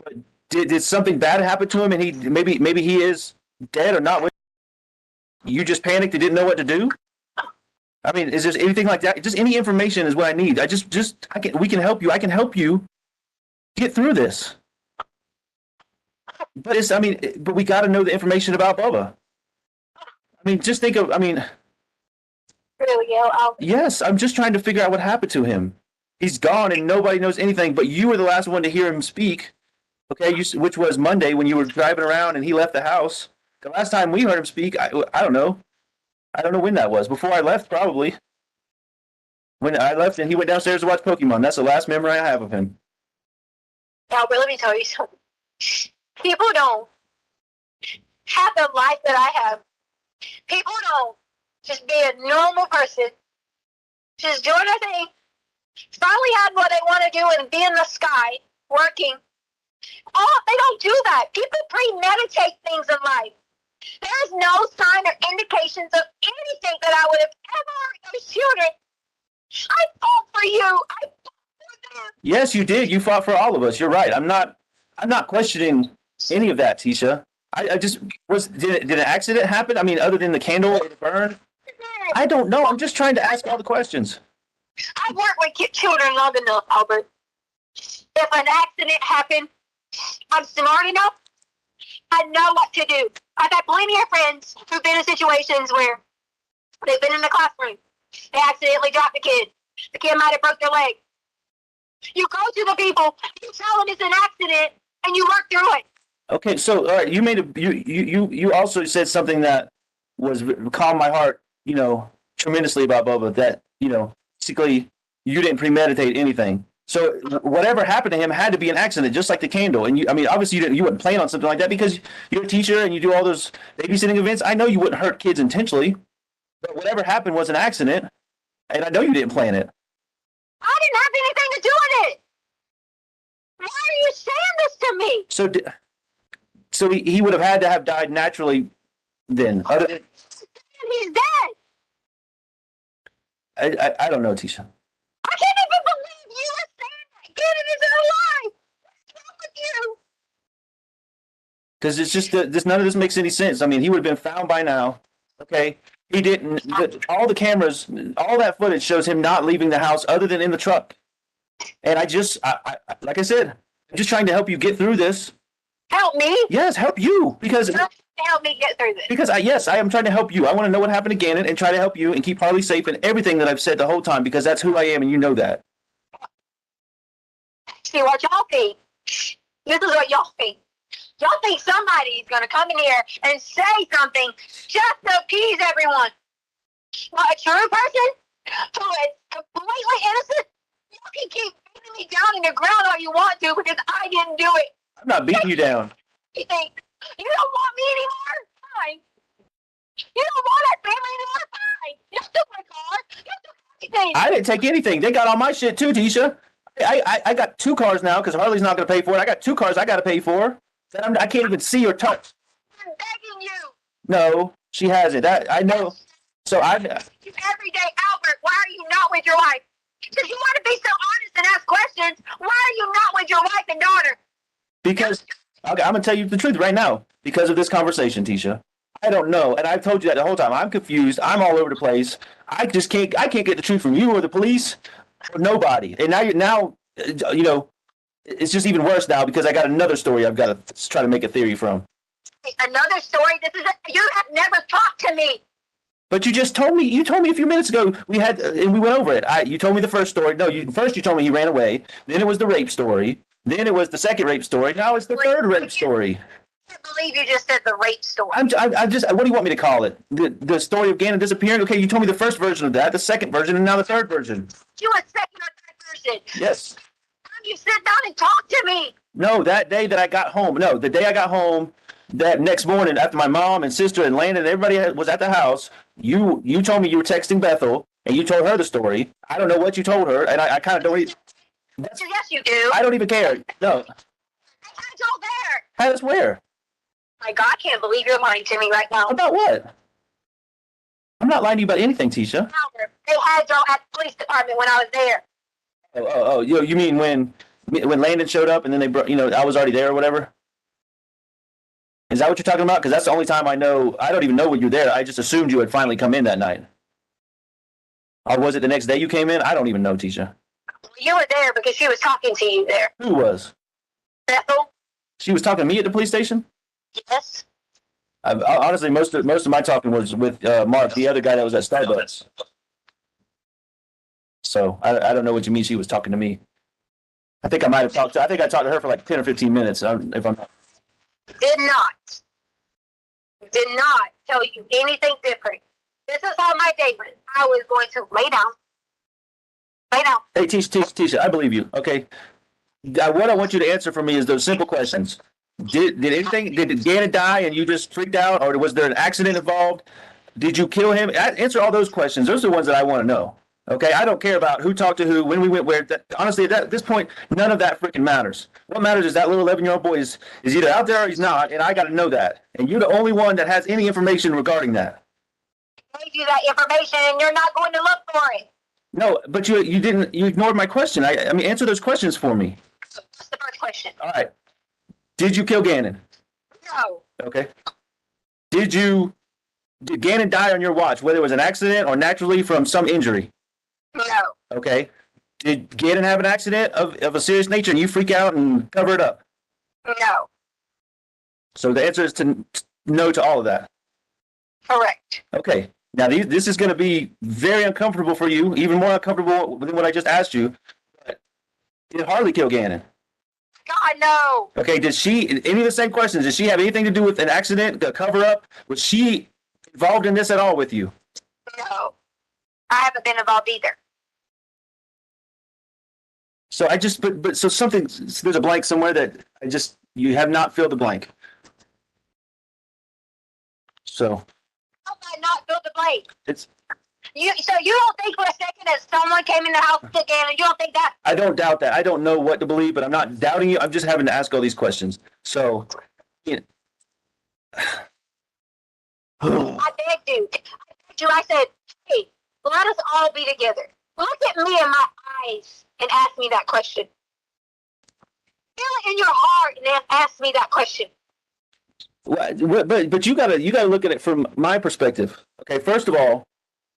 But did something bad happen to him and he maybe he is dead or not? You just panicked and didn't know what to do? I mean, is there anything like that? Just any information is what I need. We can help you. I can help you get through this. But but we got to know the information about Bubba. I mean, just think of, Really, yes, I'm just trying to figure out what happened to him. He's gone and nobody knows anything, but you were the last one to hear him speak, okay, which was Monday when you were driving around and he left the house. The last time we heard him speak, I don't know. I don't know when that was. Before I left, probably. When I left and he went downstairs to watch Pokemon. That's the last memory I have of him. Now, let me tell you something. People don't have the life that I have. People don't just be a normal person, just doing their thing, finally had what they want to do and be in the sky, working. Oh, they don't do that. People premeditate things in life. There's no sign or indications of anything that I would have ever hurt those children. I fought for you. I fought for them. Yes, you did. You fought for all of us. You're right. I'm not questioning any of that, Tisha. I just did an accident happen? I mean, other than the candle or the burn? I don't know. I'm just trying to ask all the questions. I've worked with children long enough, Albert. If an accident happened, I'm smart enough. I know what to do. I've had plenty of friends who've been in situations where they've been in the classroom. They accidentally dropped the kid. The kid might have broke their leg. You go to the people, you tell them it's an accident, and you work through it. Okay, so all right, you made a you also said something that was calmed my heart, tremendously about Bubba. That basically you didn't premeditate anything. So whatever happened to him had to be an accident, just like the candle. And obviously you wouldn't plan on something like that because you're a teacher and you do all those babysitting events. I know you wouldn't hurt kids intentionally, but whatever happened was an accident, and I know you didn't plan it. I didn't have anything to do with it. Why are you saying this to me? So he would have had to have died naturally then. Other than, He's dead. I don't know, Tisha. I can't even believe you were saying that. Gannon isn't alive. What's wrong with you? Because it's just none of this makes any sense. I mean, he would have been found by now. Okay, he didn't. All the cameras, all that footage shows him not leaving the house other than in the truck. And I like I said, I'm just trying to help you get through this. Help me. Yes, help you because Help me get through this. because I am trying to help you. I want to know what happened to Gannon and try to help you and keep Harley safe and everything that I've said the whole time because that's who I am and you know that. See what y'all think. This is what y'all think. Y'all think somebody's gonna come in here and say something just to appease everyone. Well, a true person who is completely innocent, you can keep beating me down in the ground all you want to because I didn't do it. I'm not beating you down. You think you don't want me anymore? Fine. You don't want that family anymore? Fine. You took my car. You took everything. I didn't take anything. They got all my shit too, Tisha. I got 2 cars now because Harley's not going to pay for it. I got 2 cars I got to pay for that I can't even see or touch. I'm begging you. No, she hasn't. I know. So Every day, Albert, why are you not with your wife? Because you want to be so honest and ask questions. Why are you not with your wife and daughter? because okay, I'm going to tell you the truth right now because of this conversation, Tisha. I don't know, and I've told you that the whole time. I'm confused. I'm all over the place. I can't get the truth from you or the police or nobody. And now it's just even worse now because I got another story I've got to try to make a theory from. Another story. You have never talked to me. But you just told me. You told me a few minutes ago we went over it. You told me the first story. No, first you told me he ran away. Then it was the rape story. Then it was the second rape story. Now it's the third rape story. I can't believe you just said the rape story. I'm just. What do you want me to call it? The story of Gannon disappearing. Okay, you told me the first version of that, the second version, and now the third version. You a second or third person. Yes. You sit down and talk to me. No, that day that I got home. No, the day I got home. That next morning, after my mom and sister and Landon and everybody was at the house, you told me you were texting Bethel and you told her the story. I don't know what you told her, and I kind of don't. Yes, you do. I don't even care. No. I told her. How does where? My God, I can't believe you're lying to me right now. About what? I'm not lying to you about anything, Tisha. Albert, they had y'all at the police department when I was there. Oh, you mean when Landon showed up and then they brought, I was already there or whatever? Is that what you're talking about? Because that's the only time I know. I don't even know when you're there. I just assumed you had finally come in that night. Or was it the next day you came in? I don't even know, Tisha. You were there because she was talking to you there. Who was? Bethel? She was talking to me at the police station? Yes. Honestly, most of my talking was with Mark, the other guy that was at Starbucks. So I don't know what you mean she was talking to me. I think I talked to her for like 10 or 15 minutes. If I'm not. Did not tell you anything different. This is how my day went. I was going to lay down. Hey, Tisha, I believe you. Okay. What I want you to answer for me is those simple questions. Did Gannon die and you just freaked out, or was there an accident involved? Did you kill him? Answer all those questions. Those are the ones that I want to know. Okay, I don't care about who talked to who, when we went where. Honestly, at this point, none of that freaking matters. What matters is that little 11-year-old boy is either out there or he's not, and I got to know that. And you're the only one that has any information regarding that. I gave you that information, and you're not going to look for it. No, but you ignored my question. I mean, answer those questions for me. What's the first question? All right. Did you kill Gannon? No. Okay. Did you did Gannon die on your watch, whether it was an accident or naturally from some injury? No. Okay. Did Gannon have an accident of a serious nature and you freak out and cover it up? No. So the answer is no to all of that. Correct. Okay. Now, this is going to be very uncomfortable for you, even more uncomfortable than what I just asked you. But did Harley kill Gannon? God, no. Okay. Did she, any of the same questions, did she have anything to do with an accident, a cover up? Was she involved in this at all with you? No. I haven't been involved either. So I just, but so something, there's a blank somewhere that you have not filled the blank. So. How did I not build the blade? It's. So you don't think for a second that someone came in the house again, and you don't think that? I don't doubt that. I don't know what to believe, but I'm not doubting you. I'm just having to ask all these questions. So, you know. I begged you. I said, hey, let us all be together. Look at me in my eyes and ask me that question. Feel it in your heart and then ask me that question. But you gotta look at it from my perspective. Okay, first of all,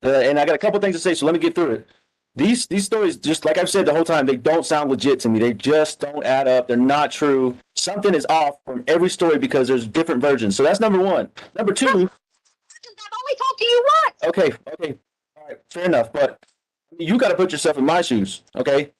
and I got a couple things to say, so let me get through it. These stories, just like I've said the whole time, they don't sound legit to me. They just don't add up. They're not true. Something is off from every story because there's different versions. So that's number one. Number two. I've only talked to you once. Okay. All right, fair enough. But you got to put yourself in my shoes. Okay.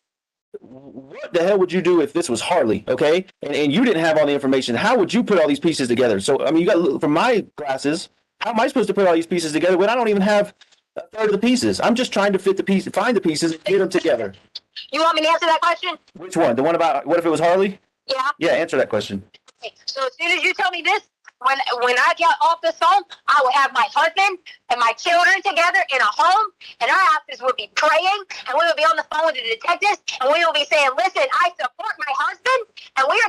What the hell would you do if this was Harley? Okay. And you didn't have all the information. How would you put all these pieces together? So, I mean, you got to look from my glasses. How am I supposed to put all these pieces together when I don't even have a third of the pieces? I'm just trying to find the pieces and get them together. You want me to answer that question? Which one? The one about what if it was Harley? Yeah. Yeah, answer that question. Okay. So as soon as you tell me this, when I get off this phone, I will have my husband and my children together in a home, and our houses will be praying, and we will be on the phone with the detectives, and we will be saying, listen, I support my husband, and we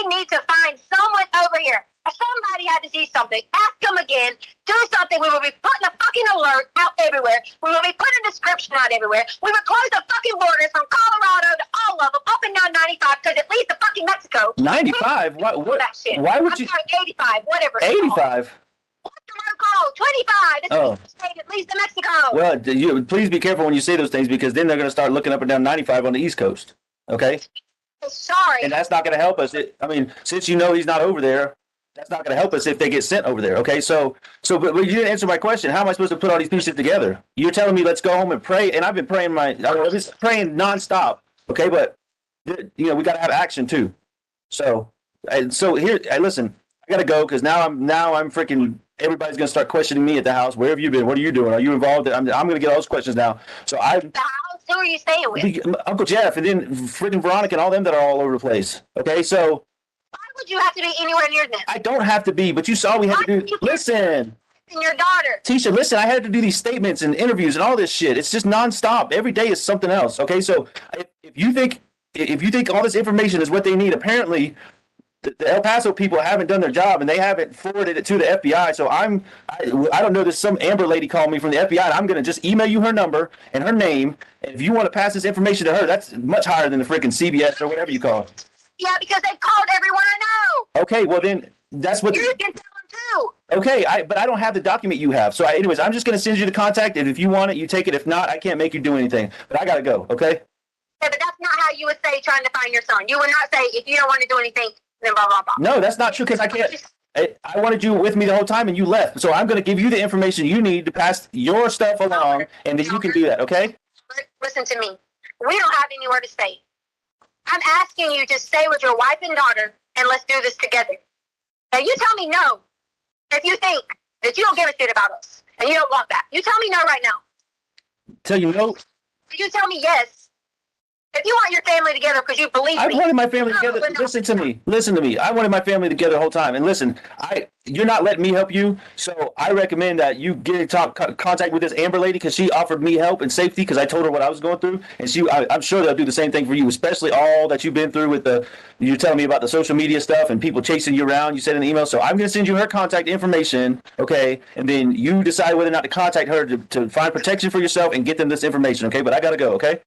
need to find someone over here. Somebody had to see something. Ask them again. Do something. We will be putting a fucking alert out everywhere. We will be putting a description out everywhere. We will close the fucking borders from Colorado to all of them, up and down 95, because it leads to fucking Mexico. 95? What? That shit. Why would I'm you? sorry, 85, whatever. 85? What's the road called? 25. It's Oh. a state that leads to Mexico. Well, please be careful when you say those things because then they're going to start looking up and down 95 on the East Coast. Okay? Sorry. And that's not going to help us. I mean, since you know he's not over there, that's not going to help us if they get sent over there. Okay? But you didn't answer my question. How am I supposed to put all these pieces together? You're telling me let's go home and pray, and I've been praying I've been praying nonstop. Okay? But we got to have action too. So here, listen. I got to go because now I'm freaking. Everybody's going to start questioning me at the house. Where have you been? What are you doing? Are you involved? I'm going to get all those questions now. So The house? Who are you staying with? Uncle Jeff, and then freaking Veronica and all them that are all over the place. Okay, so Why would you have to be anywhere near them? I don't have to be, but you saw we had to do. Listen, And your daughter. Tisha, listen, I had to do these statements and interviews and all this shit. It's just nonstop. Every day is something else. Okay, so if you think all this information is what they need, apparently the El Paso people haven't done their job and they haven't forwarded it to the FBI. So I don't know. There's some Amber lady called me from the FBI. And I'm going to just email you her number and her name. And if you want to pass this information to her, that's much higher than the freaking CBS or whatever you call it. Yeah, because they called everyone I know. Okay, well then that's what. You can tell them too. Okay, but I don't have the document you have. So anyways, I'm just going to send you the contact. And if you want it, you take it. If not, I can't make you do anything. But I got to go. Okay. Yeah, but that's not how you would say trying to find your son. You would not say if you don't want to do anything, then blah blah blah. No, that's not true because I can't. I wanted you with me the whole time and you left. So I'm going to give you the information you need to pass your stuff along, and then you can do that. Okay. Listen to me. We don't have anywhere to stay. I'm asking you to stay with your wife and daughter, and let's do this together. Now you tell me no if you think that you don't give a shit about us and you don't want that. You tell me no right now. Tell you no. You tell me yes. If you want your family together because you believe I me. wanted my family No, together. but no. Listen to me. I wanted my family together the whole time. And listen, you're not letting me help you. So I recommend that you get in contact with this Amber lady because she offered me help and safety because I told her what I was going through. And I'm sure they'll do the same thing for you, especially all that you've been through with you're telling me about the social media stuff and people chasing you around. You said in the email. So I'm going to send you her contact information. Okay. And then you decide whether or not to contact her to find protection for yourself and get them this information. Okay. But I got to go. Okay.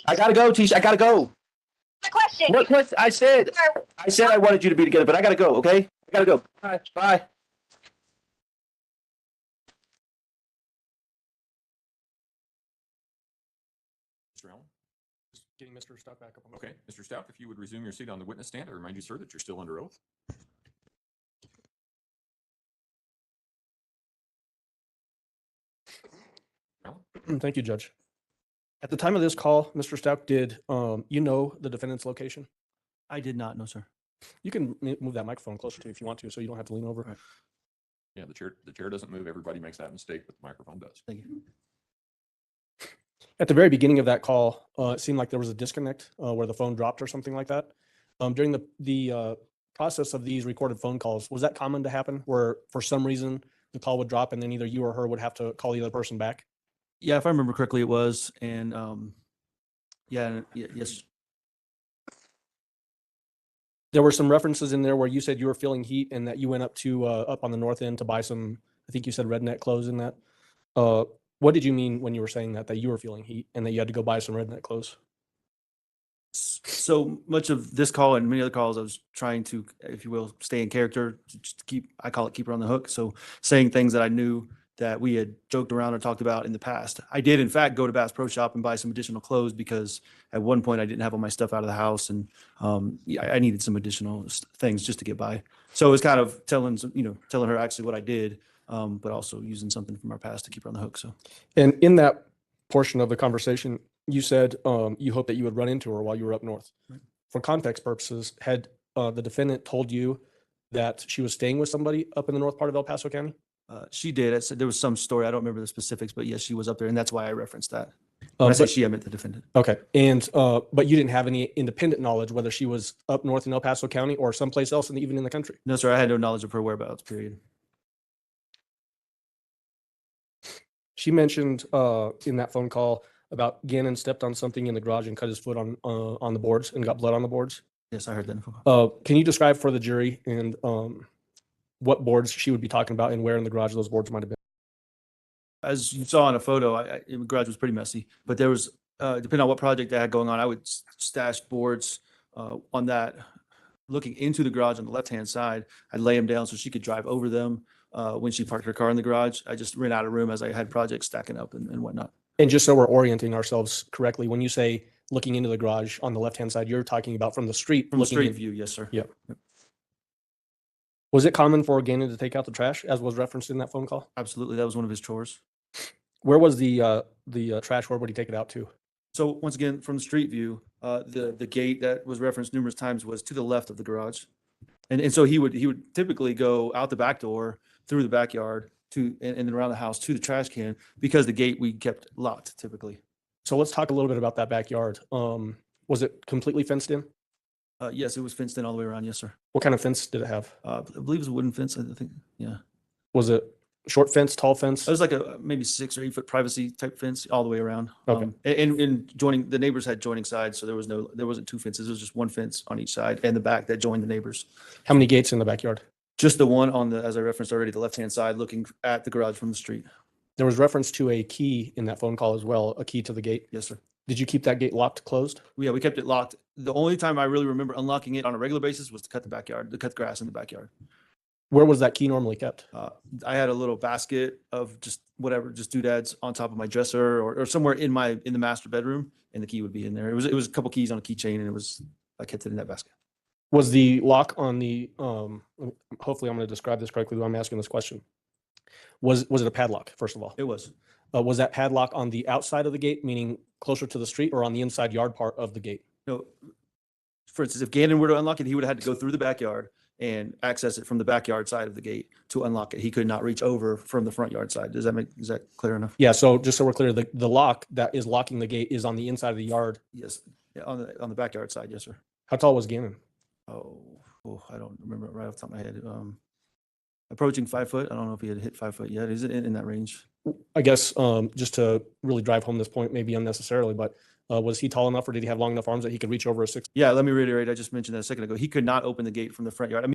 I gotta go, Tisha. I gotta go. The question. What question? I said I wanted you to be together, but I gotta go. Okay, I gotta go. Bye. Bye. bringing Mr. Stauch back up. Okay, Mr. Stauch, if you would resume your seat on the witness stand, I remind you, sir, that you're still under oath. Thank you, Judge. At the time of this call, Mr. Stauch, did you know the defendant's location? I did not know, sir. You can move that microphone closer to you if you want to, so you don't have to lean over. Right. Yeah, the chair doesn't move. Everybody makes that mistake, but the microphone does. Thank you. At the very beginning of that call, it seemed like there was a disconnect where the phone dropped or something like that. During the process of these recorded phone calls, was that common to happen where for some reason the call would drop and then either you or her would have to call the other person back? Yeah, if I remember correctly, it was. And yes. There were some references in there where you said you were feeling heat and that you went up to up on the north end to buy some, I think you said redneck clothes in that. What did you mean when you were saying that you were feeling heat and that you had to go buy some redneck clothes? So much of this call and many other calls, I was trying to, if you will, stay in character, just keep, I call it keep her on the hook. So saying things that I knew that we had joked around or talked about in the past. I did, in fact, go to Bass Pro Shop and buy some additional clothes because at one point I didn't have all my stuff out of the house and I needed some additional things just to get by. So it was kind of telling her actually what I did, but also using something from our past to keep her on the hook. So, And in that portion of the conversation, you said you hoped that you would run into her while you were up north. Right. For context purposes, had the defendant told you that she was staying with somebody up in the north part of El Paso County? she did. I said there was some story. I don't remember the specifics, but yes, she was up there, and that's why I referenced that. When I say she, I meant the defendant. Okay. And, but you didn't have any independent knowledge whether she was up north in El Paso County or someplace else, and even in the country? No, sir. I had no knowledge of her whereabouts, period. She mentioned in that phone call about Gannon stepped on something in the garage and cut his foot on the boards and got blood on the boards. Yes, I heard that. Can you describe for the jury and what boards she would be talking about and where in the garage those boards might have been? As you saw in a photo, the garage was pretty messy, but there was, depending on what project I had going on, I would stash boards on that, looking into the garage on the left-hand side. I'd lay them down so she could drive over them. When she parked her car in the garage, I just ran out of room as I had projects stacking up and whatnot. And just so we're orienting ourselves correctly, when you say looking into the garage on the left-hand side, you're talking about from the street. From the looking street in. view, yes, sir. Yep. Was it common for Gannon to take out the trash, as was referenced in that phone call? Absolutely. That was one of his chores. Where was the trash? Where would he take it out to? So once again, from the street view, the gate that was referenced numerous times was to the left of the garage. And so he would typically go out the back door through the backyard to and then around the house to the trash can, because the gate we kept locked typically. So let's talk a little bit about that backyard. Was it completely fenced in? Yes, it was fenced in all the way around. Yes, sir. What kind of fence did it have? I believe it was a wooden fence. I think. Yeah. Was it short fence, tall fence? It was like a maybe 6 or 8 foot privacy type fence all the way around. Okay. And joining, the neighbors had joining sides, so there wasn't 2 fences. It was just one fence on each side and the back that joined the neighbors. How many gates in the backyard? Just the one on the, as I referenced already, the left-hand side looking at the garage from the street. There was reference to a key in that phone call as well, a key to the gate. Yes, sir. Did you keep that gate locked, closed? Yeah, we kept it locked. The only time I really remember unlocking it on a regular basis was to cut the grass in the backyard. Where was that key normally kept? I had a little basket of just whatever, just doodads on top of my dresser or somewhere in the master bedroom, and the key would be in there. It was a couple keys on a keychain, and I kept it in that basket. Was the lock on the, hopefully I'm going to describe this correctly while I'm asking this question. Was it a padlock, first of all? It was. Was that padlock on the outside of the gate, meaning closer to the street, or on the inside yard part of the gate? No, for instance, if Gannon were to unlock it, he would have had to go through the backyard and access it from the backyard side of the gate to unlock it. He could not reach over from the front yard side. Is that clear enough? Yeah. So just so we're clear, the lock that is locking the gate is on the inside of the yard. Yes. Yeah, on the backyard side. Yes, sir. How tall was Gannon? Oh, I don't remember it right off the top of my head. Approaching 5 foot. I don't know if he had hit 5 foot yet. Is it in that range? I guess just to really drive home this point, maybe unnecessarily, but was he tall enough, or did he have long enough arms that he could reach over a 6? Yeah, let me reiterate. I just mentioned that a second ago. He could not open the gate from the front yard. I mean,